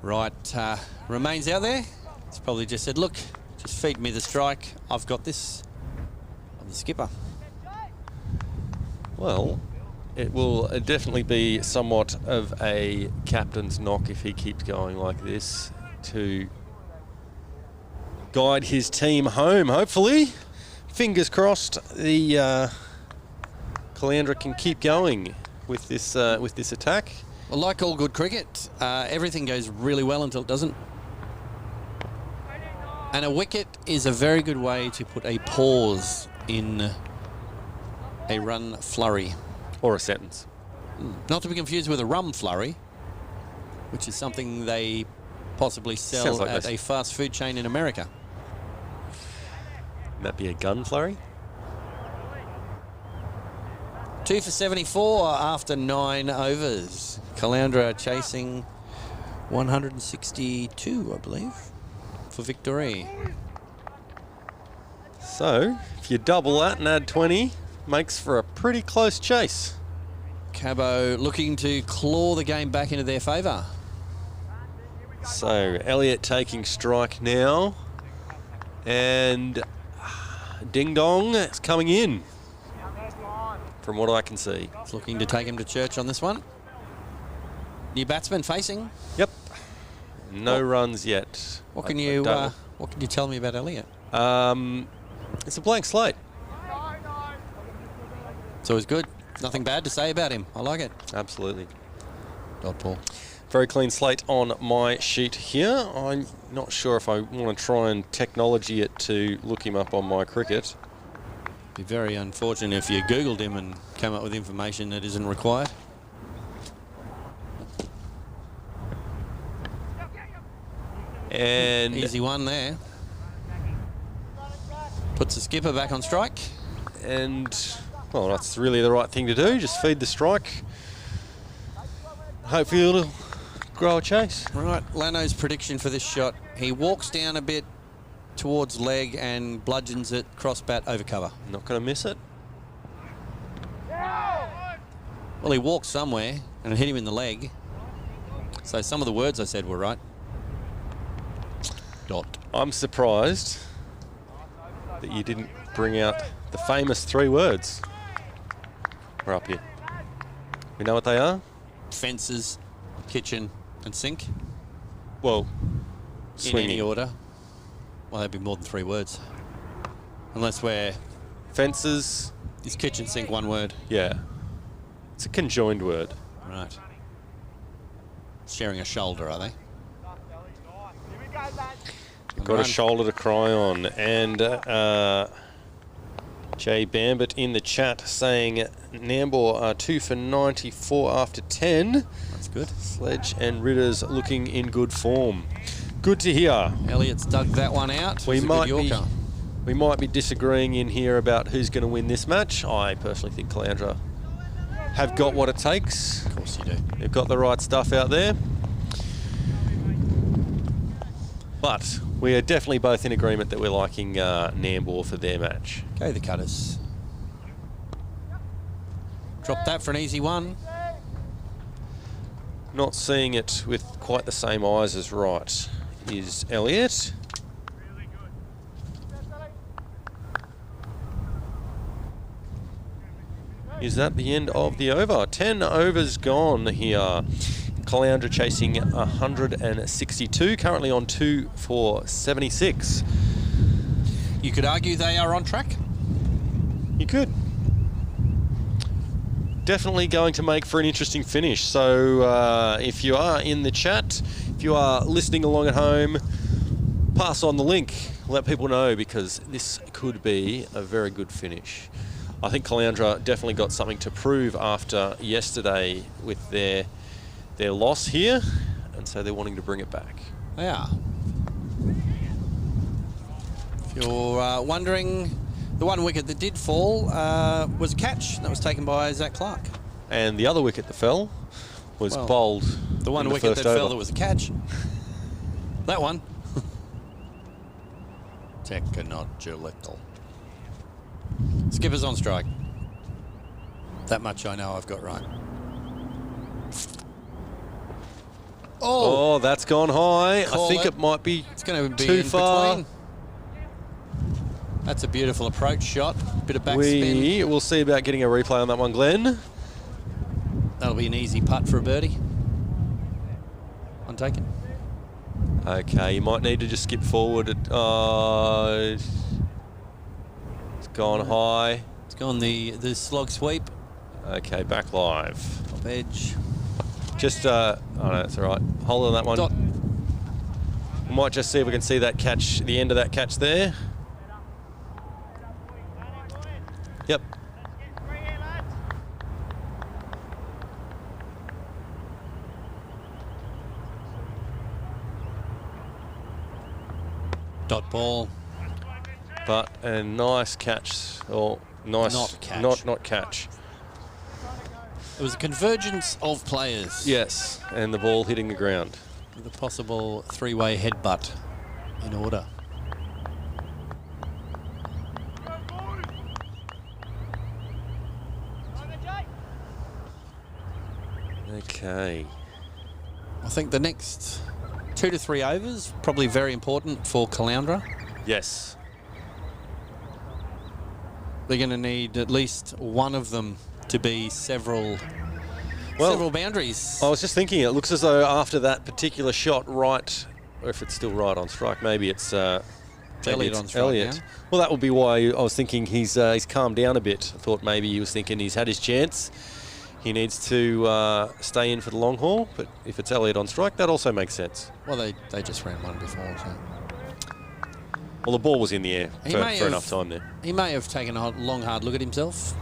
Right, remains out there. He's probably just said, look, just feed me the strike. I've got this. I'm the skipper. Well, it will definitely be somewhat of a captain's knock if he keeps going like this to guide his team home, hopefully. Fingers crossed the Caloundra can keep going with this attack. Well, like all good cricket, everything goes really well until it doesn't. And a wicket is a very good way to put a pause in a run flurry. Or a sentence. Not to be confused with a rum flurry, which is something they possibly sell Sounds like at this. a fast food chain in America. Would that be a gun flurry? 2 for 74 after 9 overs. Caloundra chasing 162, I believe, for victory. So, if you double that and add 20, makes for a pretty close chase. Cabo looking to claw the game back into their favour. So, Elliott taking strike now. And Ding Dong is coming in, from what I can see. It's looking to take him to church on this one. New batsman facing. Yep. No runs yet. What can you tell me about Elliott? It's a blank slate. It's always good. Nothing bad to say about him. I like it. Absolutely. Dot Paul. Very clean slate on my sheet here. I'm not sure if I want to try and technology it to look him up on my cricket. Be very unfortunate if you Googled him and came up with information that isn't required. And Easy one there. Puts the skipper back on strike. And, well, that's really the right thing to do. Just feed the strike. Hopefully it'll grow a chase. Right, Lanno's prediction for this shot. He walks down a bit towards leg and bludgeons it cross bat over cover. Not going to miss it. Well, he walked somewhere and it hit him in the leg. So some of the words I said were right. Dot. I'm surprised that you didn't bring out the famous 3 words. We're up here. We know what they are? Fences, kitchen and sink. Well, In any order. Well, that'd be more than 3 words. Unless we're... Fences. Is kitchen sink one word? Yeah. It's a conjoined word. Right. Sharing a shoulder, are they? Got a shoulder to cry on. And Jay Bambit in the chat saying Nambour are 2 for 94 after 10. That's good. Sledge and Ritter's looking in good form. Good to hear. Elliott's dug that one out. We It's a might good be Yorker. We might be disagreeing in here about who's going to win this match. I personally think Caloundra have got what it takes. Of course you do. They've got the right stuff out there. But we are definitely both in agreement that we're liking Nambour for their match. Go the Cutters. Drop that for an easy one. Not seeing it with quite the same eyes as right is Elliott. Is that the end of the over? 10 overs gone here. Caloundra chasing 162, currently on 2 for 76. You could argue they are on track. You could. Definitely going to make for an interesting finish. So if you are in the chat, if you are listening along at home, pass on the link. Let people know, because this could be a very good finish. I think Caloundra definitely got something to prove after yesterday with their loss here, and so they're wanting to bring it back. They are. If you're wondering, the one wicket that did fall was a catch. That was taken by Zach Clark. And the other wicket that fell was bowled. The one in the wicket first that fell over. that was a catch. That one. Technological. Skipper's on strike. That much I know I've got right. Oh, that's gone high. Call I think it. it might be It's going to be too in far. between. That's a beautiful approach shot. Bit of backspin. We will see about getting a replay on that one, Glenn. That'll be an easy putt for a birdie. Untaken. Okay, you might need to just skip forward. It's gone high. It's gone the slog sweep. Okay, back live. Top edge. Just, oh no, that's all right. Hold on that one. Dot. We might just see if we can see that catch, the end of that catch there. Yep. Dot ball. But a nice catch, or nice... Not catch. Not catch. It was a convergence of players. Yes, and the ball hitting the ground. With a possible three-way headbutt in order. Okay. I think the next 2 to 3 overs, probably very important for Caloundra. Yes. They're going to need at least one of them to be several boundaries. I was just thinking, it looks as though after that particular shot right, or if it's still right on strike, maybe it's Elliott on strike Elliott. now. Well, that would be why I was thinking he's calmed down a bit. I thought maybe he was thinking he's had his chance. He needs to stay in for the long haul, but if it's Elliott on strike, that also makes sense. Well, they just ran one before, so. Well, the ball was in the air for enough time there. He may have taken a long, hard look at himself.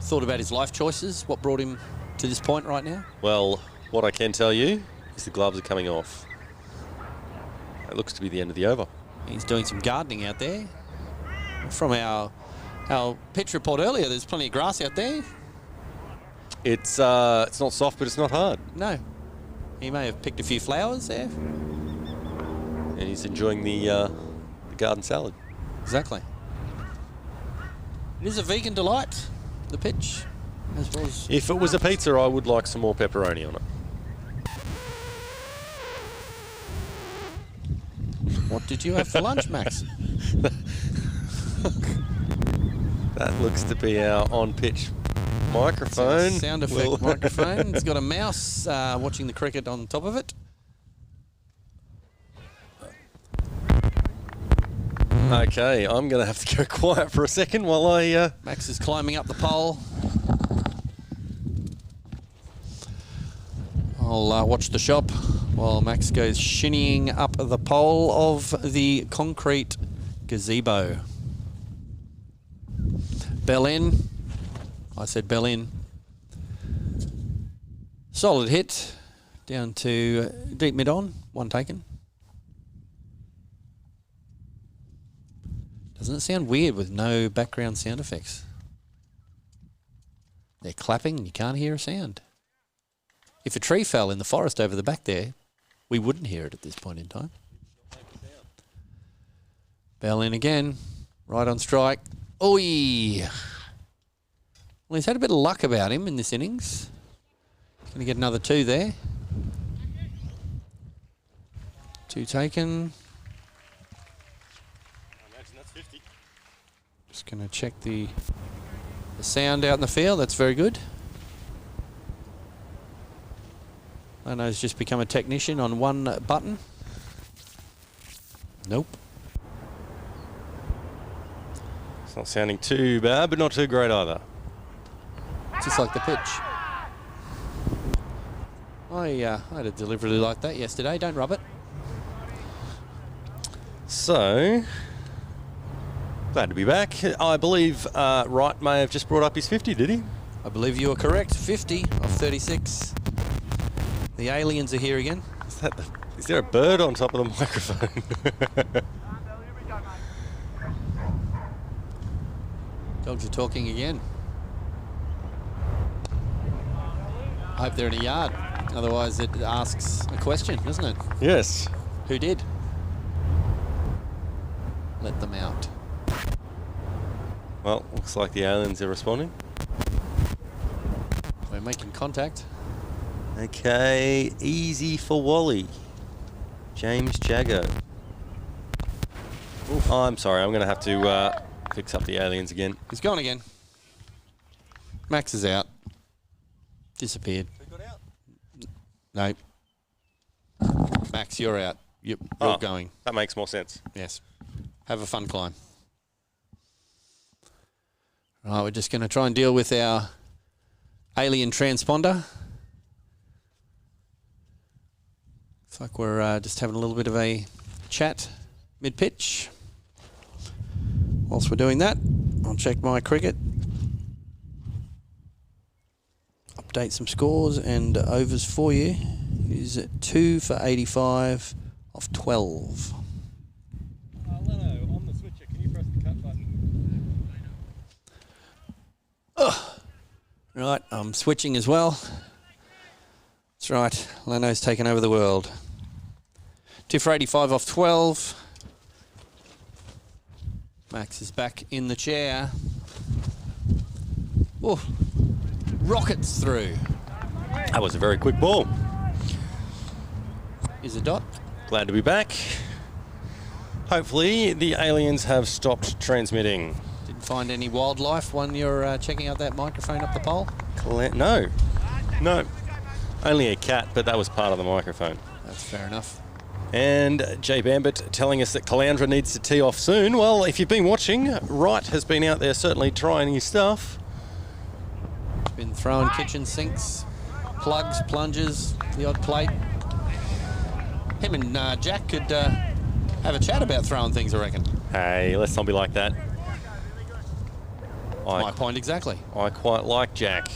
Thought about his life choices, what brought him to this point right now. Well, what I can tell you is the gloves are coming off. It looks to be the end of the over. He's doing some gardening out there. From our pitch report earlier, there's plenty of grass out there. It's not soft, but it's not hard. No. He may have picked a few flowers there. And he's enjoying the garden salad. Exactly. It is a vegan delight, the pitch. As well as If it was a pizza, I would like some more pepperoni on it. what did you have for lunch, Max? That looks to be our on-pitch microphone. Sound effect microphone. It's got a mouse watching the cricket on top of it. Okay, I'm going to have to go quiet for a second while I... Max is climbing up the pole. I'll watch the shop while Max goes shinnying up the pole of the concrete gazebo. Bell in. I said bell in. Solid hit. Down to deep mid on. One taken. Doesn't it sound weird with no background sound effects? They're clapping and you can't hear a sound. If a tree fell in the forest over the back there, we wouldn't hear it at this point in time. Bell in again. Right on strike. Oi! Well, he's had a bit of luck about him in this innings. He's going to get another 2 there. 2 taken. Just going to check the sound out in the field. That's very good. Lanno's just become a technician on one button. Nope. It's not sounding too bad, but not too great either. Just like the pitch. I had a delivery like that yesterday. Don't rub it. So, glad to be back. I believe Wright may have just brought up his 50, did he? I believe you are correct. 50 of 36. The aliens are here again. Is there a bird on top of the microphone? Dogs are talking again. I hope they're in a yard. Otherwise it asks a question, doesn't it? Yes. Who did? Let them out. Well, looks like the aliens are responding. We're making contact. Okay, easy for Wally. James Jago. Oh, I'm sorry, I'm going to have to fix up the aliens again. He's gone again. Max is out. Disappeared. No. Max, you're out. You're going. That makes more sense. Yes. Have a fun climb. Right, we're just going to try and deal with our alien transponder. Looks like we're just having a little bit of a chat mid-pitch. Whilst we're doing that, I'll check my cricket. Update some scores and overs for you. Is 2 for 85 of 12. I'm switching as well. That's right, Lanno's taken over the world. 2 for 85 off 12. Max is back in the chair. Oh, rockets through. That was a very quick ball. Is a dot. Glad to be back. Hopefully the aliens have stopped transmitting. Didn't find any wildlife when you're checking out that microphone up the pole? No. Only a cat, but that was part of the microphone. That's fair enough. And Jay Bambit telling us that Caloundra needs to tee off soon. Well, if you've been watching, Wright has been out there certainly trying his stuff. Been throwing kitchen sinks, plugs, plungers, the odd plate. Him and Jack could have a chat about throwing things, I reckon. Hey, let's not be like that. My point exactly. I quite like Jack.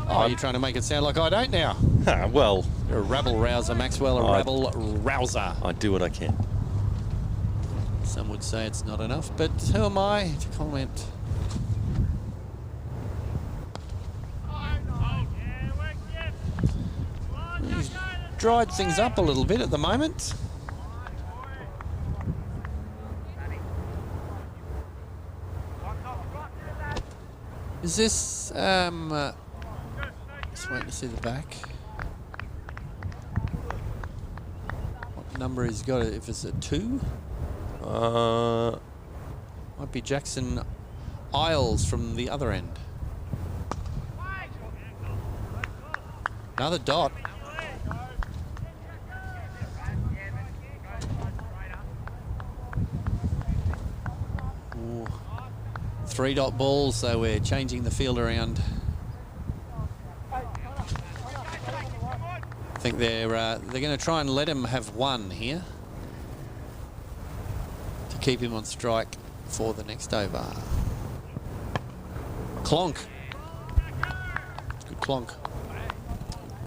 Oh, you're trying to make it sound like I don't now. Well, You're a rabble-rouser, Maxwell, a rabble-rouser. I do what I can. Some would say it's not enough, but who am I to comment? He's dried things up a little bit at the moment. Is this, just waiting to see the back. What number he's got, if it's a 2? Might be Jackson Isles from the other end. Another dot. Ooh. 3-dot balls, so we're changing the field around. I think they're going to try and let him have 1 here to keep him on strike for the next over. Clonk. Good clonk.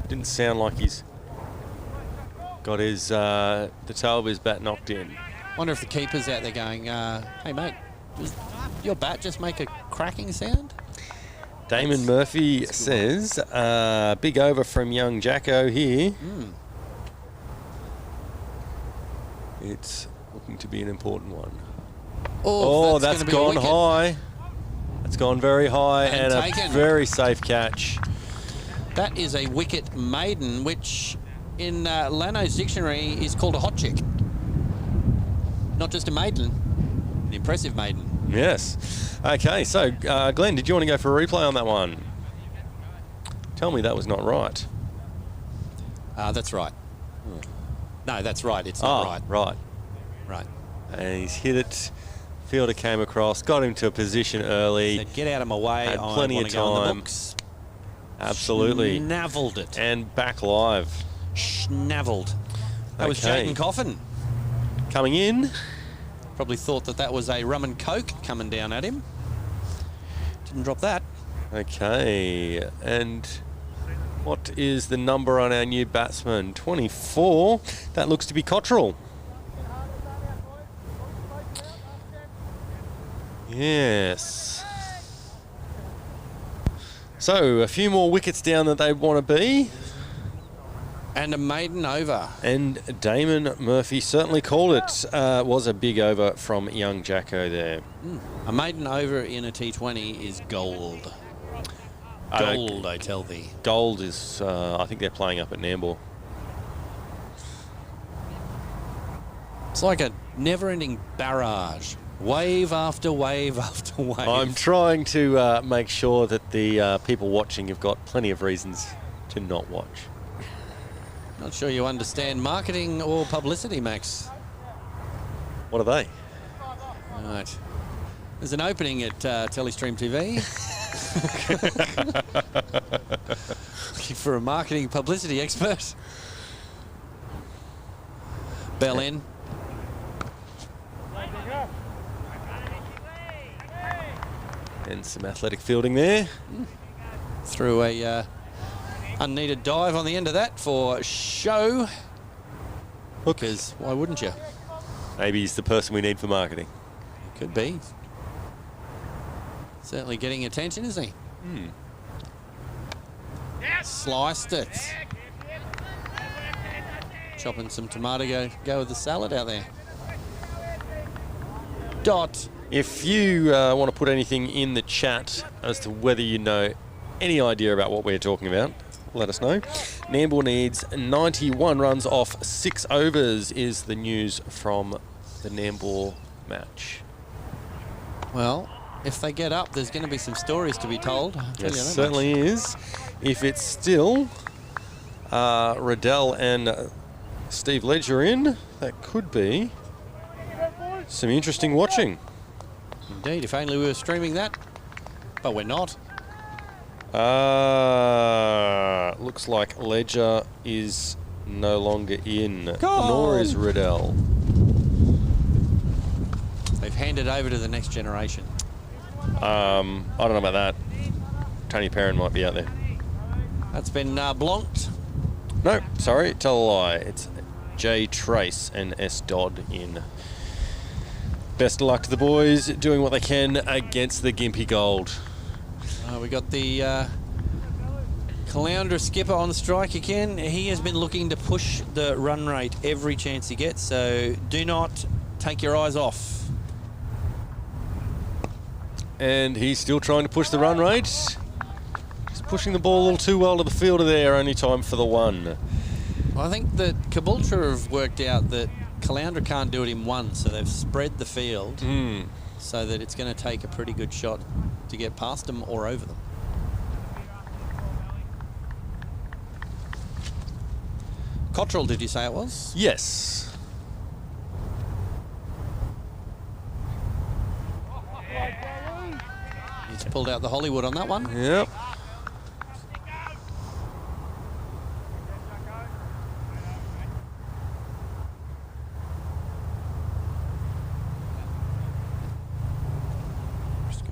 Didn't sound like he's got his the tail of his bat knocked in. Wonder if the keeper's out there going, hey mate, does your bat just make a cracking sound? Damon Murphy says, big over from young Jacko here. It's looking to be an important one. Oh, that's gone high. That's gone very high and a very safe catch. That is a wicket maiden, which in Lanno's dictionary is called a hot chick. Not just a maiden, an impressive maiden. Yes. Okay, so Glenn, did you want to go for a replay on that one? Tell me that was not right. That's right. No, that's right. It's not right. Right. Right. And he's hit it. Fielder came across, got him to a position early. Said, get out of my way. Had I plenty want of to go on the time. books. Absolutely. Schnavelled it. And back live. Schnavelled. That was Jayden Coffin. Coming in. Probably thought that that was a rum and coke coming down at him. Didn't drop that. Okay. And what is the number on our new batsman? 24. That looks to be Cottrell. Yes. So, a few more wickets down that they want to be. And a maiden over. And Damon Murphy certainly called it. Was a big over from young Jacko there. A maiden over in a T20 is gold. Gold, I tell thee. Gold is, I think they're playing up at Nambour. It's like a never-ending barrage. Wave after wave after wave. I'm trying to make sure that the people watching have got plenty of reasons to not watch. Not sure you understand marketing or publicity, Max. What are they? Right. There's an opening at Telestream TV. Looking for a marketing publicity expert. Bell in. And some athletic fielding there. Threw a unneeded dive on the end of that for show. Because why wouldn't you? Maybe he's the person we need for marketing. Could be. Certainly getting attention, isn't he? Sliced it. Chopping some tomato, go with the salad out there. Dot. If you want to put anything in the chat as to whether you know any idea about what we're talking about, let us know. Nambour needs 91 runs off 6 overs is the news from the Nambour match. Well, if they get up, there's going to be some stories to be told. Yes, certainly is. If it's still Riddell and Steve Ledger in, that could be some interesting watching. Indeed, if only we were streaming that, but we're not. Looks like Ledger is no longer in, nor is Riddell. They've handed over to the next generation. I don't know about that. Tony Perrin might be out there. That's been blonked. No, sorry, tell a lie. It's J Trace and S Dodd in. Best of luck to the boys doing what they can against the Gympie Gold. We got the Caloundra skipper on strike again. He has been looking to push the run rate every chance he gets, so do not take your eyes off. And he's still trying to push the run rate. He's pushing the ball a little too well to the fielder there, only time for the one. Well, I think that Caboolture have worked out that Caloundra can't do it in one, so they've spread the field so that it's going to take a pretty good shot to get past them or over them. Cottrell, did you say it was? Yes. He's pulled out the Hollywood on that one. Yep.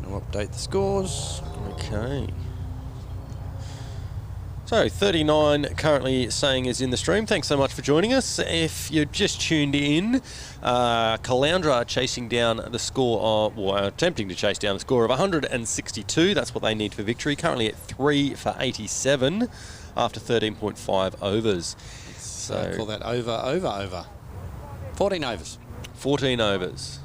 Update the scores. Okay. So 39 currently saying is in the stream. Thanks so much for joining us. If you're just tuned in, Caloundra are chasing down the score of, well, attempting to chase down the score of 162. That's what they need for victory. Currently at 3 for 87 after 13.5 overs. So call that over. 14 overs. 14 overs.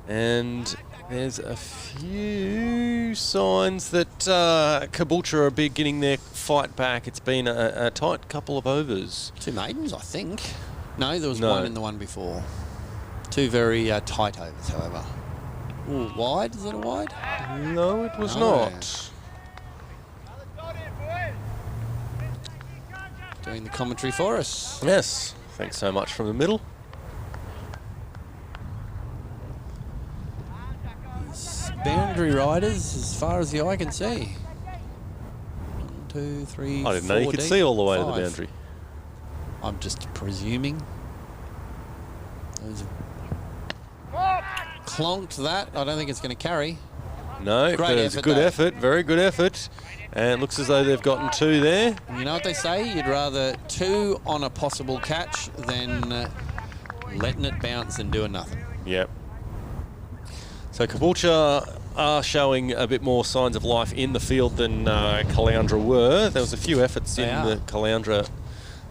And there's a few signs that Caboolture are beginning their fight back. It's been a tight couple of overs. 2 maidens, I think. No, there was one in the one before. 2 very tight overs, however. Ooh, wide? Is it a wide? No, it was not. Doing the commentary for us. Yes. Thanks so much from the middle. Boundary riders as far as the eye can see. 1, 2, 3, I didn't know you could see all the way to the boundary. I'm just presuming. Clonked that. I don't think it's going to carry. No, but it was a good effort. Very good effort. And it looks as though they've gotten 2 there. You know what they say? You'd rather 2 on a possible catch than letting it bounce and doing nothing. Yep. So Caboolture are showing a bit more signs of life in the field than Caloundra were. There was a few efforts the Caloundra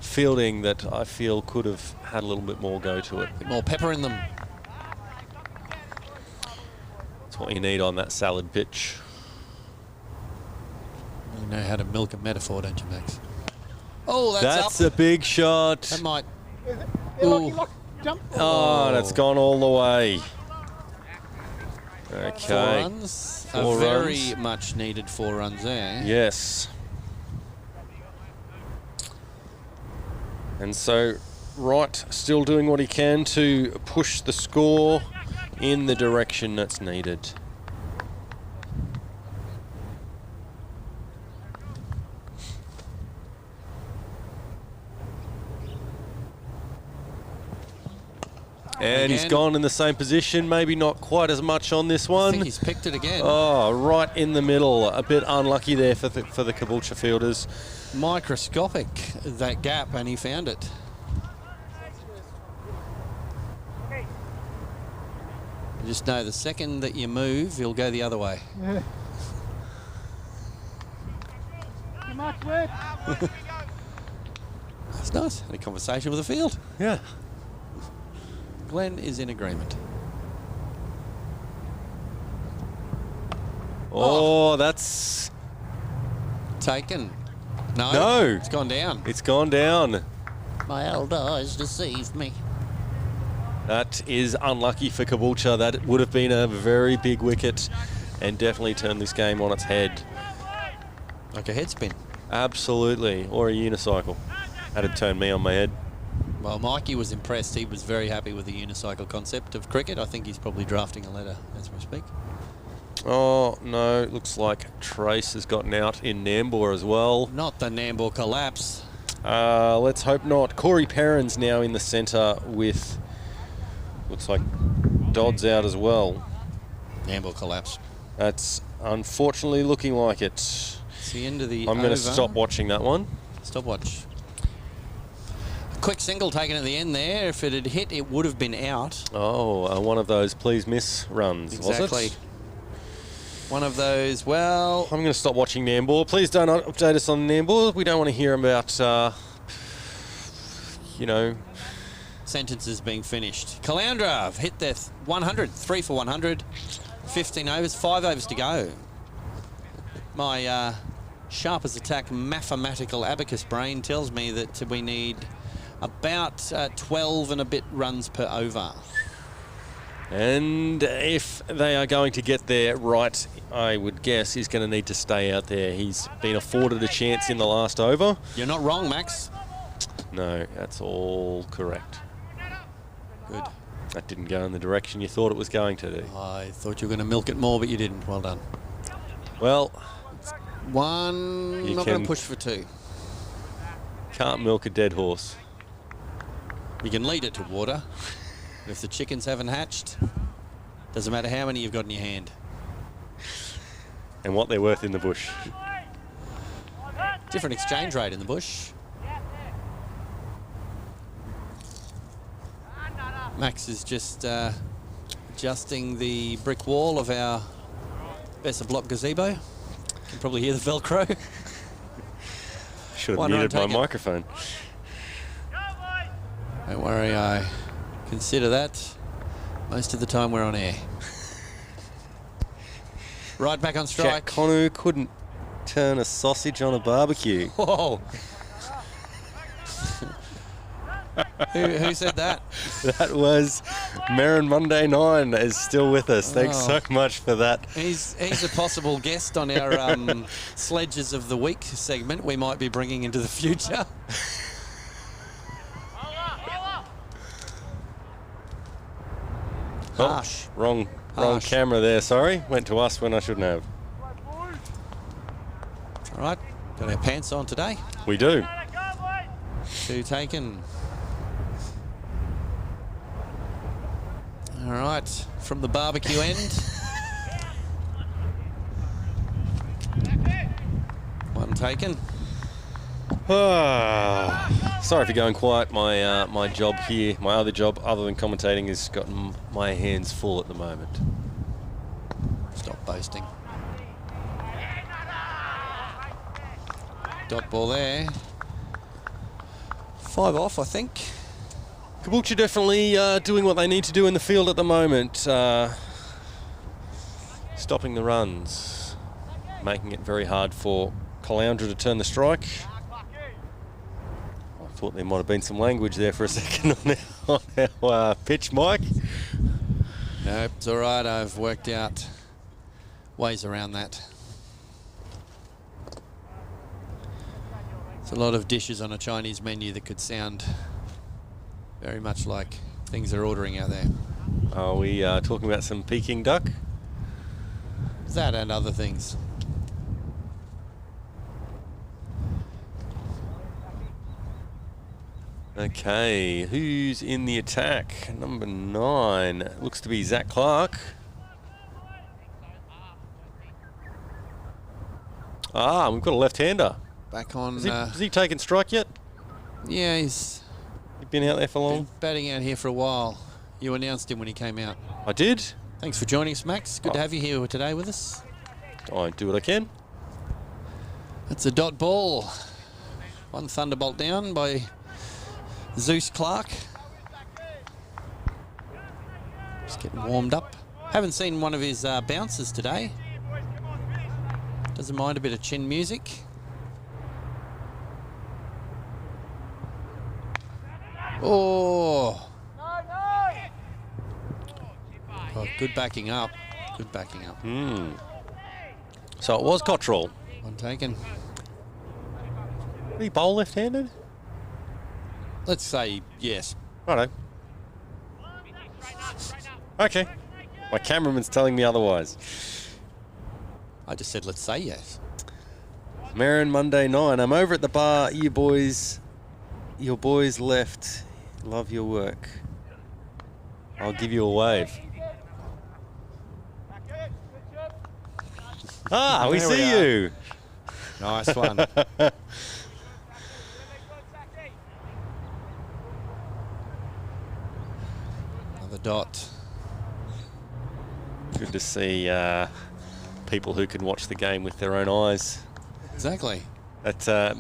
fielding that I feel could have had a little bit more go to it. A bit more pepper in them. That's what you need on that salad pitch. You know how to milk a metaphor, don't you, Max? Oh, that's up. A big shot. That might... Oh, that's gone all the way. Okay. 4 runs. A very much needed 4 runs there. Yes. And so Wright still doing what he can to push the score in the direction that's needed. And he's gone in the same position, maybe not quite as much on this one. I think he's picked it again. Oh, right in the middle. A bit unlucky there for the Caboolture fielders. Microscopic, that gap, and he found it. You just know the second that you move, he'll go the other way. That's nice. Had a conversation with the field. Yeah. Glenn is in agreement. Oh, that's... Taken. No. No. It's gone down. It's gone down. My old eyes deceived me. That is unlucky for Caboolture. That would have been a very big wicket and definitely turned this game on its head. Like a head spin. Absolutely. Or a unicycle. That'd turn me on my head. Well, Mikey was impressed. He was very happy with the unicycle concept of cricket. I think he's probably drafting a letter as we speak. Oh, no. Looks like Trace has gotten out in Nambour as well. Not the Nambour collapse. Let's hope not. Corey Perrin's now in the centre with... Looks like Dodd's out as well. Nambour collapse. That's unfortunately looking like it. It's the end of the I'm going to stop watching that one. Stopwatch. A quick single taken at the end there. If it had hit, it would have been out. Oh, one of those please miss runs, Exactly. was it? One of those, well... I'm going to stop watching Nambour. Please don't update us on Nambour. We don't want to hear about, you know... sentences being finished. Caloundra have hit their 100, 3 for 100, 15 overs, 5 overs to go. My sharp as attack mathematical abacus brain tells me that we need about 12 and a bit runs per over. And if they are going to get there right, I would guess he's going to need to stay out there. He's been afforded a chance in the last over. You're not wrong, Max. No, that's all correct. Good. That didn't go in the direction you thought it was going to do. I thought you were going to milk it more, but you didn't. Well done. Well, one, not going to push for 2. Can't milk a dead horse. You can lead it to water. And if the chickens haven't hatched, doesn't matter how many you've got in your hand. And what they're worth in the bush. Different exchange rate in the bush. Max is just adjusting the brick wall of our Besser block gazebo. You can probably hear the Velcro. Should have muted my microphone. Don't worry, I consider that most of the time we're on air. Right back on strike. Jack Conu couldn't turn a sausage on a barbecue. Whoa. Who said that? That was Marin Monday 9 is still with us. Thanks so much for that. He's a possible guest on our Sledges of the Week segment we might be bringing into the future. Harsh. Wrong camera there, sorry. Went to us when I shouldn't have. All right, got our pants on today. We do. 2 taken. All right, from the barbecue end. 1 taken. Sorry for going quiet. My job here, my other job other than commentating, has gotten my hands full at the moment. Stop boasting. Dot ball there. 5 off, I think. Caboolture definitely doing what they need to do in the field at the moment. Stopping the runs. Making it very hard for Caloundra to turn the strike. I thought there might have been some language there for a second on our pitch, Mike. Nope, it's all right. I've worked out ways around that. It's a lot of dishes on a Chinese menu that could sound very much like things they're ordering out there. Are we talking about some Peking duck? That and other things. Okay, who's in the attack? Number 9 looks to be Zach Clark. We've got a left-hander. Back on. Has he taken strike yet? Yeah, he's Been out there for long? been batting out here for a while. You announced him when he came out. I did. Thanks for joining us, Max. Good to have you here today with us. I do what I can. That's a dot ball. One thunderbolt down by Zeus Clark. Just getting warmed up. Haven't seen one of his bouncers today. Doesn't mind a bit of chin music. Oh. Oh, good backing up. Good backing up. So it was Cottrell. One taken. Did he bowl left-handed? Let's say yes. Righto. Okay. My cameraman's telling me otherwise. I just said let's say yes. Marin, Monday 9. I'm over at the bar. Your boys left. Love your work. I'll give you a wave. Ah, we There see we you. Nice one. Another dot. Good to see people who can watch the game with their own eyes. Exactly. That I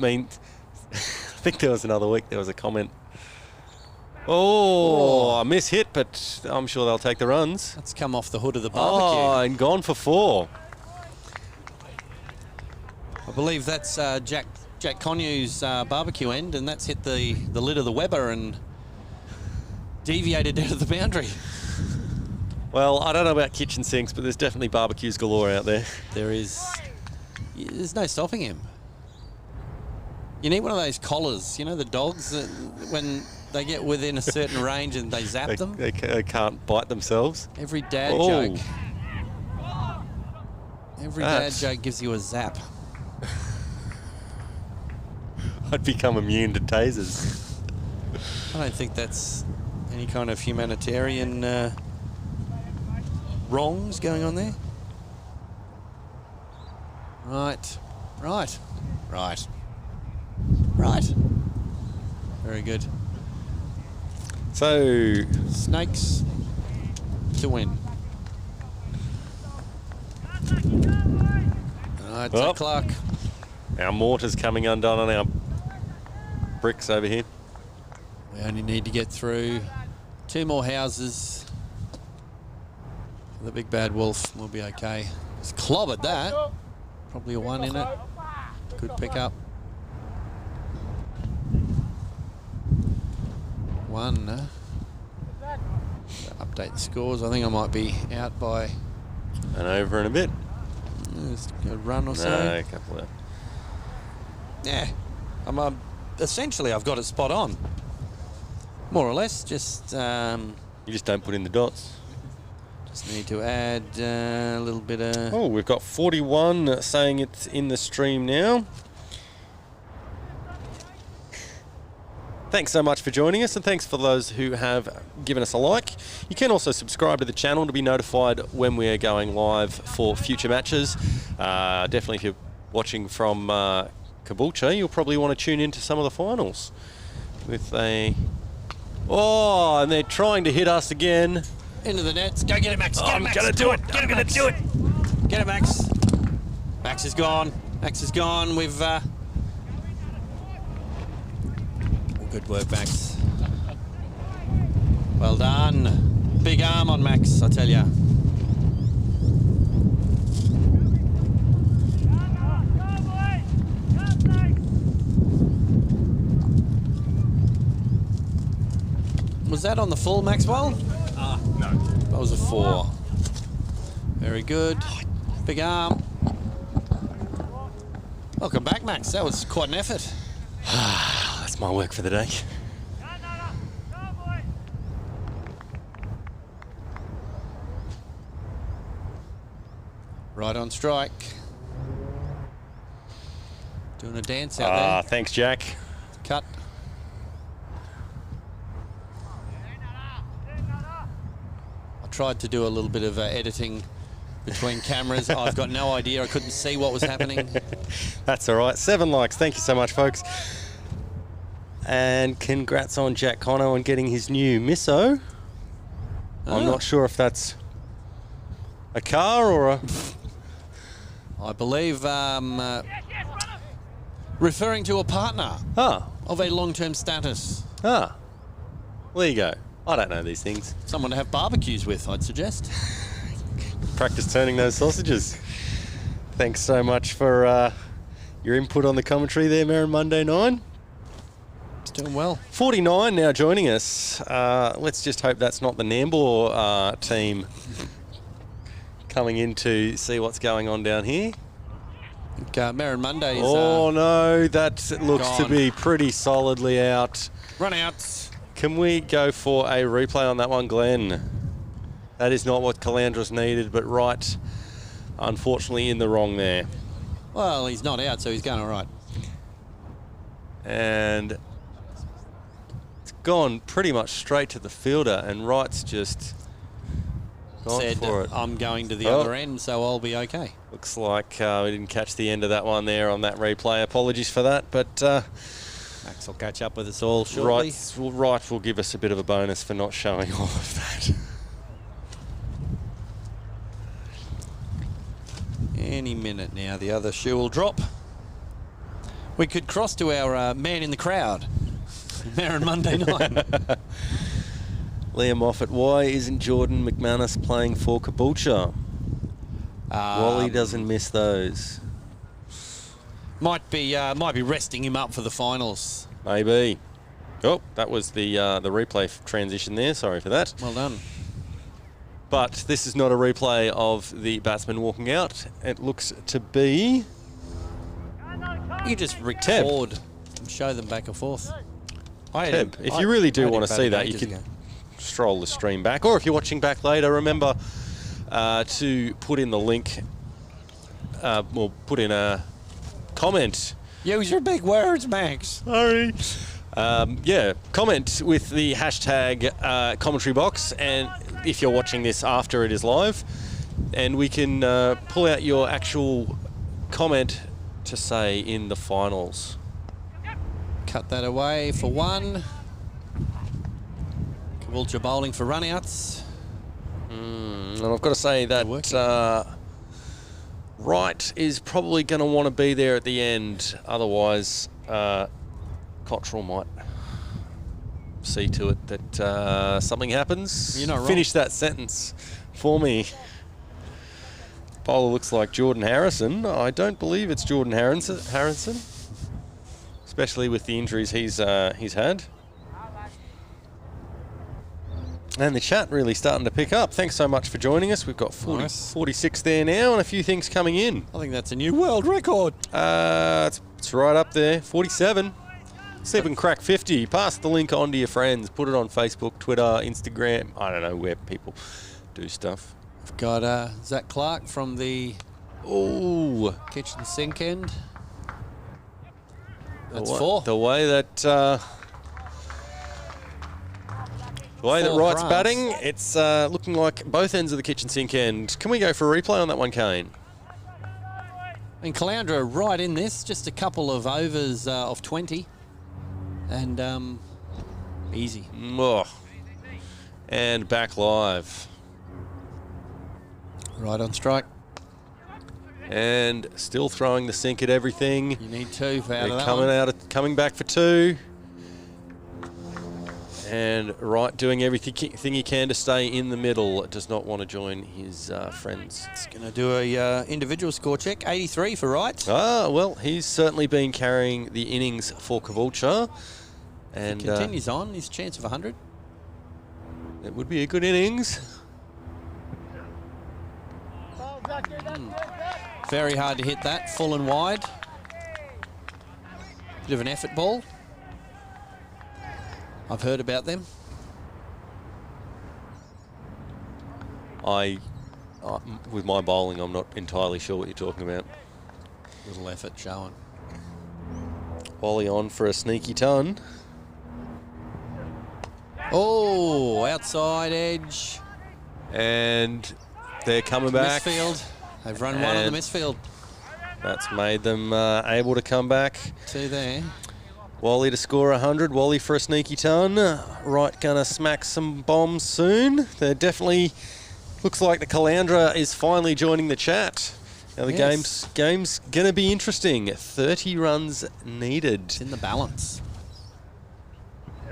think there was another week. There was a comment. Oh, a miss hit, but I'm sure they'll take the runs. That's come off the hood of the Oh, barbecue. and gone for 4. I believe that's Jack Conyu's barbecue end, and that's hit the lid of the Weber and deviated out of the boundary. Well, I don't know about kitchen sinks, but there's definitely barbecues galore out there. There's no stopping him. You need one of those collars, you know, the dogs that when they get within a certain range and they zap them. They can't bite themselves. Every dad Oh. joke. Every dad joke gives you a zap. I'd become immune to tasers. I don't think that's any kind of humanitarian wrongs going on there. Right. Very good. So, Snakes to win. Right, Oh. Clark. our mortar's coming undone on our bricks over here. We only need to get through 2 more houses. The big bad wolf will be okay. He's clobbered that. Probably a 1 in it. Good pick up. 1. Update the scores. I think I might be out by And over in a bit. just a run or so. No, a couple of... Yeah, I'm essentially I've got it spot on, more or less. Just You just don't put in the dots. just need to add a little bit of. Oh, we've got 41 saying it's in the stream now. Thanks so much for joining us, and thanks for those who have given us a like. You can also subscribe to the channel to be notified when we are going live for future matches. Definitely if you're watching from Caboolture, you'll probably want to tune into some of the finals. With a... Oh, and they're trying to hit us again. Into the nets. Go get it, Max. Get it, I'm Max. going to do it. I'm going to do it. Get it, Max. Max is gone. Max is gone. We've... Good work, Max. Well done. Big arm on Max, I tell ya. Was that on the full, Maxwell? No. That was a 4. Very good. Big arm. Welcome back, Max. That was quite an effort. That's my work for the day. Right on strike. Doing a dance out there. Thanks, Jack. Cut. I tried to do a little bit of editing between cameras. I've got no idea. I couldn't see what was happening. That's all right. 7 likes. Thank you so much, folks. And congrats on Jack Connor on getting his new Misso. I'm not sure if that's a car or a... I believe Referring to a partner Ah. of a long-term status. Ah. Well, there you go. I don't know these things. Someone to have barbecues with, I'd suggest. Practice turning those sausages. Thanks so much for your input on the commentary there, Merrin Monday 9. It's doing well. 49 now joining us. Let's just hope that's not the Nambour team coming in to see what's going on down here. Merrin Monday is... Oh no, that looks to gone. be pretty solidly out. Run outs. Can we go for a replay on that one, Glenn? That is not what Calandra's needed, but Wright, unfortunately, in the wrong there. Well, he's not out, so he's going all right. And it's gone pretty much straight to the fielder, and Wright's just gone Said, for it. I'm going to the Oh. other end, so I'll be okay. Looks like we didn't catch the end of that one there on that replay. Apologies for that, but Max will catch up with us all shortly. Wright will give us a bit of a bonus for not showing all of that. Any minute now, the other shoe will drop. We could cross to our man in the crowd, Merrin Monday 9. Liam Moffat, why isn't Jordan McManus playing for Caboolture? Wally doesn't miss those. Might be resting him up for the finals. Maybe. Oh, that was the replay transition there. Sorry for that. Well done. But this is not a replay of the batsman walking out. It looks to be... You just record and show them back and forth. Teb. If you really do want to see that, you can stroll the stream back. Or if you're watching back later, remember to put in the link, or put in a comment. Use your big words, Max. Sorry. Yeah, comment with the hashtag commentary box, and if you're watching this after it is live, and we can pull out your actual comment to say in the finals. Cut that away for one. Caboolture bowling for runouts. And I've got to say that Wright is probably going to want to be there at the end. Otherwise, Cottrell might see to it that something happens. You're not wrong. Finish that sentence for me. Bowler looks like Jordan Harrison. I don't believe it's Jordan Harrison, especially with the injuries he's had. And the chat really starting to pick up. Thanks so much for joining us. We've got 46 there now and a few things coming in. I think that's a new world record. It's right up there. 47. See if we can crack 50. Pass the link on to your friends. Put it on Facebook, Twitter, Instagram. I don't know where people do stuff. We've got Zach Clark from the kitchen sink end. That's four. The way that Wright's runs. batting, it's looking like both ends of the kitchen sink end. Can we go for a replay on that one, Kane? And Caloundra right in this, just a couple of overs of 20. And easy. Oh. And back live. Right on strike. And still throwing the sink at everything. You need two for out of They're that coming back for two. And Wright doing everything he can to stay in the middle. Does not want to join his friends. It's going to do a individual score check. 83 for Wright. Ah, well, he's certainly been carrying the innings for Caboolture. And If he continues on, his chance of 100. It would be a good innings. Very hard to hit that, full and wide. Bit of an effort ball. I've heard about them. With my bowling, I'm not entirely sure what you're talking about. Little effort showing. Wally on for a sneaky ton. Oh, outside edge. And they're coming back. Misfield. They've run one on the misfield. That's made them able to come back. Two there. Wally to score 100. Wally for a sneaky ton. Wright gonna smack some bombs soon. They're definitely... Looks like the Caloundra is finally joining the chat. Now the Yes. game's going to be interesting. 30 runs needed. It's in the balance.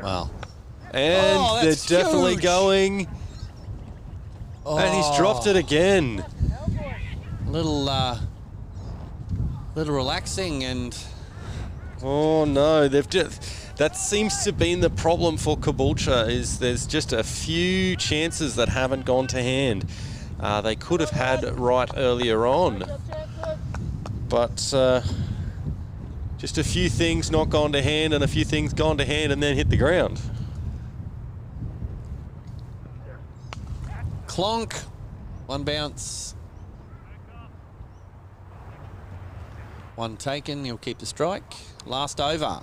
Wow. And Oh, they're that's definitely huge. going. And he's dropped it again. Little relaxing and Oh no, they've just, that seems to be the problem for Caboolture, is there's just a few chances that haven't gone to hand. They could have had right earlier on, but just a few things not gone to hand and a few things gone to hand and then hit the ground. clonk. One bounce. One taken. He'll keep the strike. Last over.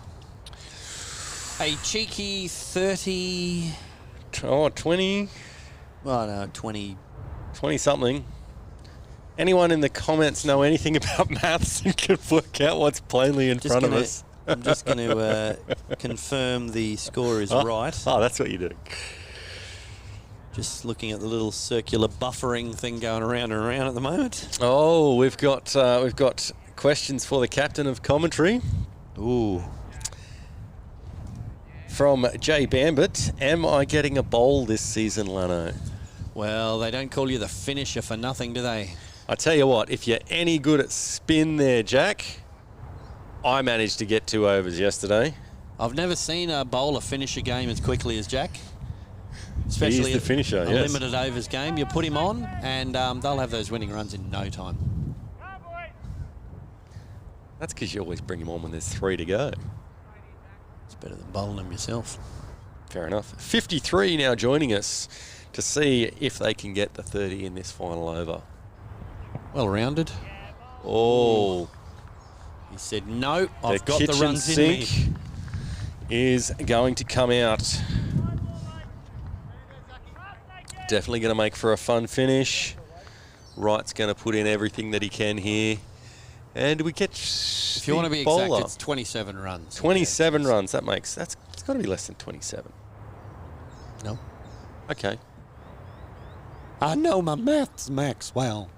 A cheeky 30. Oh, 20. Oh no, 20. 20 something. Anyone in the comments know anything about maths and can work out what's plainly in front of us? I'm just going to confirm the score is right. Oh, that's what you're doing. Just looking at the little circular buffering thing going around and around at the moment. Oh, we've got questions for the captain of commentary. Ooh. From Jay Bambit. Am I getting a bowl this season, Lanno? Well, they don't call you the finisher for nothing, do they? I tell you what, if you're any good at spin there, Jack, I managed to get 2 overs yesterday. I've never seen a bowler finish a game as quickly as Jack. Especially He's the finisher, a yes. limited overs game. You put him on and they'll have those winning runs in no time. That's because you always bring him on when there's 3 to go. It's better than bowling them yourself. Fair enough. 53 now joining us to see if they can get the 30 in this final over. Well rounded. Oh, He said, no, I've the got the kitchen runs in me. sink is going to come out. Definitely going to make for a fun finish. Wright's going to put in everything that he can here. And we catch If you want to be bowler. exact, it's 27 runs. 27 runs. It's got to be less than 27. No. Okay. I know my maths, Maxwell.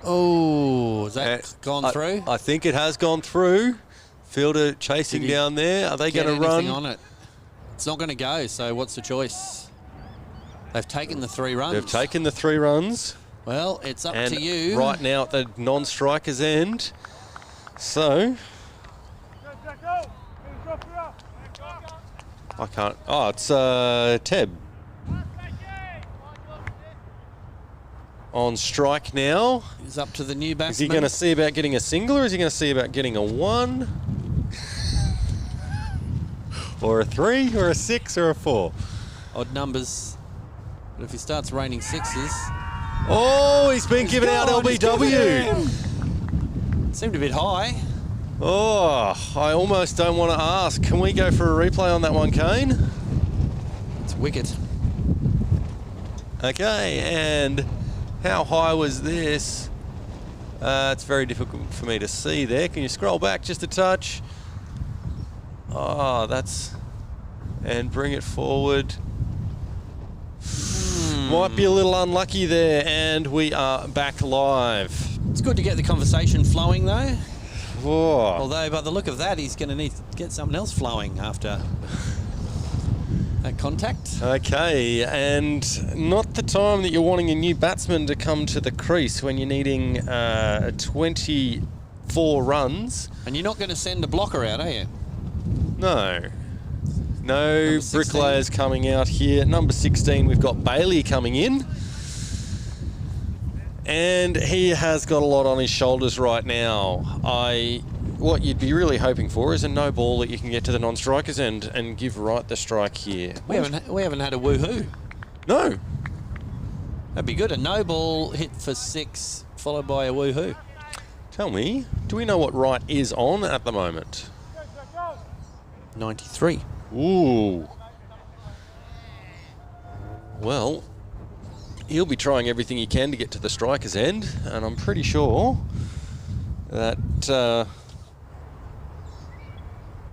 Oh, has that gone through? I think it has gone through. Fielder chasing Did he down there. Are they Get going to anything run? on it? It's not going to go, so what's the choice? They've taken the 3 runs. They've taken the 3 runs. Well, it's up And to you. right now at the non-striker's end. So I can't. Oh, it's Teb on strike now. It's up to the new Is batsman. he going to see about getting a single, or is he going to see about getting a 1? Or a 3, or a 6, or a 4? Odd numbers. But if he starts raining 6s, Oh, he's been given out LBW. seemed a bit high. Oh, I almost don't want to ask. Can we go for a replay on that one, Kane? It's wicket. Okay, and how high was this? It's very difficult for me to see there. Can you scroll back just a touch? Oh, and bring it forward. Might be a little unlucky there, and we are back live. It's good to get the conversation flowing, though. Oh. Although, by the look of that, he's going to need to get something else flowing after that contact. Okay, and not the time that you're wanting a new batsman to come to the crease when you're needing 24 runs. And you're not going to send a blocker out, are you? No. No Number 16. bricklayers coming out here. Number 16, we've got Bailey coming in. And he has got a lot on his shoulders right now. What you'd be really hoping for is a no ball that you can get to the non-strikers end and give Wright the strike here. We haven't had a woohoo. No. That'd be good. A no ball hit for 6 followed by a woohoo. Tell me, do we know what Wright is on at the moment? 93. Ooh. Well, he'll be trying everything he can to get to the striker's end, and I'm pretty sure that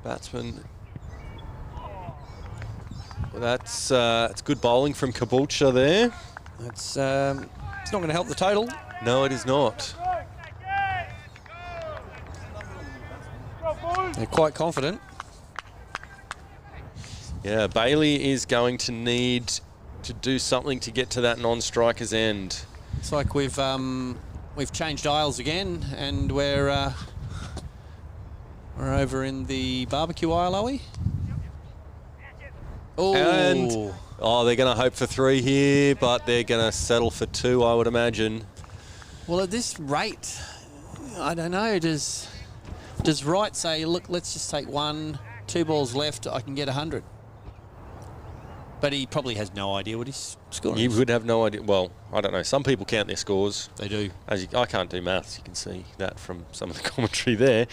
batsman. It's good bowling from Caboolture there. That's It's not going to help the total. No, it is not. They're quite confident. Yeah, Bailey is going to need to do something to get to that non-striker's end. It's like we've changed aisles again, and we're over in the barbecue aisle, are we? Oh, And they're going to hope for 3 here, but they're going to settle for 2, I would imagine. well, at this rate, I don't know. Does Wright say, look, let's just take 1, 2 balls left, I can get 100? But he probably has no idea what his score is. You would have no idea. Well, I don't know. Some people count their scores. They do. I can't do maths. You can see that from some of the commentary there.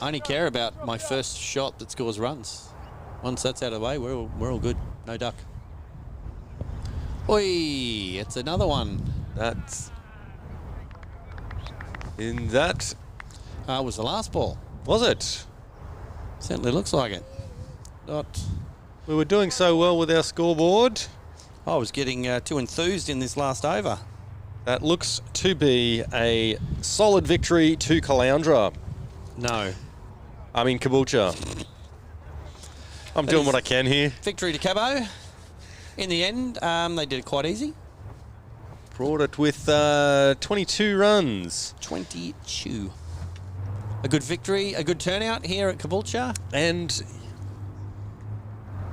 I only care about my first shot that scores runs. Once that's out of the way, we're all good. No duck. Oi, it's another one. That's... In that... Was the last ball. Was it? Certainly looks like it. Not... We were doing so well with our scoreboard. I was getting too enthused in this last over. That looks to be a solid victory to Caloundra. No. I mean, Caboolture. I'm doing what I can here. Victory to Cabo. In the end, they did it quite easy. Brought it with 22 runs. 22. A good victory, a good turnout here at Caboolture. And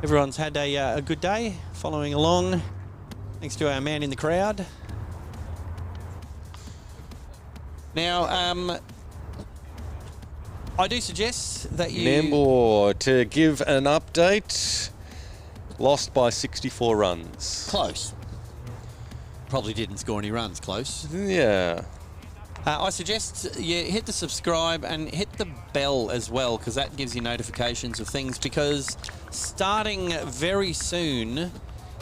Everyone's had a good day following along. Thanks to our man in the crowd. Now, I do suggest that you... Nambour, to give an update, lost by 64 runs. Close. Probably didn't score any runs, close. Yeah. I suggest you hit the subscribe and hit the bell as well, because that gives you notifications of things, because starting very soon,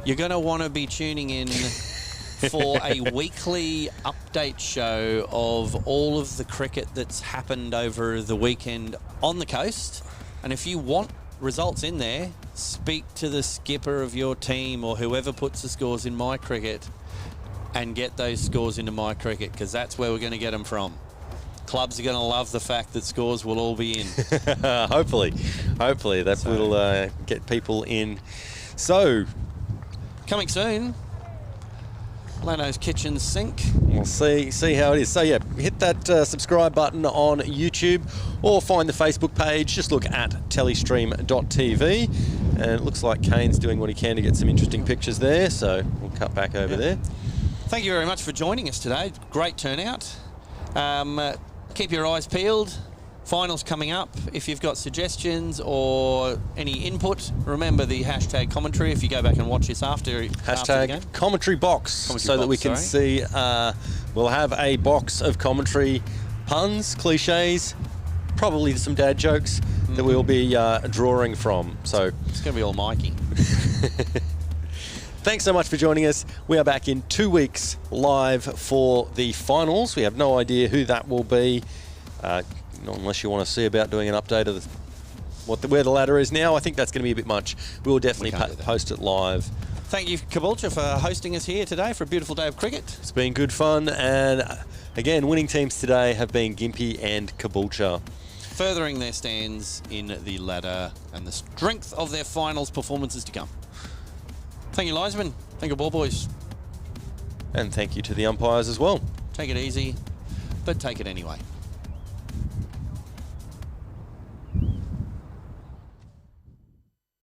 you're going to want to be tuning in for a weekly update show of all of the cricket that's happened over the weekend on the coast. And if you want results in there, speak to the skipper of your team or whoever puts the scores in My Cricket and get those scores into My Cricket, because that's where we're going to get them from. Clubs are going to love the fact that scores will all be in. Hopefully that will get people in. So, coming soon, Lanno's Kitchen Sink. we'll see how it is. So yeah, hit that subscribe button on YouTube or find the Facebook page. Just look at telestream.tv, and it looks like Kane's doing what he can to get some interesting pictures there. So we'll cut back over there. Thank you very much for joining us today. Great turnout. Keep your eyes peeled. Finals coming up. If you've got suggestions or any input, remember the hashtag commentary if you go back and watch this after the game. Hashtag commentary box, so that we can see. We'll have a box of commentary puns, cliches, probably some dad jokes that we'll be drawing from. So it's going to be all Mikey. Thanks so much for joining us. We are back in 2 weeks live for the finals. We have no idea who that will be, unless you want to see about doing an update of where the ladder is now. I think that's going to be a bit much. We'll definitely post it live. Thank you, Caboolture, for hosting us here today for a beautiful day of cricket. It's been good fun, and again, winning teams today have been Gympie and Caboolture, furthering their stands in the ladder and the strength of their finals performances to come. Thank you, linesmen. Thank you, ball boys. and thank you to the umpires as well. Take it easy, but take it anyway.